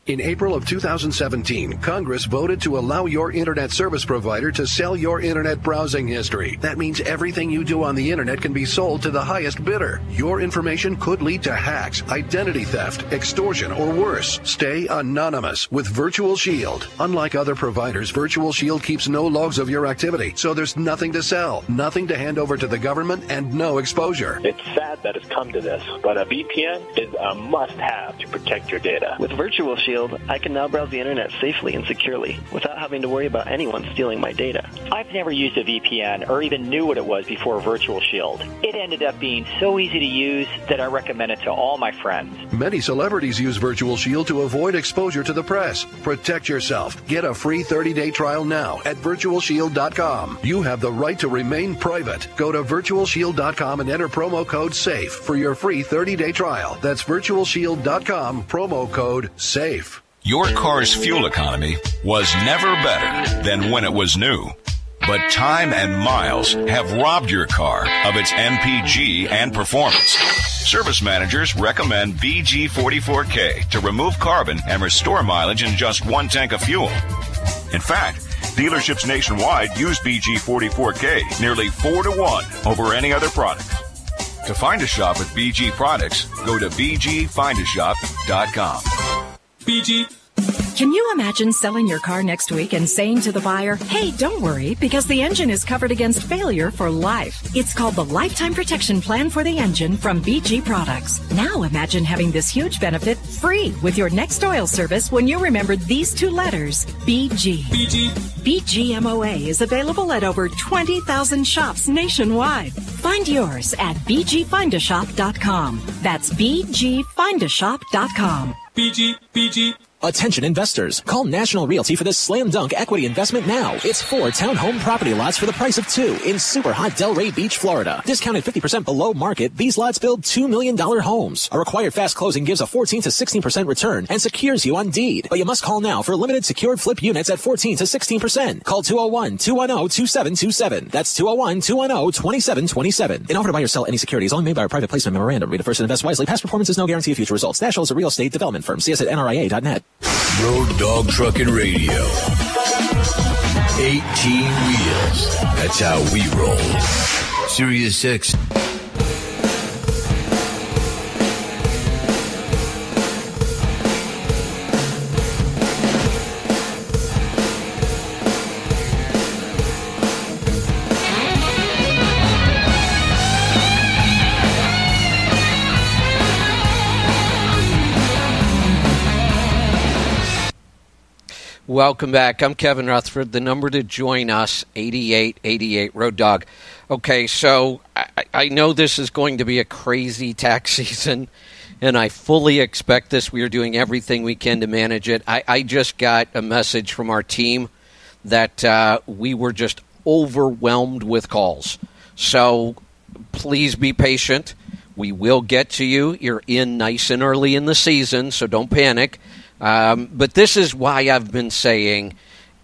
In April of 2017, Congress voted to allow your internet service provider to sell your internet browsing history. That means everything you do on the internet can be sold to the highest bidder. Your information could lead to hacks, identity theft, extortion, or worse. Stay anonymous with Virtual Shield. Unlike other providers, Virtual Shield keeps no logs of your activity, so there's nothing to sell, nothing to hand over to the government, and no exposure. It's sad that it's come to this, but a VPN is a must-have to protect your data. With Virtual Shield, I can now browse the internet safely and securely without having to worry about anyone stealing my data. I've never used a VPN or even knew what it was before Virtual Shield. It ended up being so easy to use that I recommend it to all my friends. Many celebrities use Virtual Shield to avoid exposure to the press. Protect yourself. Get a free 30-day trial now at virtualshield.com. You have the right to remain private. Go to virtualshield.com and enter promo code SAFE for your free 30-day trial. That's virtualshield.com, promo code SAFE. Your car's fuel economy was never better than when it was new. But time and miles have robbed your car of its MPG and performance. Service managers recommend BG44K to remove carbon and restore mileage in just one tank of fuel. In fact, dealerships nationwide use BG44K nearly 4-to-1 over any other product. To find a shop with BG products, go to bgfindashop.com. BG. Can you imagine selling your car next week and saying to the buyer, hey, don't worry, because the engine is covered against failure for life. It's called the Lifetime Protection Plan for the Engine from BG Products. Now imagine having this huge benefit free with your next oil service when you remember these two letters, BG. BG. BGMOA is available at over 20,000 shops nationwide. Find yours at bgfindashop.com. That's bgfindashop.com. BG. Attention investors. Call National Realty for this slam dunk equity investment now. It's 4 townhome property lots for the price of 2 in super hot Delray Beach, Florida. Discounted 50% below market, these lots build $2 million homes. A required fast closing gives a 14 to 16% return and secures you on deed. But you must call now for limited secured flip units at 14 to 16%. Call 201-210-2727. That's 201-210-2727. An offer to buy or sell any securities only made by a private placement memorandum. Read it first and invest wisely. Past performance is no guarantee of future results. National is a real estate development firm. See us at NRIA.net. Road Dog Trucking Radio. 18 wheels. That's how we roll. Sirius 6. Welcome back. I'm Kevin Rutherford. The number to join us, 8888 Road Dog. Okay, so I know this is going to be a crazy tax season, and I fully expect this. We are doing everything we can to manage it. I just got a message from our team that we were just overwhelmed with calls. So please be patient. We will get to you. You're in nice and early in the season, so don't panic. But this is why I've been saying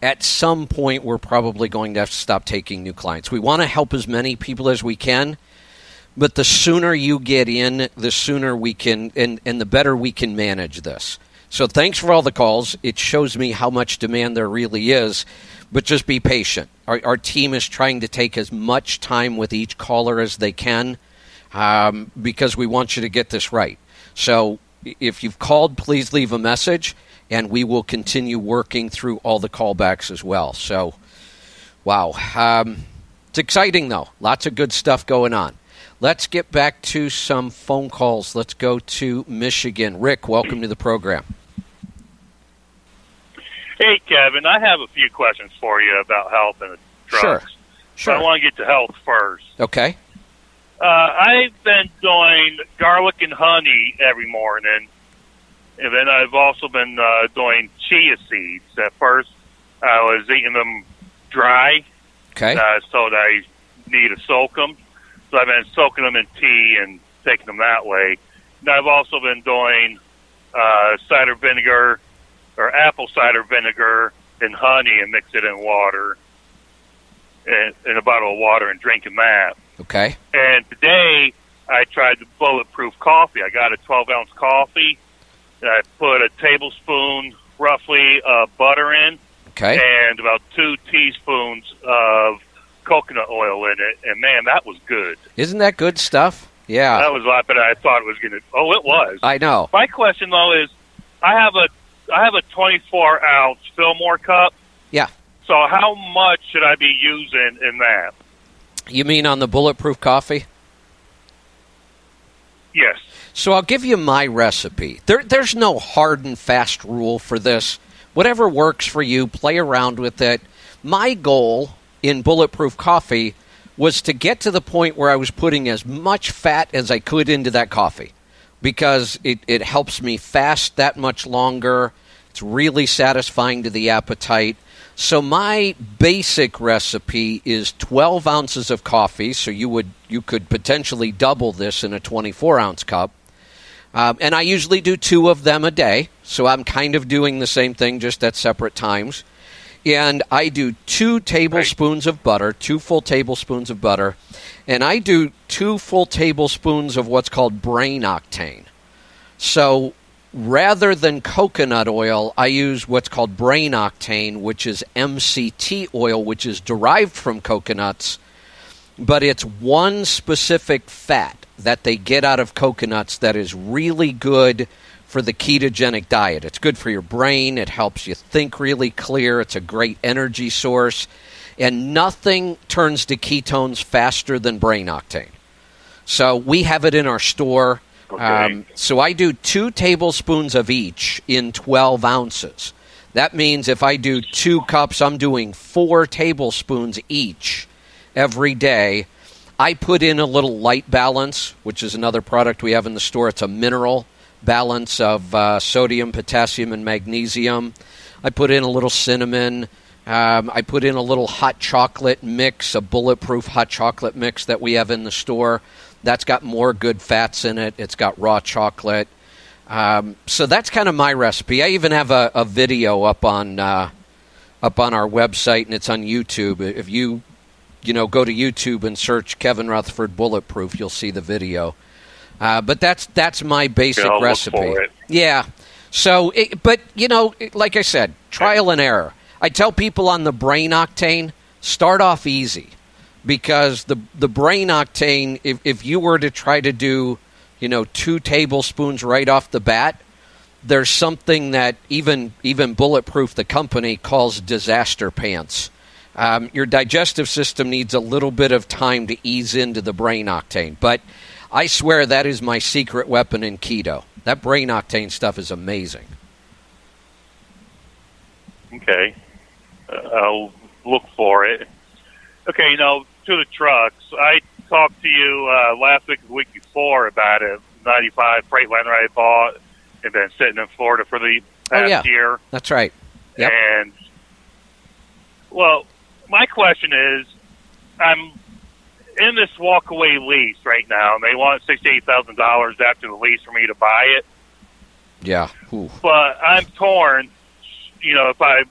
at some point we're probably going to have to stop taking new clients. We want to help as many people as we can, but the sooner you get in, the sooner we can, and the better we can manage this. So thanks for all the calls. It shows me how much demand there really is, but just be patient. Our team is trying to take as much time with each caller as they can because we want you to get this right. So if you've called, please leave a message, and we will continue working through all the callbacks as well. So, wow. It's exciting, though. Lots of good stuff going on. Let's get back to some phone calls. Let's go to Michigan. Rick, welcome to the program. Hey, Kevin, I have a few questions for you about health and drugs. Sure. But I want to get to health first. Okay. I've been doing garlic and honey every morning, and then I've also been doing chia seeds. At first, I was eating them dry, okay, so that I need to soak them. So I've been soaking them in tea and taking them that way. And I've also been doing cider vinegar or apple cider vinegar and honey and mix it in water, in a bottle of water, and drinking that. Okay. And today I tried the bulletproof coffee. I got a 12-ounce coffee. And I put a tablespoon, roughly, of butter in, okay, and about 2 teaspoons of coconut oil in it. And, man, that was good. Isn't that good stuff? Yeah. That was a lot better than I thought it was going to. Oh, it was. I know. My question, though, is I have a 24-ounce Fillmore cup. Yeah. So how much should I be using in that? You mean on the bulletproof coffee? Yes. So I'll give you my recipe. There's no hard and fast rule for this. Whatever works for you, play around with it. My goal in bulletproof coffee was to get to the point where I was putting as much fat as I could into that coffee because it helps me fast that much longer. It's really satisfying to the appetite. So my basic recipe is 12 ounces of coffee, so you could potentially double this in a 24-ounce cup. And I usually do 2 of them a day, so I'm kind of doing the same thing, just at separate times. And I do 2 tablespoons of butter, 2 full tablespoons of butter, and I do 2 full tablespoons of what's called brain octane. So rather than coconut oil, I use what's called brain octane, which is MCT oil, which is derived from coconuts, but it's one specific fat that they get out of coconuts that is really good for the ketogenic diet. It's good for your brain. It helps you think really clear. It's a great energy source. And nothing turns to ketones faster than brain octane. So we have it in our store. Okay. So I do 2 tablespoons of each in 12 ounces. That means if I do 2 cups, I'm doing 4 tablespoons each every day. I put in a little light balance, which is another product we have in the store. It's a mineral balance of sodium, potassium, and magnesium. I put in a little cinnamon. I put in a little hot chocolate mix, a bulletproof hot chocolate mix that we have in the store. That's got more good fats in it. It's got raw chocolate. So that's kind of my recipe. I even have a video up on our website, and it's on YouTube. If you go to YouTube and search Kevin Rutherford Bulletproof, you'll see the video. But that's my basic recipe. Look for it. Yeah. So, like I said, trial and error. I tell people on the brain octane, start off easy. Because the brain octane, if you were to try to do, 2 tablespoons right off the bat, there's something that even Bulletproof, the company, calls disaster pants. Your digestive system needs a little bit of time to ease into the brain octane. But I swear that is my secret weapon in keto. That brain octane stuff is amazing. Okay. I'll look for it. Okay, to the trucks. I talked to you last week or the week before about a 95 Freightliner I bought and been sitting in Florida for the past year. That's right. Yep. And Well, my question is, I'm in this walk-away lease right now, and they want $68,000 after the lease for me to buy it. Yeah. Ooh. But I'm torn, if I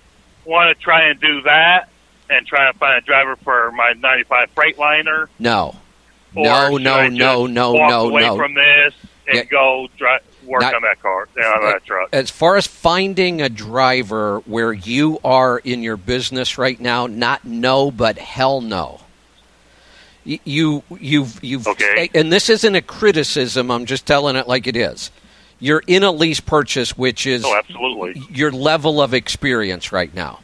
want to try and do that and try and find a driver for my 95 Freightliner. No. Or No. walk away from this and go work on that car, on that truck. As far as finding a driver where you are in your business right now, not no, but hell no. You've okay. And this isn't a criticism. I'm just telling it like it is. You're in a lease purchase, which is absolutely your level of experience right now.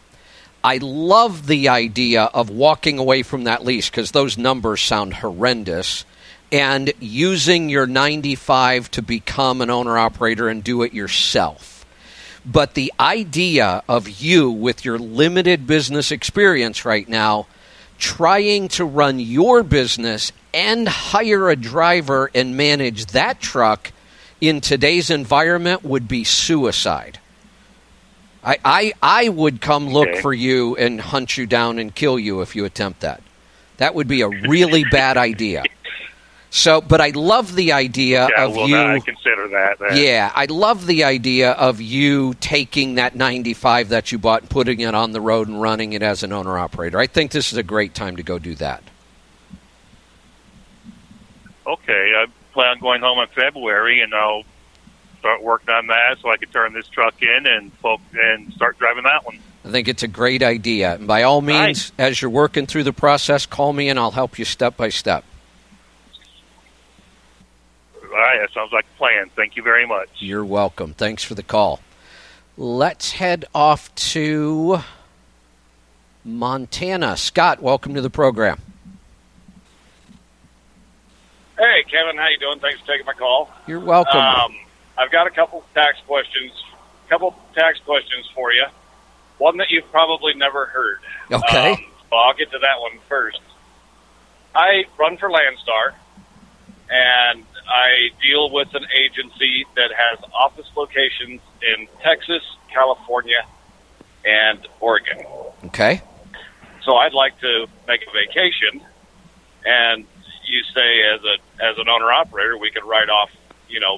I love the idea of walking away from that lease because those numbers sound horrendous, and using your 95 to become an owner-operator and do it yourself. But the idea of you, with your limited business experience right now, trying to run your business and hire a driver and manage that truck in today's environment would be suicide. I would come look for you and hunt you down and kill you if you attempt that. That would be a really bad idea. So, but I love the idea of you. I consider that. Yeah, I love the idea of you taking that 95 that you bought and putting it on the road and running it as an owner-operator. I think this is a great time to go do that. Okay, I plan on going home in February, and I'll start working on that so I can turn this truck in and start driving that one. I think it's a great idea. And by all means, as you're working through the process, call me and I'll help you step by step. All right, that sounds like a plan. Thank you very much. You're welcome. Thanks for the call. Let's head off to Montana. Scott, welcome to the program. Hey, Kevin, how you doing? Thanks for taking my call. You're welcome. I've got a couple tax questions for you. One that you've probably never heard. Okay. So I'll get to that one first. I run for Landstar, and I deal with an agency that has office locations in Texas, California, and Oregon. Okay. So I'd like to make a vacation, and you say as an owner-operator, we could write off,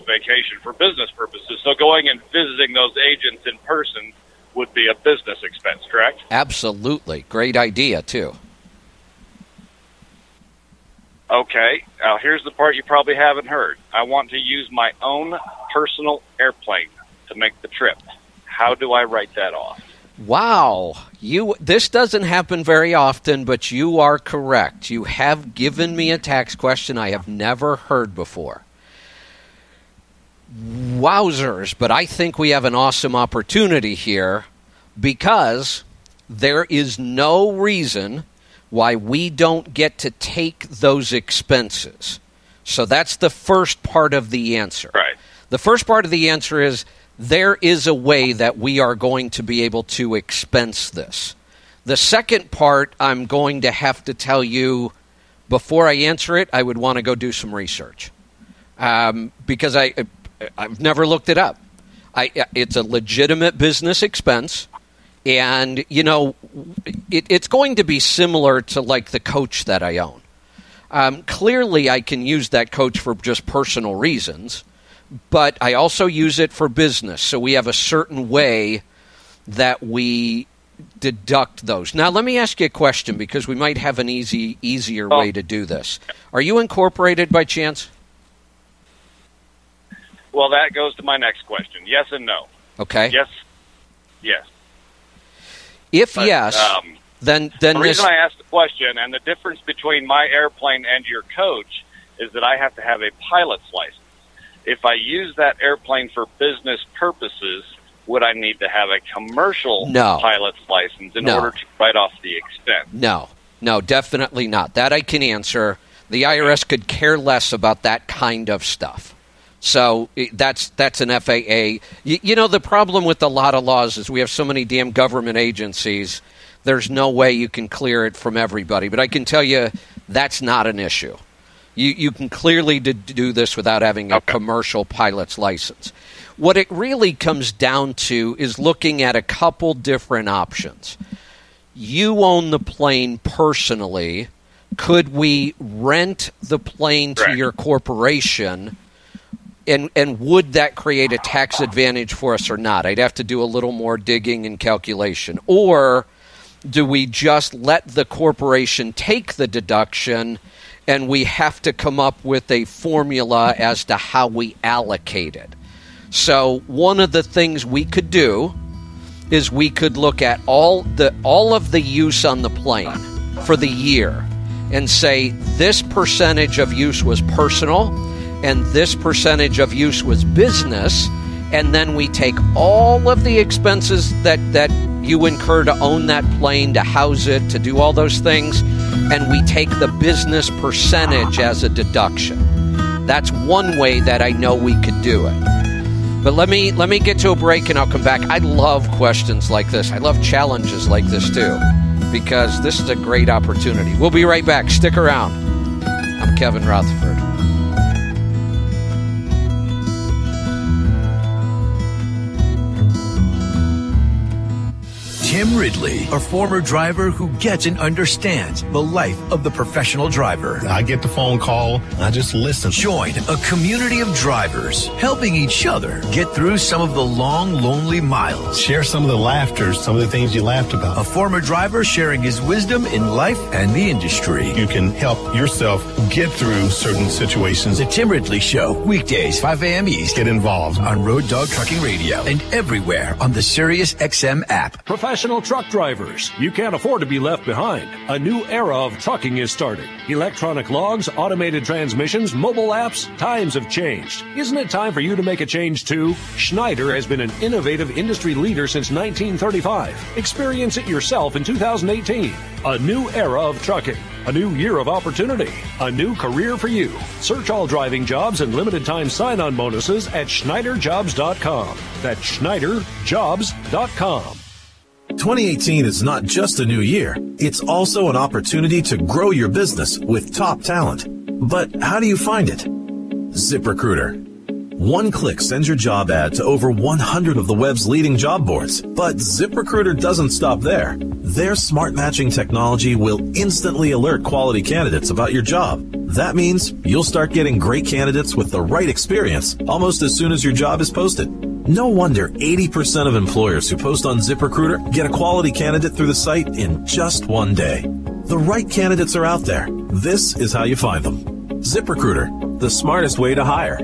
vacation for business purposes. So going and visiting those agents in person would be a business expense, correct? Absolutely. Great idea, too. Okay. Now, here's the part you probably haven't heard. I want to use my own personal airplane to make the trip. How do I write that off? Wow. This doesn't happen very often, but you are correct. You have given me a tax question I have never heard before. Wowzers, but I think we have an awesome opportunity here because there is no reason why we don't get to take those expenses. So that's the first part of the answer. Right. The first part of the answer is there is a way that we are going to be able to expense this. The second part, I'm going to have to tell you, before I answer it, I would want to go do some research. Because I've never looked it up. It's a legitimate business expense. And, it's going to be similar to like the coach that I own. Clearly, I can use that coach for just personal reasons, but I also use it for business. So we have a certain way that we deduct those. Now, let me ask you a question because we might have an easier way to do this. Are you incorporated by chance? Well, that goes to my next question. Yes and no. Okay. Yes. If yes, then the reason I asked the question, and the difference between my airplane and your coach, is that I have to have a pilot's license. If I use that airplane for business purposes, would I need to have a commercial pilot's license in order to write off the expense? No, definitely not. That I can answer. The IRS could care less about that kind of stuff. So that's an FAA. The problem with a lot of laws is we have so many damn government agencies, there's no way you can clear it from everybody. But I can tell you that's not an issue. You can clearly do this without having a commercial pilot's license. What it really comes down to is looking at a couple different options. you own the plane personally. Could we rent the plane to your corporation? And would that create a tax advantage for us or not? I'd have to do a little more digging and calculation. Or do we just let the corporation take the deduction and we have to come up with a formula as to how we allocate it? So one of the things we could do is we could look at all of the use on the plane for the year and say this percentage of use was personal and this percentage of use was business, and then we take all of the expenses that you incur to own that plane, to house it, to do all those things, and we take the business percentage as a deduction. That's one way that I know we could do it. But let me get to a break and I'll come back. I love questions like this. I love challenges like this too, because this is a great opportunity. We'll be right back. Stick around. I'm Kevin Rutherford. Tim Ridley, a former driver who gets and understands the life of the professional driver. I get the phone call, I just listen. Join a community of drivers helping each other get through some of the long, lonely miles. Share some of the laughter, some of the things you laughed about. A former driver sharing his wisdom in life and the industry. You can help yourself get through certain situations. The Tim Ridley Show, weekdays, 5 a.m. East. Get involved on Road Dog Trucking Radio and everywhere on the Sirius XM app. Professional truck drivers, you can't afford to be left behind. A new era of trucking is starting. Electronic logs, automated transmissions, mobile apps, times have changed. Isn't it time for you to make a change too? Schneider has been an innovative industry leader since 1935. Experience it yourself in 2018. A new era of trucking. A new year of opportunity. A new career for you. Search all driving jobs and limited time sign-on bonuses at SchneiderJobs.com. That's SchneiderJobs.com. 2018 is not just a new year. It's also an opportunity to grow your business with top talent. But how do you find it? ZipRecruiter. One click sends your job ad to over 100 of the web's leading job boards. But ZipRecruiter doesn't stop there. Their smart matching technology will instantly alert quality candidates about your job. That means you'll start getting great candidates with the right experience almost as soon as your job is posted. No wonder 80% of employers who post on ZipRecruiter get a quality candidate through the site in just one day. The right candidates are out there. This is how you find them. ZipRecruiter, the smartest way to hire.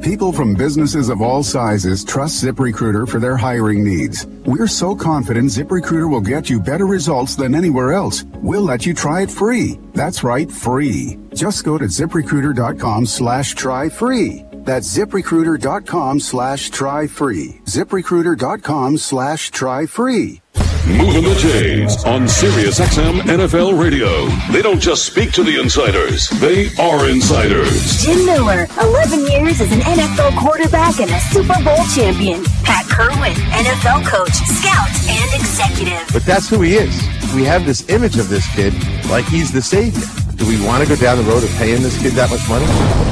People from businesses of all sizes trust ZipRecruiter for their hiring needs. We're so confident ZipRecruiter will get you better results than anywhere else. We'll let you try it free. That's right, free. Just go to ZipRecruiter.com/try free. That's ZipRecruiter.com/try free. ZipRecruiter.com/try free. Moving the Jays on Sirius XM NFL Radio. They don't just speak to the insiders, they are insiders. Jim Miller, 11 years as an NFL quarterback and a Super Bowl champion. Pat Kerwin, NFL coach, scout, and executive. But that's who he is. We have this image of this kid like he's the savior. Do we want to go down the road of paying this kid that much money?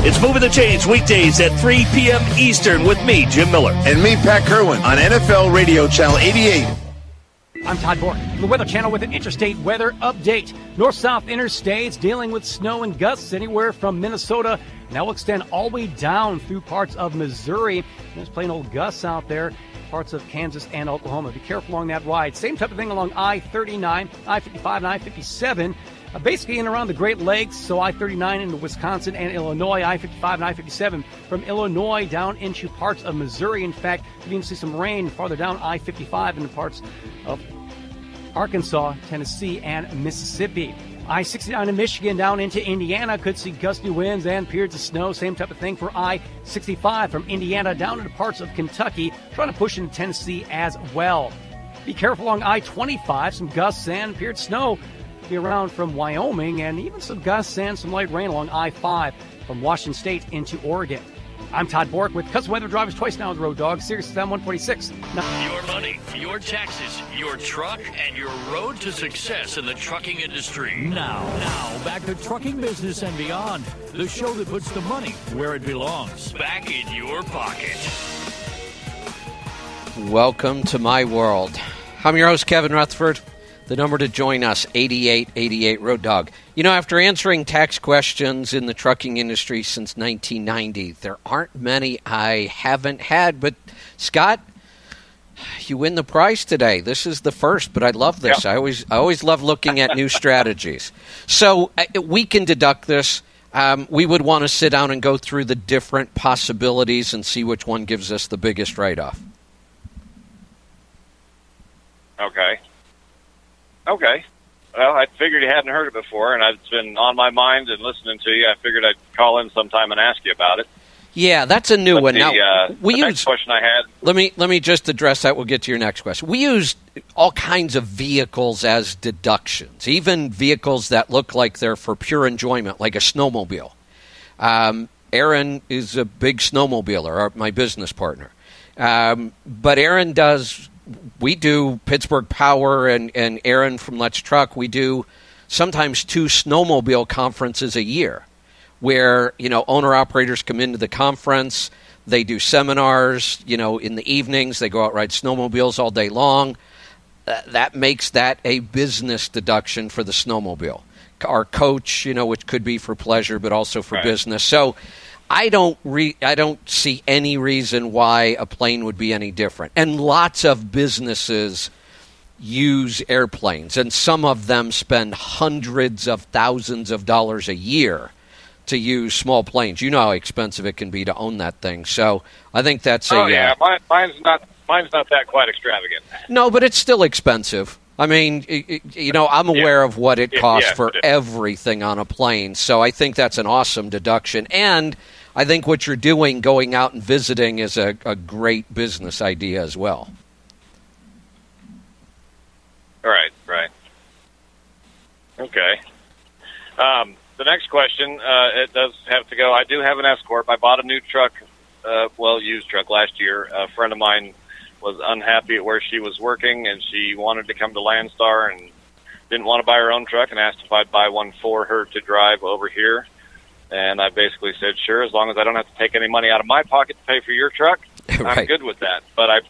It's Moving the Chains weekdays at 3 p.m. Eastern with me, Jim Miller. And me, Pat Kerwin, on NFL Radio Channel 88. I'm Todd Bork from the Weather Channel with an interstate weather update. North-south interstates dealing with snow and gusts anywhere from Minnesota. Now will extend all the way down through parts of Missouri. There's plain old gusts out there. Parts of Kansas and Oklahoma. Be careful along that ride. Same type of thing along I-39, I-55, and I-57. Basically in and around the Great Lakes, so I-39 into Wisconsin and Illinois, I-55 and I-57 from Illinois down into parts of Missouri. In fact, you can even see some rain farther down I-55 into parts of Arkansas, Tennessee, and Mississippi. I-69 in Michigan down into Indiana could see gusty winds and periods of snow. Same type of thing for I-65 from Indiana down into parts of Kentucky, trying to push into Tennessee as well. Be careful along I-25, some gusts and periods of snow be around from Wyoming, and even some gusts and some light rain along I-5 from Washington State into Oregon. I'm Todd Bork with Custom Weather Drivers twice now with Road Dog, Sirius XM 146. Your money, your taxes, your truck, and your road to success in the trucking industry. Now, back to Trucking Business and Beyond, the show that puts the money where it belongs. Back in your pocket. Welcome to my world. I'm your host, Kevin Rutherford. The number to join us, 8888 Road Dog. You know, after answering tax questions in the trucking industry since 1990, there aren't many I haven't had. But, Scott, you win the prize today. This is the first, but I love this. Yep. I always love looking at new strategies. So we can deduct this. We would want to sit down and go through the different possibilities and see which one gives us the biggest write-off. Okay. Well, I figured you hadn't heard it before, and it's been on my mind and listening to you. I figured I'd call in sometime and ask you about it. Yeah, that's a new one. Now, the next question I had. Let me just address that. We'll get to your next question. We use all kinds of vehicles as deductions, even vehicles that look like they're for pure enjoyment, like a snowmobile. Aaron is a big snowmobiler, my business partner. But Aaron does. We do Pittsburgh Power and Aaron from Let's Truck. We do sometimes 2 snowmobile conferences a year where, owner-operators come into the conference. They do seminars, in the evenings. They go out ride snowmobiles all day long. That makes that a business deduction for the snowmobile. Our coach, which could be for pleasure but also for business. So I don't see any reason why a plane would be any different. And lots of businesses use airplanes, and some of them spend hundreds of thousands of dollars a year to use small planes. You know how expensive it can be to own that thing. So I think that's mine's not that quite extravagant. No, but it's still expensive. I mean, I'm aware of what it costs for everything on a plane. So I think that's an awesome deduction. And I think what you're doing, going out and visiting, is a great business idea as well. Right. Okay. The next question, it does have to go. I do have an S-Corp. I bought a new truck, used truck last year. A friend of mine was unhappy at where she was working, and she wanted to come to Landstar and didn't want to buy her own truck and asked if I'd buy one for her to drive over here. And I basically said, sure, as long as I don't have to take any money out of my pocket to pay for your truck, I'm good with that. But I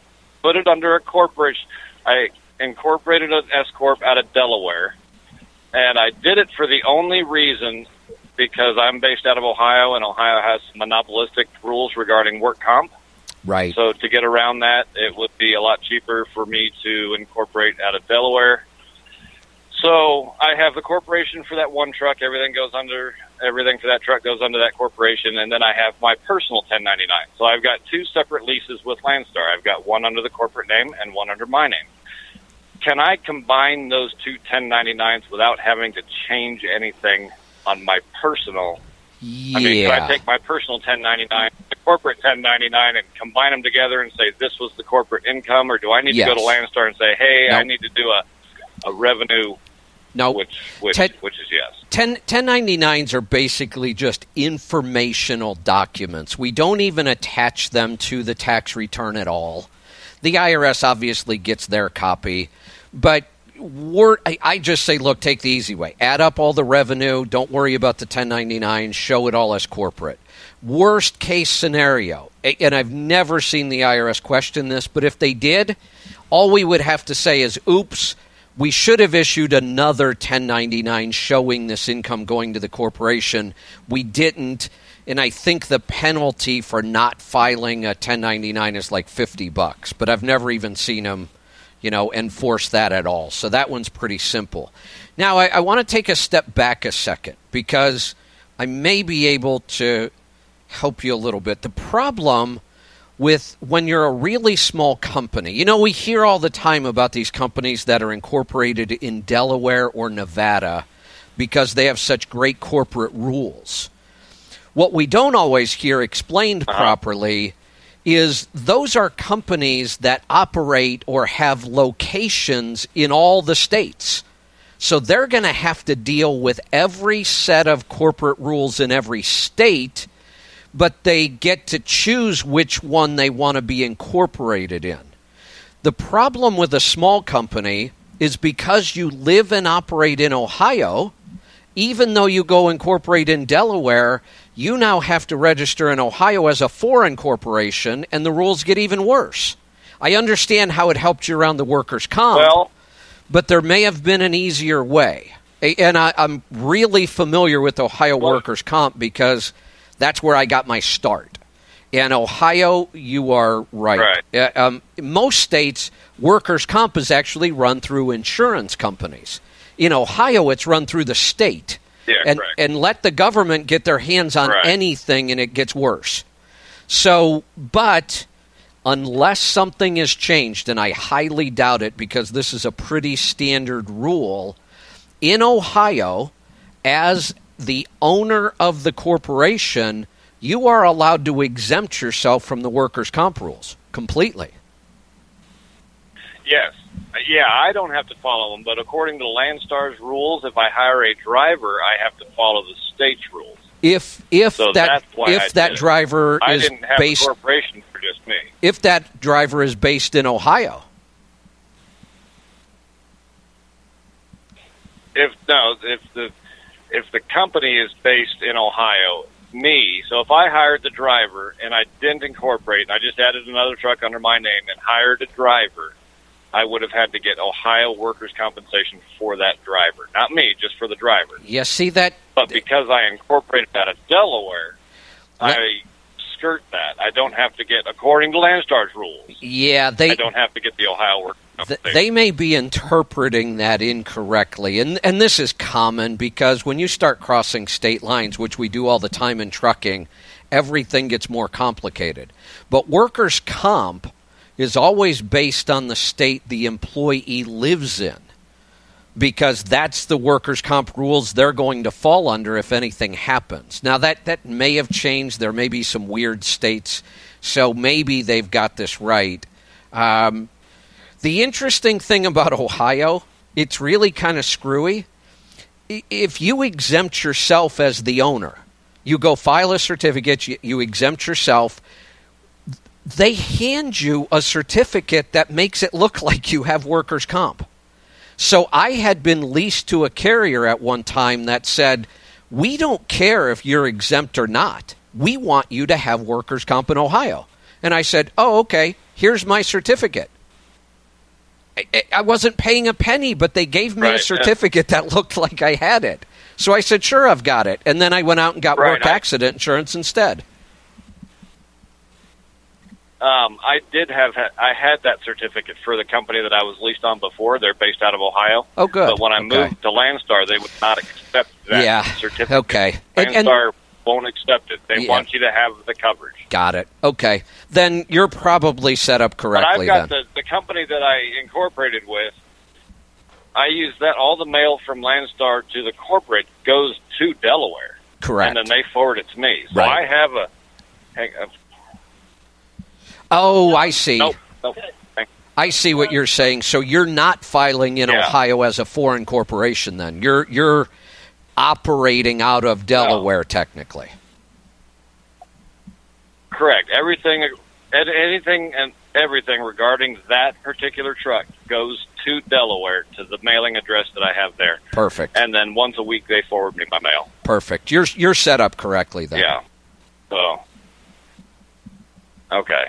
put it under a corporation. I incorporated an S-Corp out of Delaware, and I did it for the only reason because I'm based out of Ohio, and Ohio has monopolistic rules regarding work comp. Right. So to get around that, it would be a lot cheaper for me to incorporate out of Delaware. So I have the corporation for that one truck. Everything for that truck goes under that corporation, and then I have my personal 1099. So I've got 2 separate leases with Landstar. I've got one under the corporate name and one under my name. Can I combine those 2 1099s without having to change anything on my personal? Yeah. I mean, can I take my personal 1099, the corporate 1099, and combine them together and say this was the corporate income, or do I need to go to Landstar and say, hey, I need to do a revenue? No, which is yes. 1099s are basically just informational documents. We don't even attach them to the tax return at all. The IRS obviously gets their copy, but I just say, look, take the easy way. Add up all the revenue. Don't worry about the 1099. Show it all as corporate. Worst case scenario, and I've never seen the IRS question this, but if they did, all we would have to say is, oops, we should have issued another 1099 showing this income going to the corporation. We didn't, and I think the penalty for not filing a 1099 is like $50, but I've never even seen them, enforce that at all. So that one's pretty simple. Now, I want to take a step back a second because I may be able to help you a little bit. The problem with when you're a really small company, we hear all the time about these companies that are incorporated in Delaware or Nevada because they have such great corporate rules. What we don't always hear explained properly is those are companies that operate or have locations in all the states. So they're going to have to deal with every set of corporate rules in every state, but they get to choose which one they want to be incorporated in. The problem with a small company is because you live and operate in Ohio, even though you go incorporate in Delaware, you now have to register in Ohio as a foreign corporation, and the rules get even worse. I understand how it helped you around the workers' comp, but there may have been an easier way. And I'm really familiar with Ohio workers' comp because that's where I got my start. In Ohio, you are right. Most states, workers' comp is actually run through insurance companies. In Ohio, it's run through the state. And let the government get their hands on anything, and it gets worse. So, but unless something is changed, and I highly doubt it because this is a pretty standard rule, in Ohio, as the owner of the corporation, you are allowed to exempt yourself from the workers' comp rules completely. Yes. Yeah, I don't have to follow them, but according to Landstar's rules, if I hire a driver, I have to follow the state's rules. If that driver I is didn't have based, a corporation for just me. if that driver is based in Ohio, If the company is based in Ohio, so if I hired the driver and I didn't incorporate, and I just added another truck under my name and hired a driver, I would have had to get Ohio workers' compensation for that driver. Not me, just for the driver. you see that? But because I incorporated out of Delaware, I skirt that. I don't have to get, according to Landstar's rules, I don't have to get the Ohio workers' compensation. They may be interpreting that incorrectly, and this is common because when you start crossing state lines, which we do all the time in trucking, everything gets more complicated. But workers' comp is always based on the state the employee lives in, because that's the workers' comp rules they're going to fall under if anything happens. Now, that may have changed. There may be some weird states, so maybe they've got this right. The interesting thing about Ohio, it's really kind of screwy. If you exempt yourself as the owner, you go file a certificate, you exempt yourself, they hand you a certificate that makes it look like you have workers' comp. So I had been leased to a carrier at one time that said, we don't care if you're exempt or not. We want you to have workers' comp in Ohio. And I said, oh, okay, here's my certificate. I wasn't paying a penny, but they gave me a certificate that looked like I had it. So I said, sure, I've got it. And then I went out and got work accident insurance instead. I had that certificate for the company that I was leased on before. They're based out of Ohio. Oh, good. But when I moved to Landstar, they would not accept that certificate. Okay. Landstar won't accept it. They want you to have the coverage. Got it. Okay. Then you're probably set up correctly. But I've got the company that I incorporated with. I use that. All the mail from Landstar to the corporate goes to Delaware. Correct. And then they forward it to me. So I have a Oh, I see. Nope. I see what you're saying. So you're not filing in Ohio as a foreign corporation then. You're operating out of Delaware technically. Correct. Anything and everything regarding that particular truck goes to Delaware to the mailing address that I have there. Perfect. And then once a week they forward me my mail. Perfect. You're set up correctly then. Yeah. So okay.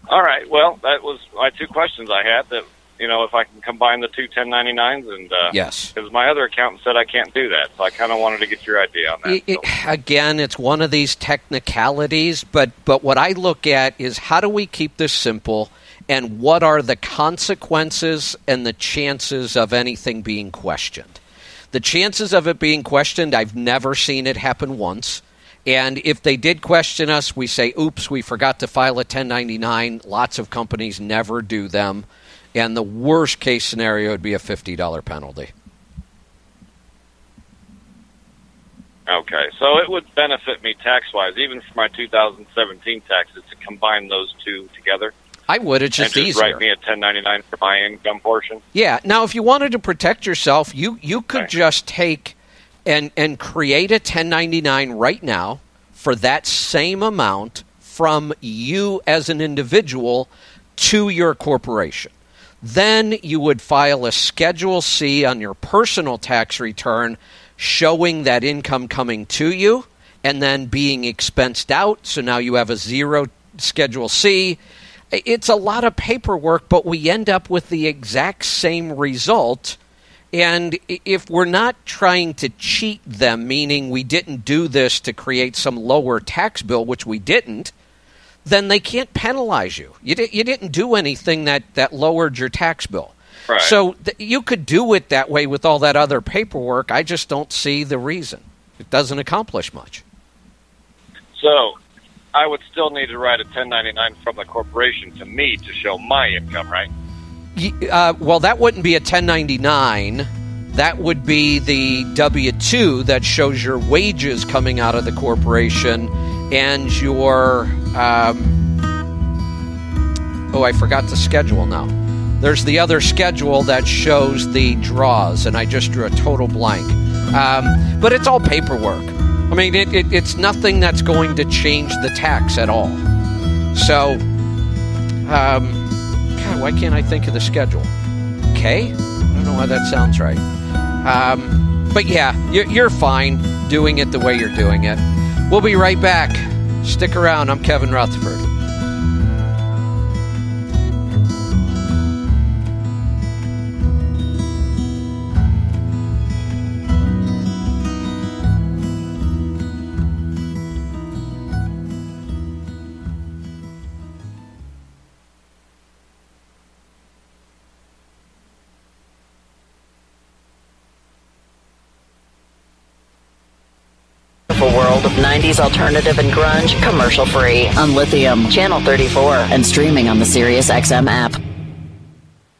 All right. Well, that was my two questions I had. That if I can combine the two 1099s and yes, because my other accountant said I can't do that, so I kind of wanted to get your idea on that. Again, it's one of these technicalities, but what I look at is how do we keep this simple, and what are the consequences and the chances of anything being questioned. The chances of it being questioned, I've never seen it happen once. And if they did question us, we say, oops, we forgot to file a 1099. Lots of companies never do them. And the worst case scenario would be a $50 penalty. Okay, so it would benefit me tax-wise, even for my 2017 taxes, to combine those two together. I would. It's just easier. Write me a 1099 for my income portion. Yeah. Now, if you wanted to protect yourself, you could just take and create a 1099 right now for that same amount from you as an individual to your corporation. Then you would file a Schedule C on your personal tax return showing that income coming to you and then being expensed out. So now you have a zero Schedule C. it's a lot of paperwork, but we end up with the exact same result. And if we're not trying to cheat them, meaning we didn't do this to create some lower tax bill, which we didn't, then they can't penalize you. You didn't do anything that lowered your tax bill. Right. So you could do it that way with all that other paperwork. I just don't see the reason. It doesn't accomplish much. So I would still need to write a 1099 from the corporation to me to show my income, right? Well, that wouldn't be a 1099. That would be the W-2 that shows your wages coming out of the corporation and your... I forgot the schedule now. There's the other schedule that shows the draws, and I just drew a total blank. But it's all paperwork. I mean, it's nothing that's going to change the tax at all. So, God, why can't I think of the schedule? Okay? I don't know why that sounds right. But yeah, you're fine doing it the way you're doing it. We'll be right back. Stick around. I'm Kevin Rutherford. World of 90s alternative and grunge, commercial free on Lithium, Channel 34, and streaming on the SiriusXM app.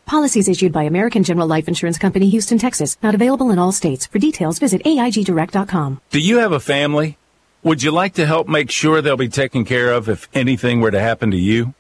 Policies issued by American General Life Insurance Company, Houston, Texas. Not available in all states. For details, visit AIGdirect.com. Do you have a family? Would you like to help make sure they'll be taken care of if anything were to happen to you?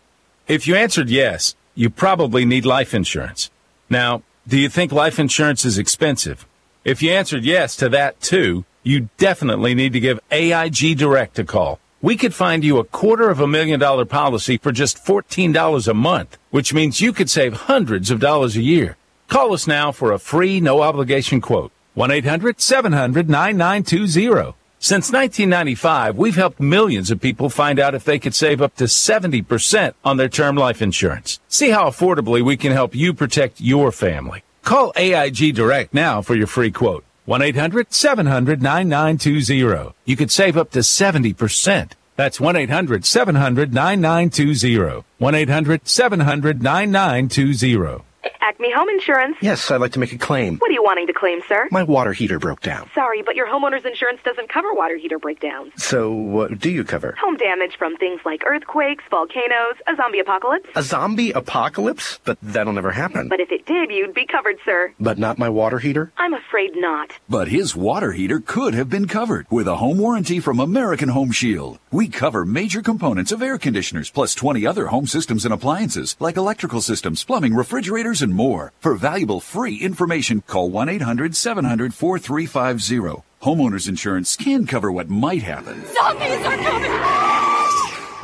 If you answered yes, you probably need life insurance. Now, do you think life insurance is expensive? If you answered yes to that too, you definitely need to give AIG Direct a call. We could find you a $250,000 policy for just $14 a month, which means you could save hundreds of dollars a year. Call us now for a free, no-obligation quote. 1-800-700-9920. Since 1995, we've helped millions of people find out if they could save up to 70% on their term life insurance. See how affordably we can help you protect your family. Call AIG Direct now for your free quote. 1-800-700-9920. You could save up to 70%. That's 1-800-700-9920. 1-800-700-9920. Acme Home Insurance. Yes, I'd like to make a claim. What are you wanting to claim, sir? My water heater broke down. Sorry, but your homeowner's insurance doesn't cover water heater breakdowns. So what do you cover? Home damage from things like earthquakes, volcanoes, a zombie apocalypse. A zombie apocalypse? But that'll never happen. But if it did, you'd be covered, sir. But not my water heater? I'm afraid not. But his water heater could have been covered with a home warranty from American Home Shield. We cover major components of air conditioners, plus 20 other home systems and appliances, like electrical systems, plumbing, refrigerators, and more. For valuable free information, call 1-800-700-4350. Homeowners insurance can cover what might happen. Zombies are coming!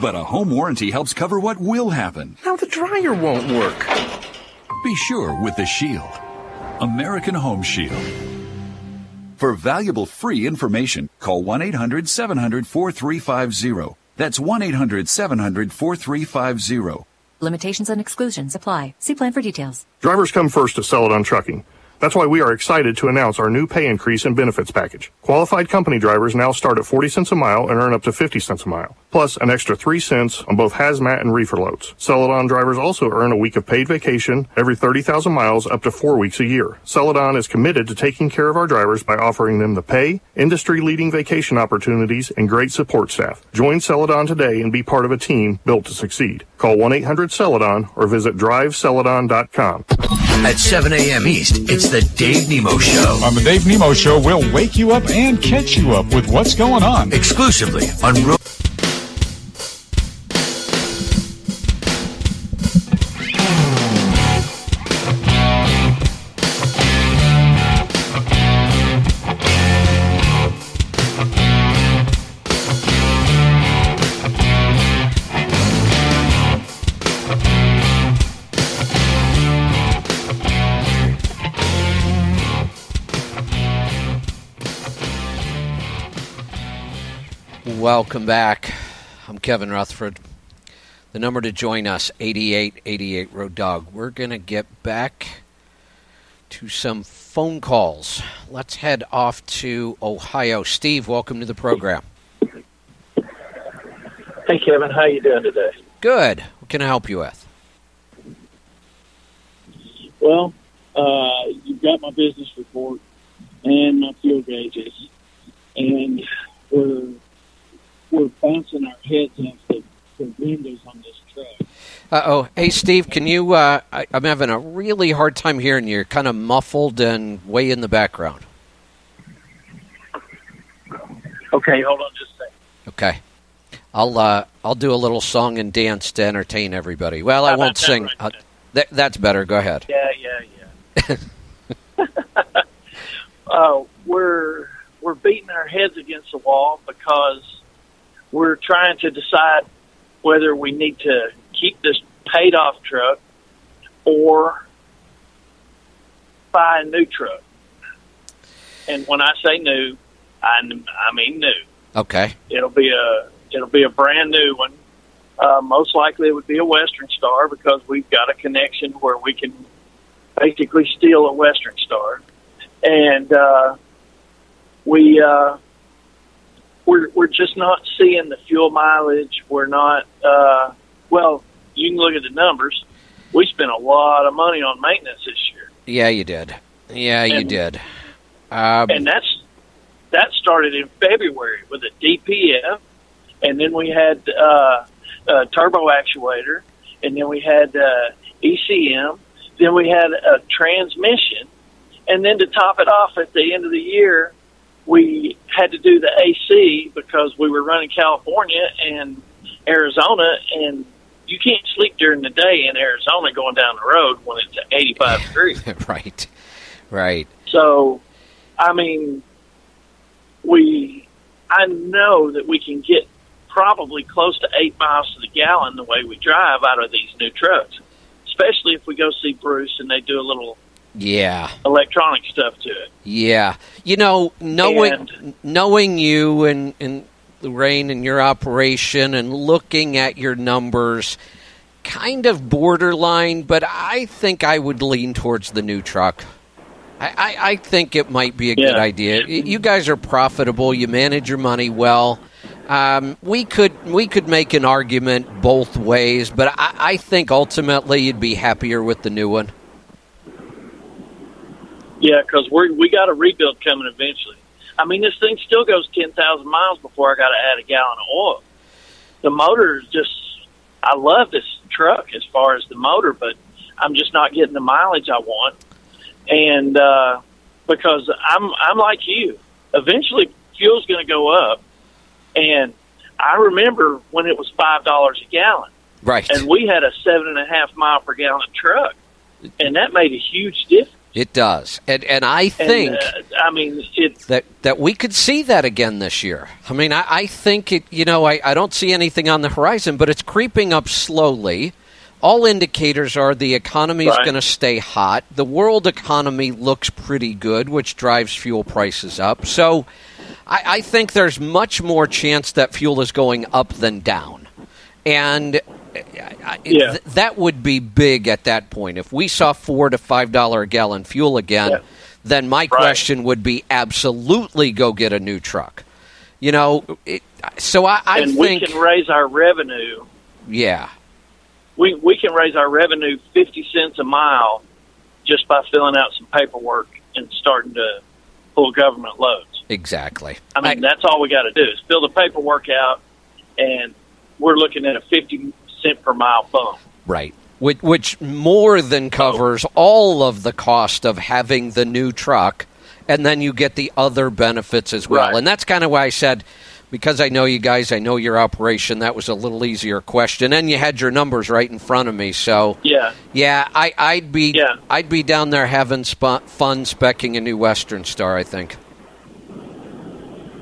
But a home warranty helps cover what will happen. Now the dryer won't work. Be sure with the Shield. American Home Shield. For valuable free information, call 1-800-700-4350. That's 1-800-700-4350. Limitations and exclusions apply. See plan for details. Drivers come first at Celadon Trucking. That's why we are excited to announce our new pay increase and benefits package. Qualified company drivers now start at 40 cents a mile and earn up to 50 cents a mile, plus an extra 3 cents on both hazmat and reefer loads. Celadon drivers also earn a week of paid vacation every 30,000 miles up to 4 weeks a year. Celadon is committed to taking care of our drivers by offering them the pay, industry-leading vacation opportunities, and great support staff. Join Celadon today and be part of a team built to succeed. Call 1-800-CELADON or visit driveceladon.com. At 7 a.m. East, it's the Dave Nemo Show. On the Dave Nemo Show, we'll wake you up and catch you up with what's going on. Exclusively on Welcome back. I'm Kevin Rutherford. The number to join us, 8888 Road Dog. We're going to get back to some phone calls. Let's head off to Ohio. Steve, welcome to the program. Hey, Kevin. How you doing today? Good. What can I help you with? Well, you've got my business report and my fuel gauges, and we're bouncing our heads off the windows on this truck. Uh-oh. Hey, Steve, can you, I'm having a really hard time hearing you. You're kind of muffled and way in the background. Okay, hold on just a second. Okay. I'll do a little song and dance to entertain everybody. Well, I won't sing. Right that's better. Go ahead. Yeah. We're beating our heads against the wall because we're trying to decide whether we need to keep this paid-off truck or buy a new truck. And when I say new, I mean new. Okay. It'll be a brand new one. Most likely it would be a Western Star because we've got a connection where we can basically steal a Western Star. And we're just not seeing the fuel mileage. We're not, well, you can look at the numbers. We spent a lot of money on maintenance this year. Yeah, you did. You did. And that started in February with a DPF, and then we had a turbo actuator, and then we had ECM, then we had a transmission, and then to top it off at the end of the year, we had to do the AC because we were running California and Arizona, and you can't sleep during the day in Arizona going down the road when it's 85 degrees. Right. So, I mean, I know that we can get probably close to 8 miles to the gallon the way we drive out of these new trucks, especially if we go see Bruce and they do a little electronic stuff to it. Yeah. You know, knowing you and Lorraine and your operation and looking at your numbers, kind of borderline, but I think I would lean towards the new truck. I think it might be a good idea. You guys are profitable. You manage your money well. We could make an argument both ways, but I think ultimately you'd be happier with the new one. Yeah, because we got a rebuild coming eventually. I mean, this thing still goes 10,000 miles before I got to add a gallon of oil. The motor is just, I love this truck as far as the motor, but I'm just not getting the mileage I want. And because I'm like you, eventually fuel's going to go up. And I remember when it was $5 a gallon. Right. And we had a 7.5 mile per gallon truck. And that made a huge difference. It does. And I think that we could see that again this year. I mean, I think it, I don't see anything on the horizon, but it's creeping up slowly. All indicators are the economy is going to stay hot. The world economy looks pretty good, which drives fuel prices up. So I think there's much more chance that fuel is going up than down. And that would be big at that point. If we saw $4 to $5 a gallon fuel again, then my question would be absolutely go get a new truck. So I think we can raise our revenue. Yeah. We can raise our revenue 50 cents a mile just by filling out some paperwork and starting to pull government loads. Exactly. I mean, that's all we got to do is fill the paperwork out, and we're looking at a 50 cent per mile bump. Right. Which more than covers all of the cost of having the new truck, and then you get the other benefits as well. Right. And that's kind of why I said, because I know you guys, I know your operation, that was a little easier question, and you had your numbers right in front of me. So I'd be down there having fun speccing a new Western Star, I think.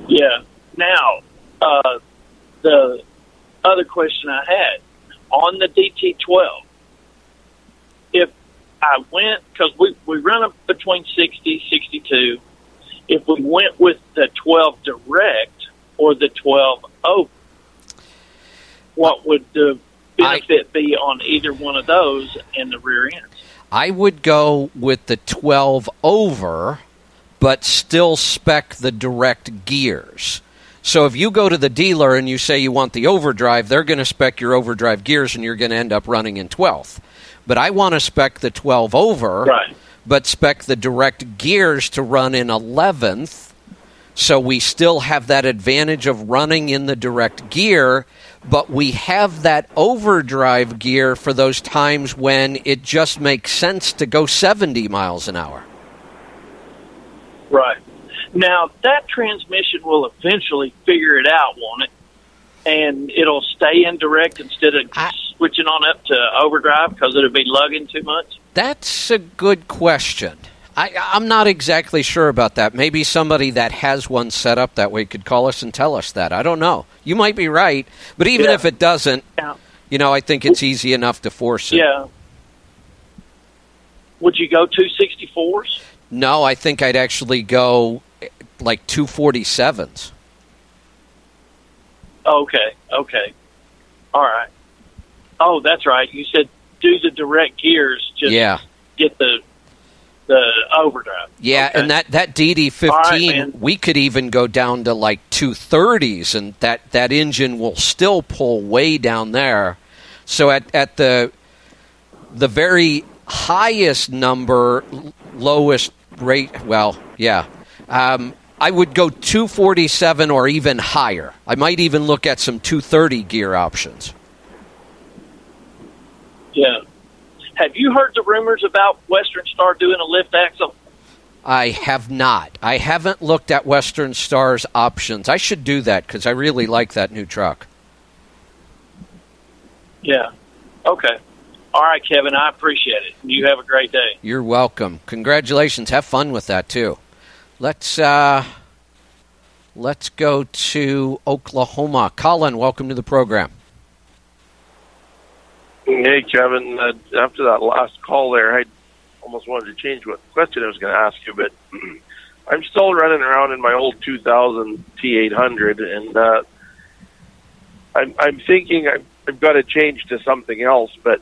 Yeah. Now, the other question I had on the DT12, if I went, because we run them between 60, 62, if we went with the 12 direct or the 12 open, what would the benefit be on either one of those and the rear ends? I would go with the 12 over, but still spec the direct gears. So if you go to the dealer and you say you want the overdrive, they're going to spec your overdrive gears and you're going to end up running in 12th. But I want to spec the 12 over, but spec the direct gears to run in 11th. So we still have that advantage of running in the direct gear, but we have that overdrive gear for those times when it just makes sense to go 70 miles an hour. Right. Now, that transmission will eventually figure it out, won't it? And it'll stay in direct instead of switching on up to overdrive because it'll be lugging too much? That's a good question. I'm not exactly sure about that. Maybe somebody that has one set up that way could call us and tell us that. I don't know. You might be right. But even if it doesn't, I think it's easy enough to force it. Yeah. Would you go 264s? No, I think I'd actually go like 247s. Okay. All right. Oh, that's right. You said do the direct gears, just get the overdrive. Yeah, okay. And that DD15, we could even go down to like 230s, and that engine will still pull way down there. So at the very highest number, lowest rate, I would go 247 or even higher. I might even look at some 230 gear options. Yeah. Have you heard the rumors about Western Star doing a lift axle? I have not. I haven't looked at Western Star's options. I should do that because I really like that new truck. Yeah. Okay. All right, Kevin, I appreciate it. You have a great day. You're welcome. Congratulations. Have fun with that, too. Let's go to Oklahoma. Colin, welcome to the program. Hey, Kevin. After that last call there, I almost wanted to change what question I was going to ask you, but I'm still running around in my old 2000 T800, and I'm thinking I've got to change to something else, but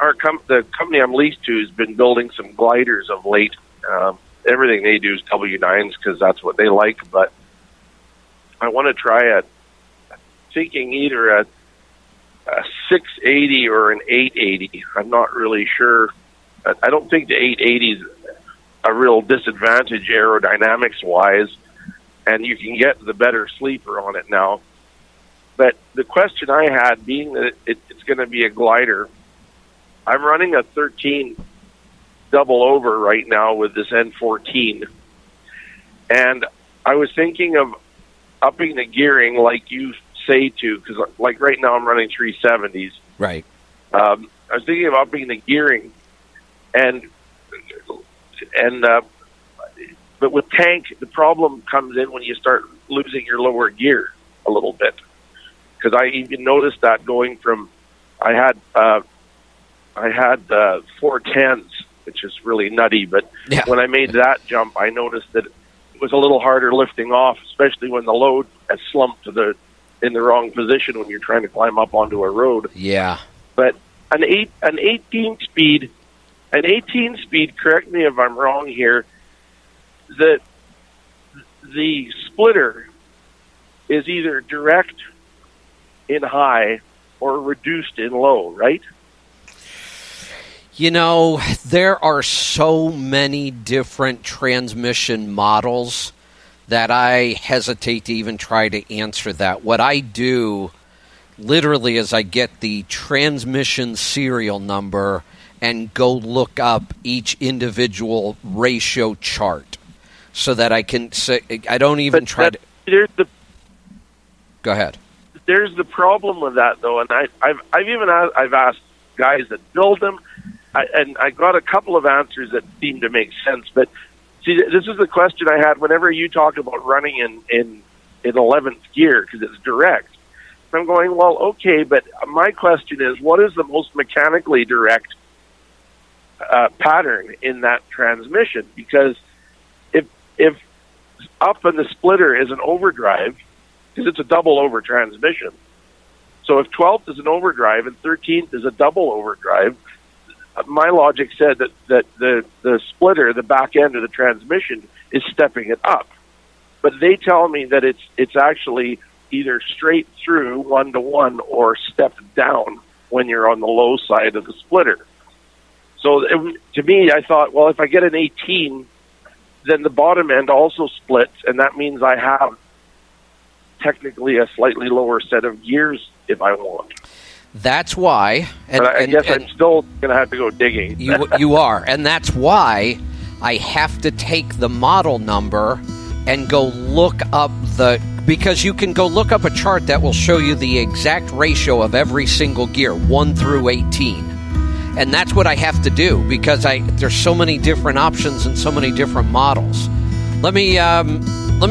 the company I'm leased to has been building some gliders of late. Everything they do is W9s because that's what they like, but I want to try thinking either a 680 or an 880. I'm not really sure. I don't think the 880 is a real disadvantage aerodynamics-wise, and you can get the better sleeper on it now. But the question I had, being that it's going to be a glider, I'm running a 13 double over right now with this N14, and I was thinking of upping the gearing like you say to, because like right now I'm running 370s. Right. I was thinking of upping the gearing, but with tank, the problem comes in when you start losing your lower gear a little bit. Because I even noticed that going from, I had 410s, which is really nutty, but when I made that jump, I noticed that it was a little harder lifting off, especially when the load has slumped in the wrong position when you're trying to climb up onto a road. Yeah. But an 18 speed, correct me if I'm wrong here, the splitter is either direct in high or reduced in low, right? You know, there are so many different transmission models that I hesitate to even try to answer that. What I do literally is I get the transmission serial number and go look up each individual ratio chart so that I can say, I don't even try to... Go ahead. There's the problem with that, though, and I've asked guys that build them, and I got a couple of answers that seem to make sense. But see, this is the question I had whenever you talk about running in 11th gear because it's direct. I'm going, well, okay, but my question is, what is the most mechanically direct pattern in that transmission? Because if up in the splitter is an overdrive, because it's a double over transmission. So if 12th is an overdrive and 13th is a double overdrive, my logic said that the splitter, the back end of the transmission, is stepping it up. But they tell me that it's actually either straight through 1-to-1 or stepped down when you're on the low side of the splitter. So to me, I thought, well, if I get an 18, then the bottom end also splits, and that means I have technically a slightly lower set of gears if I want. That's why. But I guess I'm still going to have to go digging. You are, and that's why I have to take the model number and go look up because you can go look up a chart that will show you the exact ratio of every single gear, 1 through 18. And that's what I have to do because there's so many different options and so many different models. Let me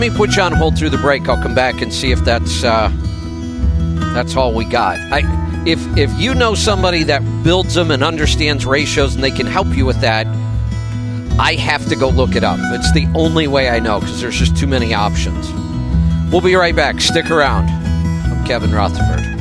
put you on hold through the break. I'll come back and see if that's all we got. If you know somebody that builds them and understands ratios and they can help you with that, I have to go look it up. It's the only way I know because there's just too many options. We'll be right back. Stick around. I'm Kevin Rutherford.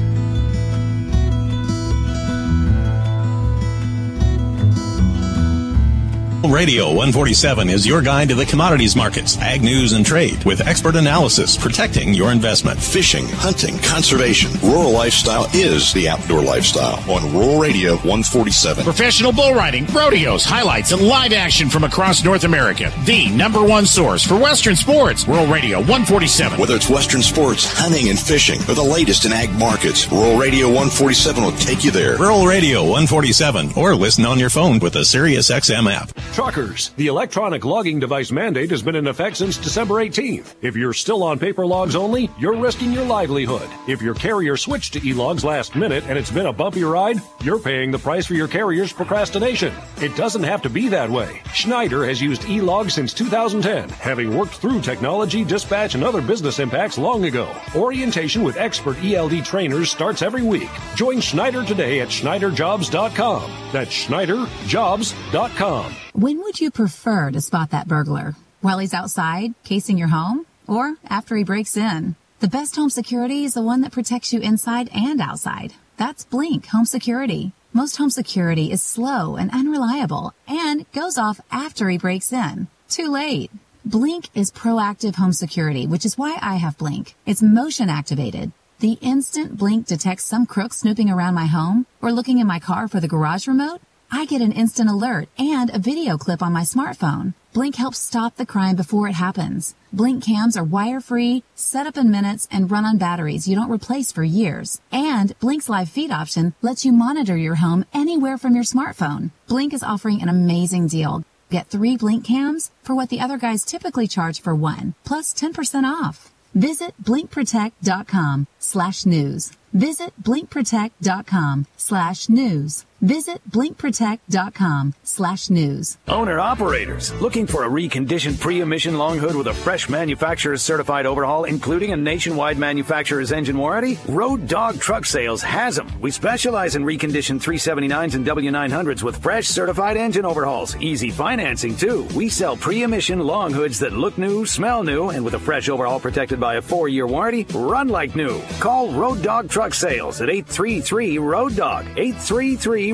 Radio 147 is your guide to the commodities markets, ag news, and trade with expert analysis protecting your investment. Fishing, hunting, conservation, rural lifestyle is the outdoor lifestyle on Rural Radio 147. Professional bull riding, rodeos, highlights, and live action from across North America. The #1 source for Western sports. Rural Radio 147. Whether it's Western sports, hunting, and fishing, or the latest in ag markets, Rural Radio 147 will take you there. Rural Radio 147, or listen on your phone with the Sirius XM app. Truckers, the electronic logging device mandate has been in effect since December 18th. If you're still on paper logs only, you're risking your livelihood. If your carrier switched to e-logs last minute and it's been a bumpy ride, you're paying the price for your carrier's procrastination. It doesn't have to be that way. Schneider has used e-logs since 2010, having worked through technology, dispatch, and other business impacts long ago. Orientation with expert ELD trainers starts every week. Join Schneider today at SchneiderJobs.com. That's SchneiderJobs.com. When would you prefer to spot that burglar? While he's outside, casing your home? Or after he breaks in? The best home security is the one that protects you inside and outside. That's Blink Home Security. Most home security is slow and unreliable and goes off after he breaks in. Too late. Blink is proactive home security, which is why I have Blink. It's motion activated. The instant Blink detects some crook snooping around my home or looking in my car for the garage remote, I get an instant alert and a video clip on my smartphone. Blink helps stop the crime before it happens. Blink cams are wire-free, set up in minutes, and run on batteries you don't replace for years. And Blink's live feed option lets you monitor your home anywhere from your smartphone. Blink is offering an amazing deal. Get 3 Blink cams for what the other guys typically charge for 1, plus 10% off. Visit blinkprotect.com/news. Visit blinkprotect.com/news. Visit blinkprotect.com/news. Owner-operators looking for a reconditioned pre-emission long hood with a fresh manufacturer's certified overhaul, including a nationwide manufacturer's engine warranty? Road Dog Truck Sales has them. We specialize in reconditioned 379s and W900s with fresh certified engine overhauls. Easy financing, too. We sell pre-emission long hoods that look new, smell new, and with a fresh overhaul protected by a 4-year warranty, run like new. Call Road Dog Truck Sales at 833-ROAD-DOG, 833-ROAD-DOG,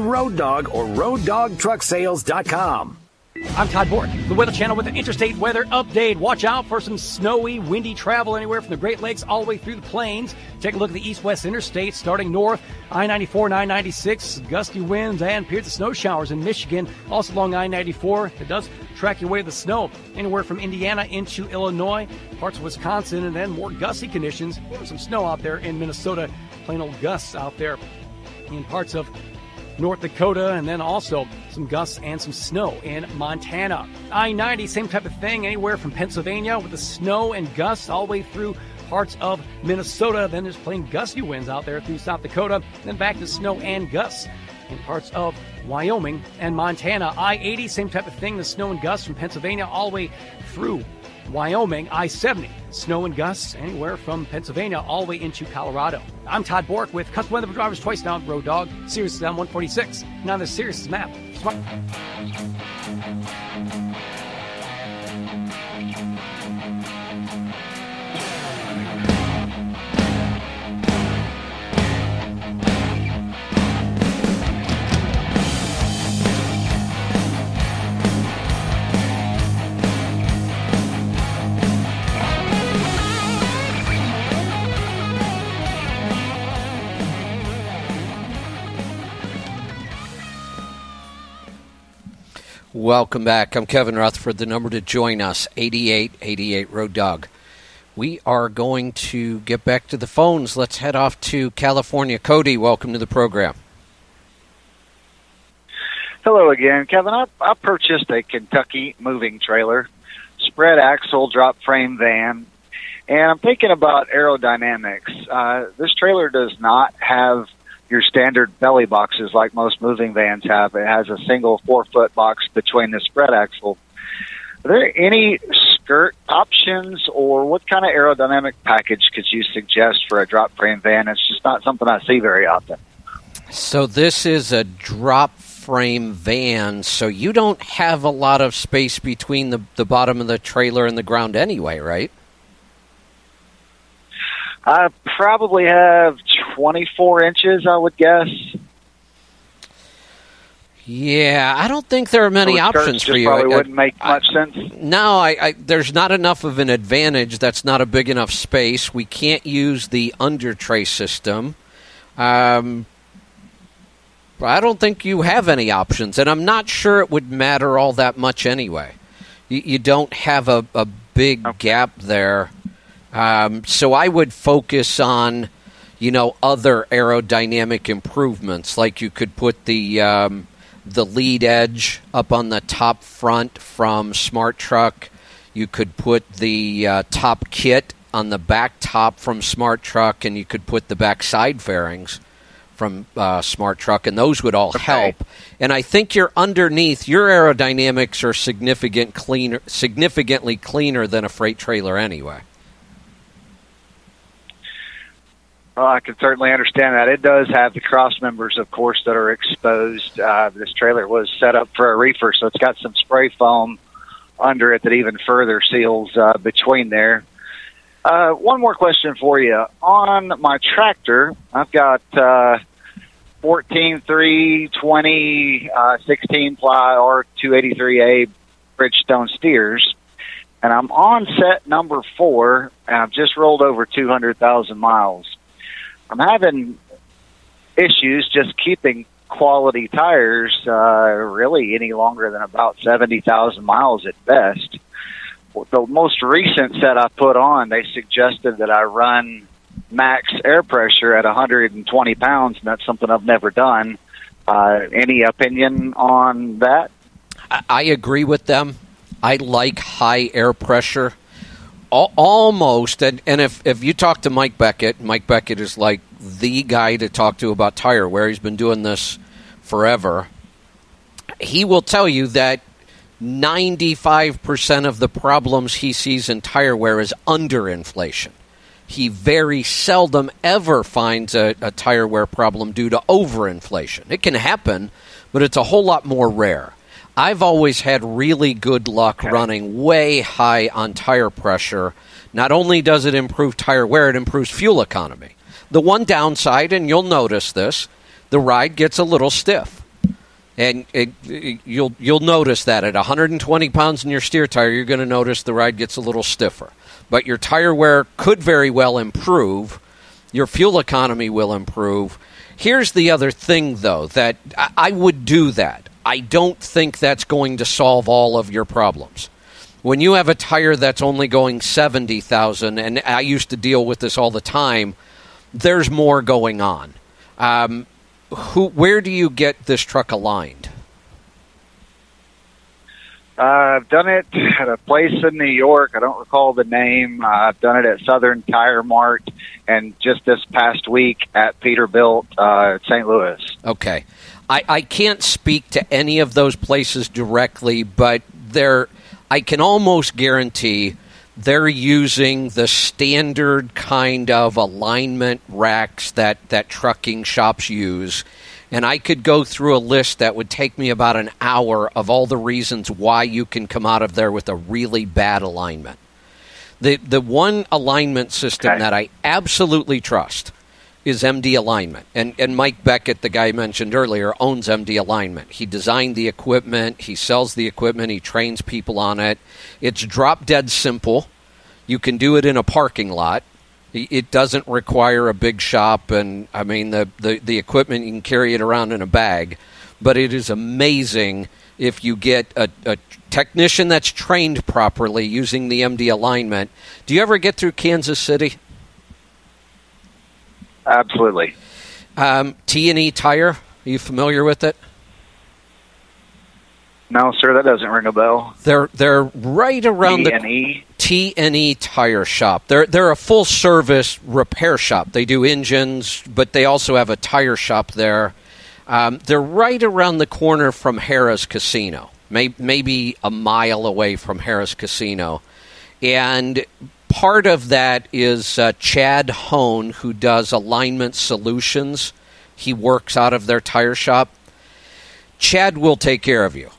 or RoadDogTruckSales.com. I'm Todd Bork, the Weather Channel with an interstate weather update. Watch out for some snowy, windy travel anywhere from the Great Lakes all the way through the plains. Take a look at the east-west interstate starting north, I-94 and I-96, gusty winds and periods of snow showers in Michigan. Also along I-94, it does track your way to the snow anywhere from Indiana into Illinois, parts of Wisconsin, and then more gusty conditions. Some snow out there in Minnesota, plain old gusts out there in parts of North Dakota, and then also some gusts and some snow in Montana. I-90, same type of thing, anywhere from Pennsylvania with the snow and gusts all the way through parts of Minnesota. Then there's plain gusty winds out there through South Dakota, then back to snow and gusts in parts of Wyoming and Montana. I-80, same type of thing, the snow and gusts from Pennsylvania all the way through Wyoming. I-70, snow and gusts anywhere from Pennsylvania all the way into Colorado. I'm Todd Bork with Custom Weather for Drivers twice now, Road Dog, Sirius XM 146. Now the Sirius map. Smart. Welcome back. I'm Kevin Rutherford. The number to join us, 8888 Road Dog. We are going to get back to the phones. Let's head off to California. Cody, welcome to the program. Hello again, Kevin. I purchased a Kentucky moving trailer, spread axle, drop frame van, and I'm thinking about aerodynamics. This trailer does not have your standard belly boxes like most moving vans have. It has a single 4-foot box between the spread axle. Are there any skirt options, or what kind of aerodynamic package could you suggest for a drop frame van? It's just not something I see very often. So this is a drop frame van, so you don't have a lot of space between the bottom of the trailer and the ground anyway, right? I probably have 24 inches, I would guess. Yeah, I don't think there are many options for you. Probably wouldn't make much sense. No, there's not enough of an advantage. That's not a big enough space. We can't use the under tray system. I don't think you have any options, and I'm not sure it would matter all that much anyway. You don't have a big gap there. So I would focus on, other aerodynamic improvements, like you could put the lead edge up on the top front from Smart Truck. You could put the top kit on the back top from Smart Truck, and you could put the back side fairings from Smart Truck, and those would all help. And I think your aerodynamics are significantly cleaner than a freight trailer anyway. Well, I can certainly understand that. It does have the cross members, of course, that are exposed. This trailer was set up for a reefer, so it's got some spray foam under it that even further seals between there. One more question for you. On my tractor, I've got 14, 3, 20, 16-ply R283A Bridgestone steers, and I'm on set number 4, and I've just rolled over 200,000 miles. I'm having issues just keeping quality tires really any longer than about 70,000 miles at best. The most recent set I put on, they suggested that I run max air pressure at 120 pounds, and that's something I've never done. Any opinion on that? I agree with them. I like high air pressure. Almost, and if you talk to Mike Beckett is like the guy to talk to about tire wear. He's been doing this forever. He will tell you that 95% of the problems he sees in tire wear is underinflation. He very seldom ever finds a tire wear problem due to overinflation. It can happen, but it's a whole lot more rare. I've always had really good luck running way high on tire pressure. Not only does it improve tire wear, it improves fuel economy. The one downside, and you'll notice this, the ride gets a little stiff. And you'll notice that at 120 pounds in your steer tire, you're going to notice the ride gets a little stiffer. But your tire wear could very well improve. Your fuel economy will improve. Here's the other thing, though, that I would do that. I don't think that's going to solve all of your problems. When you have a tire that's only going 70,000, and I used to deal with this all the time, there's more going on. Where do you get this truck aligned? I've done it at a place in New York. I don't recall the name. I've done it at Southern Tire Mart, and just this past week at Peterbilt, St. Louis. Okay. I can't speak to any of those places directly, but I can almost guarantee they're using the standard kind of alignment racks that trucking shops use. And I could go through a list that would take me about an hour of all the reasons why you can come out of there with a really bad alignment. The one alignment system that I absolutely trust is MD Alignment. And Mike Beckett, the guy I mentioned earlier, owns MD Alignment. He designed the equipment. He sells the equipment. He trains people on it. It's drop dead simple. You can do it in a parking lot. It doesn't require a big shop. And, I mean, the equipment, you can carry it around in a bag. But it is amazing if you get a technician that's trained properly using the MD alignment. Do you ever get through Kansas City? Absolutely. T&E Tire, are you familiar with it? No, sir, that doesn't ring a bell. They're right around T&E? the T&E Tire Shop. They're a full service repair shop. They do engines, but they also have a tire shop there. They're right around the corner from Harrah's Casino, maybe a mile away from Harrah's Casino. And part of that is Chad Hone, who does Alignment Solutions. He works out of their tire shop. Chad will take care of you.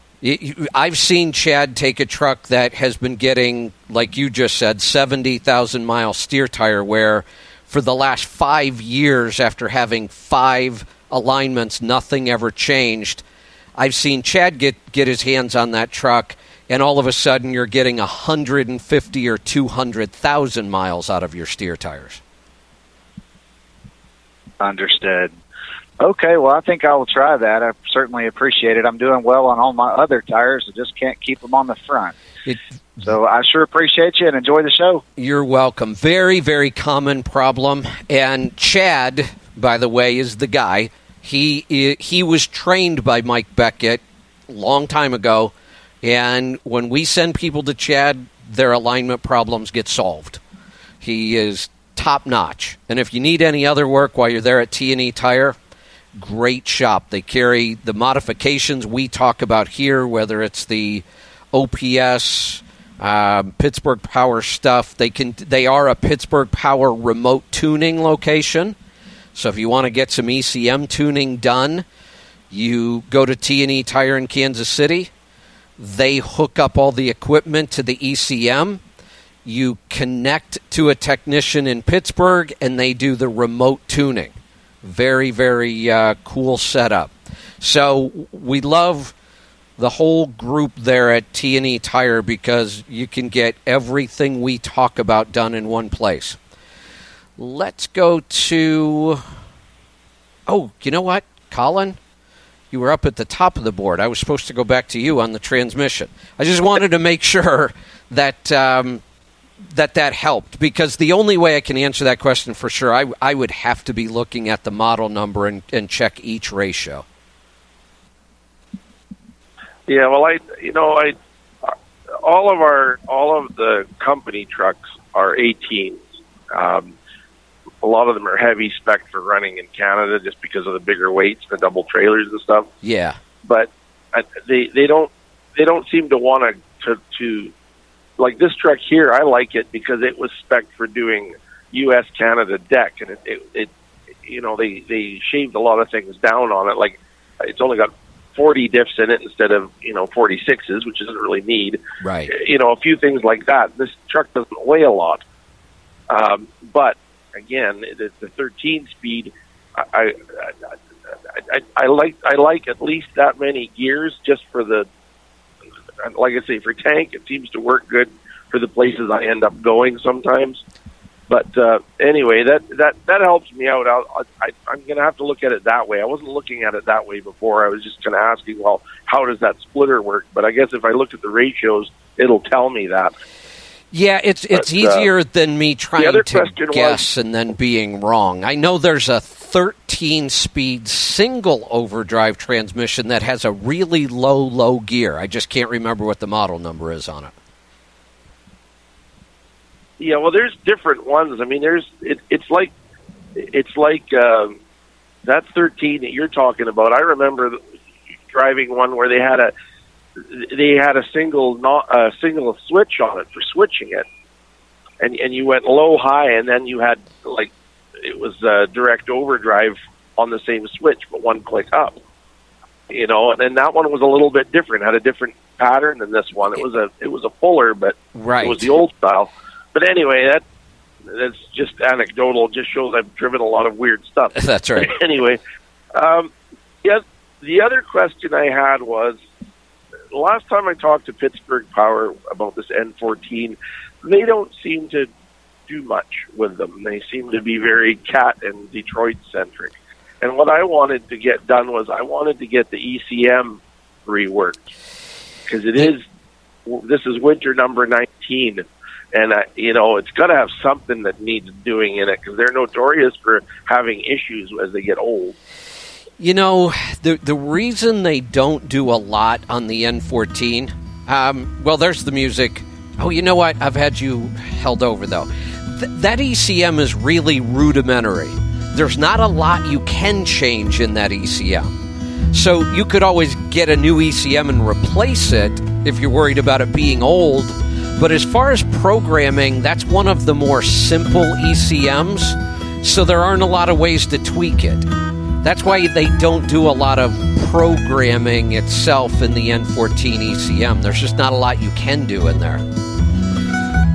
I've seen Chad take a truck that has been getting, like you just said, 70,000-mile steer tire wear for the last 5 years after having 5 alignments, nothing ever changed. I've seen Chad get his hands on that truck, and all of a sudden you're getting 150 or 200,000 miles out of your steer tires. Understood. Okay, well, I think I will try that. I certainly appreciate it. I'm doing well on all my other tires. I just can't keep them on the front. So I sure appreciate you and enjoy the show. You're welcome. Very, very common problem. And Chad, by the way, is the guy. He was trained by Mike Beckett a long time ago. And when we send people to Chad, their alignment problems get solved. He is top-notch. And if you need any other work while you're there at T&E Tire, great shop. They carry the modifications we talk about here, whether it's the OPS, Pittsburgh Power stuff. They are a Pittsburgh Power remote tuning location. So if you want to get some ECM tuning done, you go to T&E Tire in Kansas City. They hook up all the equipment to the ECM. You connect to a technician in Pittsburgh, and they do the remote tuning. Very, very cool setup. So we love the whole group there at T&E Tire because you can get everything we talk about done in one place. Let's go to... Oh, you know what, Colin? You were up at the top of the board. I was supposed to go back to you on the transmission. I just wanted to make sure that... that helped, because the only way I can answer that question for sure, I would have to be looking at the model number and check each ratio. Yeah, well, all of the company trucks are 18s. A lot of them are heavy spec for running in Canada just because of the bigger weights, the double trailers and stuff. Yeah, but they don't seem to want to. Like this truck here, I like it because it was spec'd for doing U.S. Canada deck, and it they shaved a lot of things down on it. Like it's only got 40 diffs in it instead of 46s, which doesn't really need. Right. A few things like that. This truck doesn't weigh a lot, but again, the 13 speed. I like at least that many gears just for the. Like I say, for tank, it seems to work good for the places I end up going sometimes. But anyway, that helps me out. I'm going to have to look at it that way. I wasn't looking at it that way before. I was just kind of asking, well, how does that splitter work? But I guess if I look at the ratios, it'll tell me that. Yeah, it's easier than me trying to guess and then being wrong. I know there's a 13-speed single overdrive transmission that has a really low gear. I just can't remember what the model number is on it. Yeah, well, there's different ones. I mean, it's like that 13 that you're talking about. I remember driving one where they had a single switch on it for switching it, and you went low, high, and then you had it was direct overdrive on the same switch, but one click up. And then that one was a little bit different, had a different pattern than this one. It was a fuller, but right. It was the old style. But anyway, that's just anecdotal. It just shows I've driven a lot of weird stuff. That's right. Anyway, the other question I had was, the last time I talked to Pittsburgh Power about this N14, they don't seem to do much with them. They seem to be very Cat and Detroit-centric. And what I wanted to get done was I wanted to get the ECM reworked. because this is winter number 19. And, it's got to have something that needs doing in it, because they're notorious for having issues as they get old. The reason they don't do a lot on the N14, well, there's the music. Oh, you know what? I've had you held over, though. That ECM is really rudimentary. There's not a lot you can change in that ECM. So you could always get a new ECM and replace it if you're worried about it being old. But as far as programming, that's one of the more simple ECMs, so there aren't a lot of ways to tweak it. That's why they don't do a lot of programming itself in the N14 ECM. There's just not a lot you can do in there.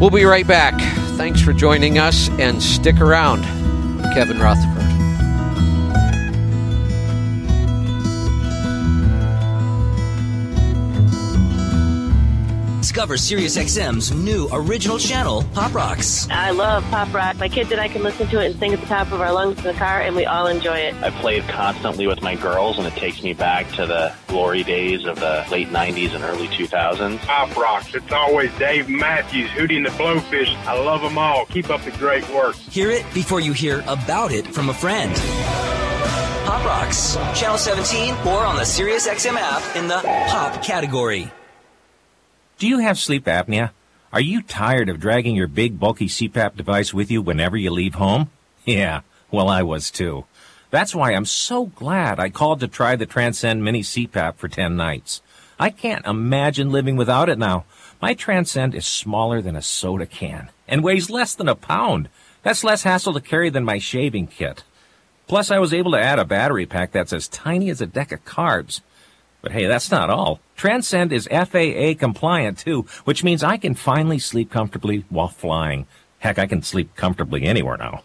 We'll be right back. Thanks for joining us, and stick around. I'm Kevin Rutherford. Discover SiriusXM's new original channel, Pop Rocks. I love Pop Rock. My kids and I can listen to it and sing at the top of our lungs in the car, and we all enjoy it. I play it constantly with my girls, and it takes me back to the glory days of the late 90s and early 2000s. Pop Rocks. It's always Dave Matthews, Hootie and the Blowfish. I love them all. Keep up the great work. Hear it before you hear about it from a friend. Pop Rocks, Channel 17, or on the SiriusXM app in the Pop category. Do you have sleep apnea? Are you tired of dragging your big, bulky CPAP device with you whenever you leave home? Yeah, well, I was too. That's why I'm so glad I called to try the Transcend Mini CPAP for 10 nights. I can't imagine living without it now. My Transcend is smaller than a soda can and weighs less than a pound. That's less hassle to carry than my shaving kit. Plus, I was able to add a battery pack that's as tiny as a deck of cards. But hey, that's not all. Transcend is FAA compliant too, which means I can finally sleep comfortably while flying. Heck, I can sleep comfortably anywhere now.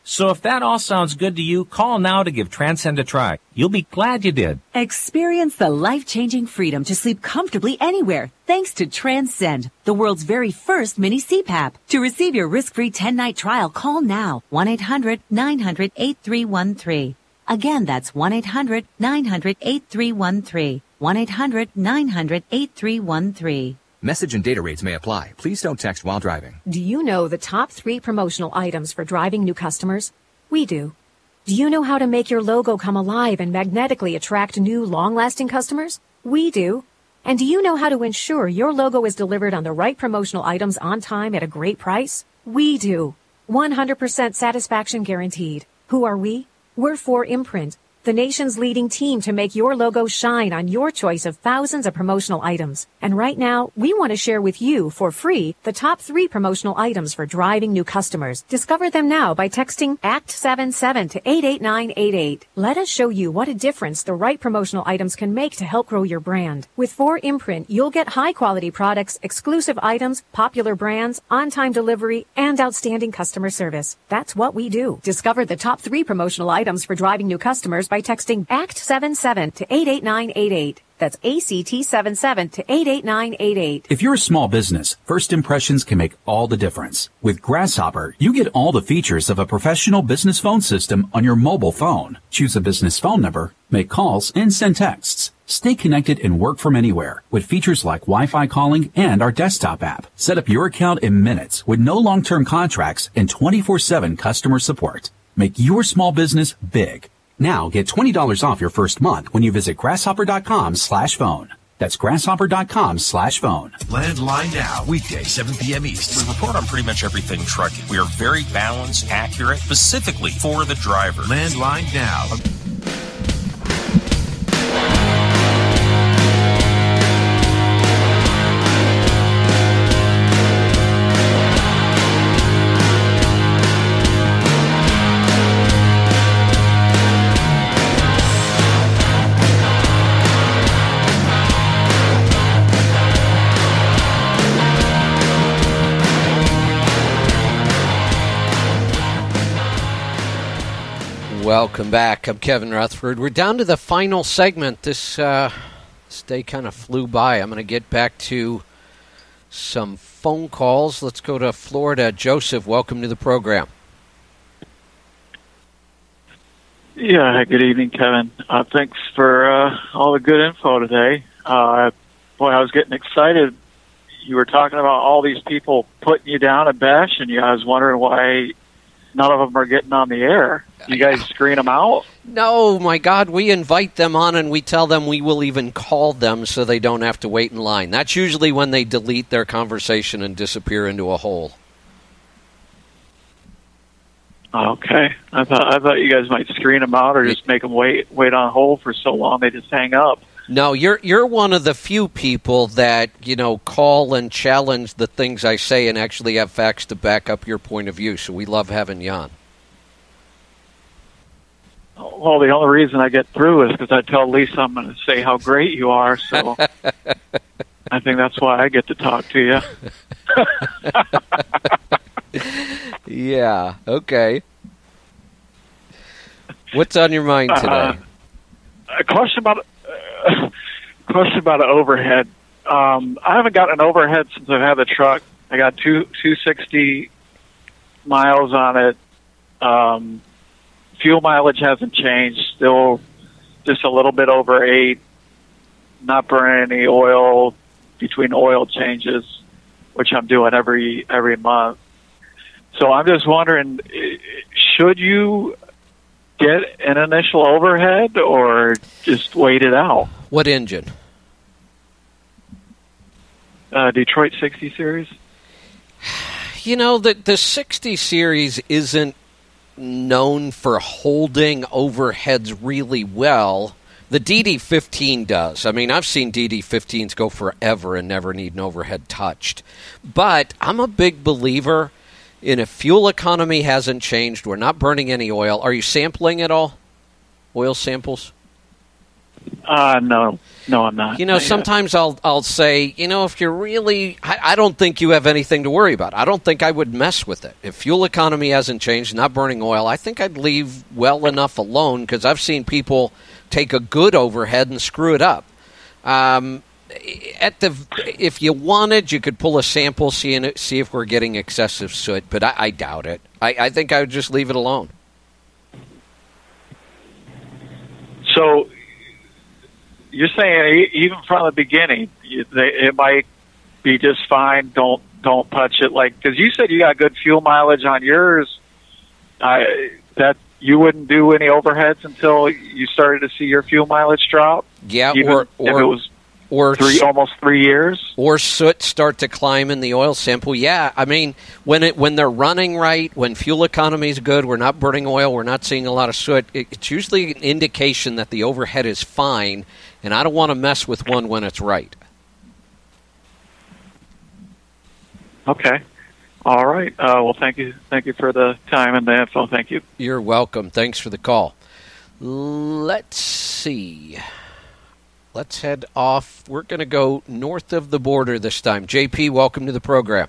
So if that all sounds good to you, call now to give Transcend a try. You'll be glad you did. Experience the life-changing freedom to sleep comfortably anywhere thanks to Transcend, the world's very first mini CPAP. To receive your risk-free 10-night trial, call now. 1-800-900-8313. Again, that's 1-800-900-8313. 1-800-900-8313. Message and data rates may apply. Please don't text while driving. Do you know the top 3 promotional items for driving new customers? We do. Do you know how to make your logo come alive and magnetically attract new, long-lasting customers? We do. And do you know how to ensure your logo is delivered on the right promotional items on time at a great price? We do. 100% satisfaction guaranteed. Who are we? We're 4imprint, the nation's leading team to make your logo shine on your choice of thousands of promotional items. And right now, we want to share with you for free the top 3 promotional items for driving new customers. Discover them now by texting ACT77 to 88988. Let us show you what a difference the right promotional items can make to help grow your brand. With 4imprint, you'll get high-quality products, exclusive items, popular brands, on-time delivery, and outstanding customer service. That's what we do. Discover the top 3 promotional items for driving new customers by texting ACT77 to 88988. That's ACT77 to 88988. If you're a small business, first impressions can make all the difference. With Grasshopper, you get all the features of a professional business phone system on your mobile phone. Choose a business phone number, make calls, and send texts. Stay connected and work from anywhere with features like Wi-Fi calling and our desktop app. Set up your account in minutes with no long-term contracts and 24/7 customer support. Make your small business big. Now get $20 off your first month when you visit grasshopper.com/phone. That's grasshopper.com/phone. Landline Now, weekday, 7 p.m. East. We report on pretty much everything trucking. We are very balanced, accurate, specifically for the driver. Landline Now. Welcome back. I'm Kevin Rutherford. We're down to the final segment. This day kind of flew by. I'm going to get back to some phone calls. Let's go to Florida. Joseph, welcome to the program. Yeah, good evening, Kevin. Thanks for all the good info today. Boy, I was getting excited. You were talking about all these people putting you down at Bash, and I was wondering why none of them are getting on the air. You guys screen them out? No, my God, we invite them on and we tell them we will even call them so they don't have to wait in line. That's usually when they delete their conversation and disappear into a hole. Okay. I thought you guys might screen them out or just make them wait on hold for so long they just hang up. No, you're one of the few people that, call and challenge the things I say and actually have facts to back up your point of view. So we love having you on. Well, the only reason I get through is because I tell Lisa I'm going to say how great you are. So I think that's why I get to talk to you. Yeah. Okay. What's on your mind today? A question about an overhead. I haven't gotten an overhead since I've had the truck. I got 260 miles on it. Fuel mileage hasn't changed. Still just a little bit over 8. Not burning any oil between oil changes, which I'm doing every month. So I'm just wondering, should you get an initial overhead or just wait it out? What engine? Detroit 60 Series. The 60 Series isn't known for holding overheads really well. The DD15 does. I mean, I've seen DD15s go forever and never need an overhead touched. But I'm a big believer in if fuel economy hasn't changed, we're not burning any oil. Are you sampling at all? Oil samples? No, I'm not. Sometimes I'll say, if you're really, I don't think you have anything to worry about. I don't think I would mess with it. If fuel economy hasn't changed, not burning oil, I think I'd leave well enough alone because I've seen people take a good overhead and screw it up. If you wanted, you could pull a sample, see if we're getting excessive soot, but I doubt it. I think I would just leave it alone. So you're saying even from the beginning, it might be just fine. Don't touch it, because you said you got good fuel mileage on yours. That you wouldn't do any overheads until you started to see your fuel mileage drop. Yeah, or if it was almost 3 years, or soot start to climb in the oil sample. Yeah, I mean when they're running right, when fuel economy is good, we're not burning oil, we're not seeing a lot of soot. It's usually an indication that the overhead is fine, and I don't want to mess with one when it's right. Okay. All right. Well, thank you for the time and the info. Thank you. You're welcome. Thanks for the call. Let's see. Let's head off. We're going to go north of the border this time. JP, welcome to the program.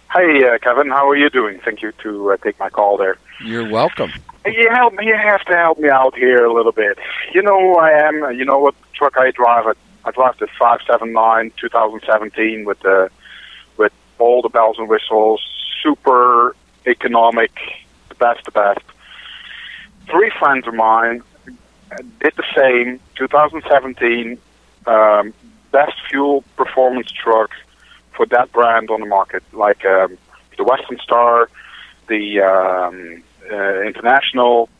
Hi, Kevin. How are you doing? Thank you to take my call there. You're welcome. You have to help me out here a little bit. You know who I am. You know what truck I drive. I drive the 579 2017 with all the bells and whistles, super economic, the best. 3 friends of mine did the same, 2017, best fuel performance truck for that brand on the market, like the Western Star, the International,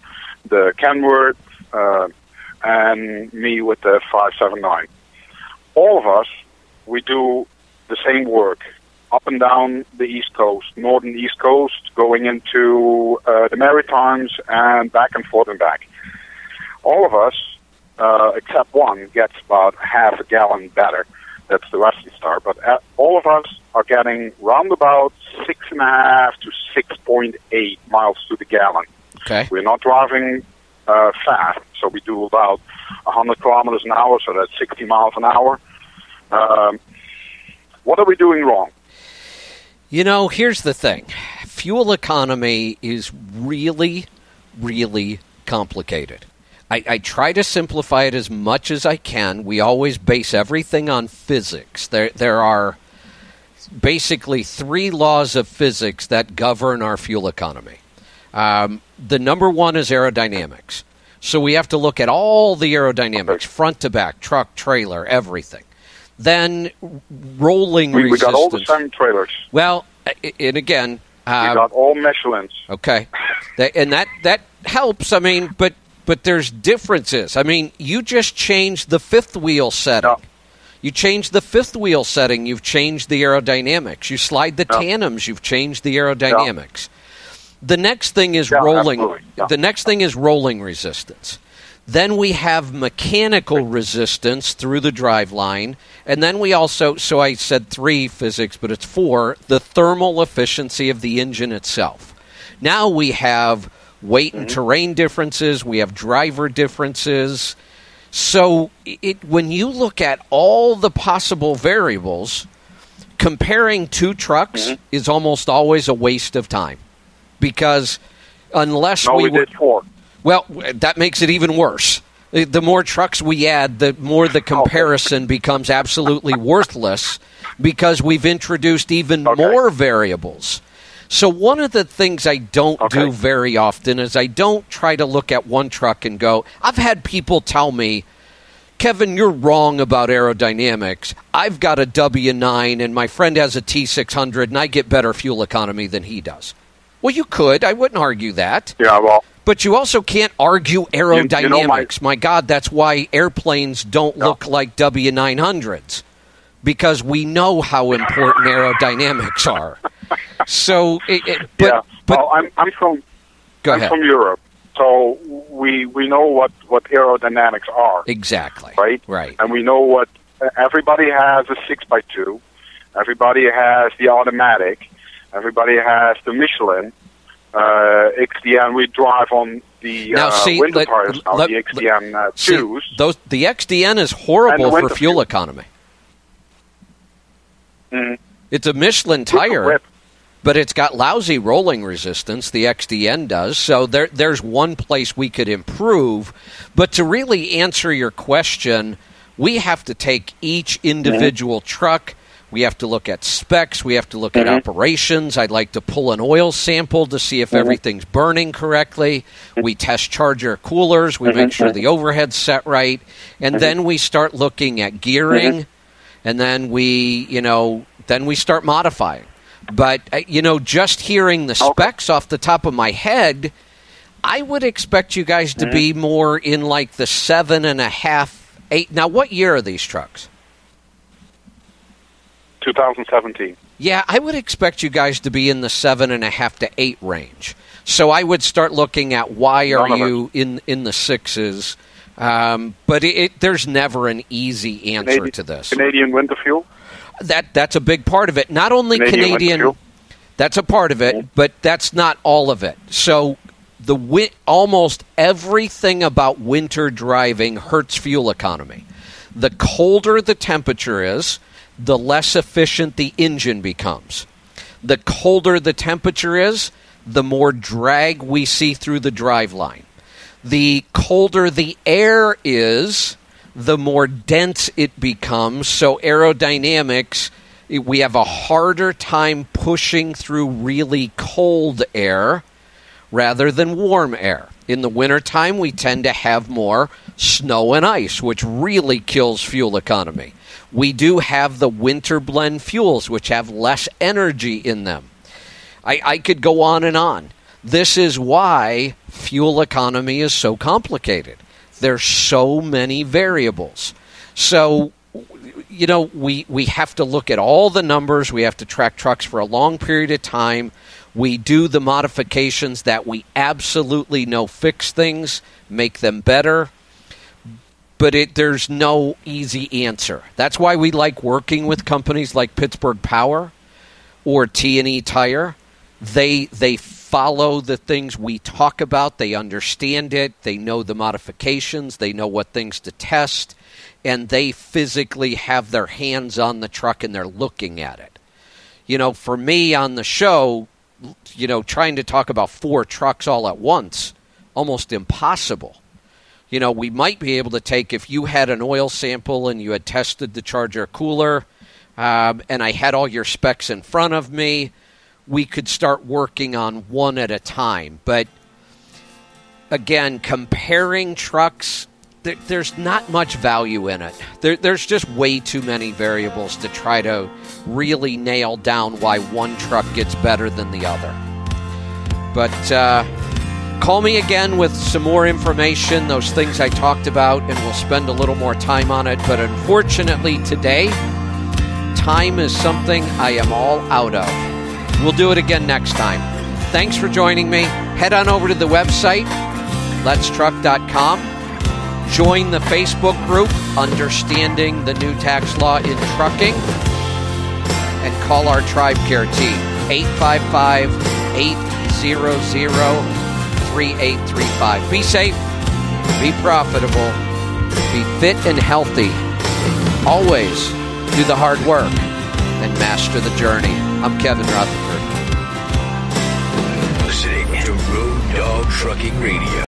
the Kenworth, and me with the 579. All of us, we do the same work up and down the East Coast, northern East Coast, going into the Maritimes and back and forth and back. All of us, except one, gets about half a gallon better. That's the Western Star. But all of us are getting round about 6.5 to 6.8 miles to the gallon. Okay. We're not driving fast, so we do about 100 kilometers an hour, so that's 60 miles an hour. What are we doing wrong? Here's the thing. Fuel economy is really, really complicated. I try to simplify it as much as I can. We always base everything on physics. There are basically 3 laws of physics that govern our fuel economy. The number one is aerodynamics. So we have to look at all the aerodynamics, front to back, truck, trailer, everything. Then rolling resistance. We got all the same trailers. Well, and again... we got all Michelins. Okay. And that helps. I mean, but there's differences. I mean, you just changed the fifth wheel setting. No. You changed the fifth wheel setting. You've changed the aerodynamics. You slide the tandems. You've changed the aerodynamics. The next thing is rolling. The next thing is rolling resistance. Then we have mechanical resistance through the driveline. And then we also, so I said 3 physics, but it's 4, the thermal efficiency of the engine itself. Now we have weight and terrain differences. We have driver differences. So when you look at all the possible variables, comparing 2 trucks is almost always a waste of time. Because unless we did 4. Well, that makes it even worse. The more trucks we add, the more the comparison becomes absolutely worthless because we've introduced even more variables. So one of the things I don't do very often is I don't try to look at one truck and go, I've had people tell me, Kevin, you're wrong about aerodynamics. I've got a W9 and my friend has a T600 and I get better fuel economy than he does. Well, you could. I wouldn't argue that. Yeah, well... But you also can't argue aerodynamics. My God, that's why airplanes don't look like W900s, because we know how important aerodynamics are. So, I'm from from Europe, so we know what aerodynamics are. Exactly. Right. And we know what everybody has a 6x2. Everybody has the automatic. Everybody has the Michelin. XDN, we drive on the winter tires now, the XDN 2s. The XDN is horrible for fuel economy. It's a Michelin tire, but it's got lousy rolling resistance, the XDN does, so there's one place we could improve. But to really answer your question, we have to take each individual truck. We have to look at specs. We have to look at operations. I'd like to pull an oil sample to see if everything's burning correctly. We test charger coolers. We make sure the overhead's set right. And then we start looking at gearing. And then we start modifying. But, just hearing the specs off the top of my head, I would expect you guys to be more in like the 7.5, 8. Now, what year are these trucks? 2017. Yeah, I would expect you guys to be in the 7.5 to 8 range. So I would start looking at why are you in the 6s. But there's never an easy answer to this. Canadian winter fuel? That's a big part of it. Not only Canadian, that's a part of it, but that's not all of it. So almost everything about winter driving hurts fuel economy. The colder the temperature is, the less efficient the engine becomes. The colder the temperature is, the more drag we see through the driveline. The colder the air is, the more dense it becomes. So aerodynamics, we have a harder time pushing through really cold air rather than warm air. In the wintertime, we tend to have more snow and ice, which really kills fuel economy. We do have the winter blend fuels, which have less energy in them. I could go on and on. This is why fuel economy is so complicated. There's so many variables. So, we have to look at all the numbers. We have to track trucks for a long period of time. We do the modifications that we absolutely know fix things, make them better. But there's no easy answer. That's why we like working with companies like Pittsburgh Power or T&E Tire. They follow the things we talk about. They understand it. They know the modifications. They know what things to test. And they physically have their hands on the truck and they're looking at it. For me on the show, trying to talk about 4 trucks all at once, almost impossible. We might be able to take, if you had an oil sample and you had tested the charger cooler, and I had all your specs in front of me, we could start working on one at a time. But again, comparing trucks, there's not much value in it. There's just way too many variables to try to really nail down why one truck gets better than the other. But call me again with some more information, those things I talked about, and we'll spend a little more time on it. But unfortunately today, time is something I am all out of. We'll do it again next time. Thanks for joining me. Head on over to the website, letstruck.com. Join the Facebook group, Understanding the New Tax Law in Trucking, and call our Tribe Care team, 855-800-3835. Be safe, be profitable, be fit and healthy. Always do the hard work and master the journey. I'm Kevin Rutherford. Listening to Road Dog Trucking Radio.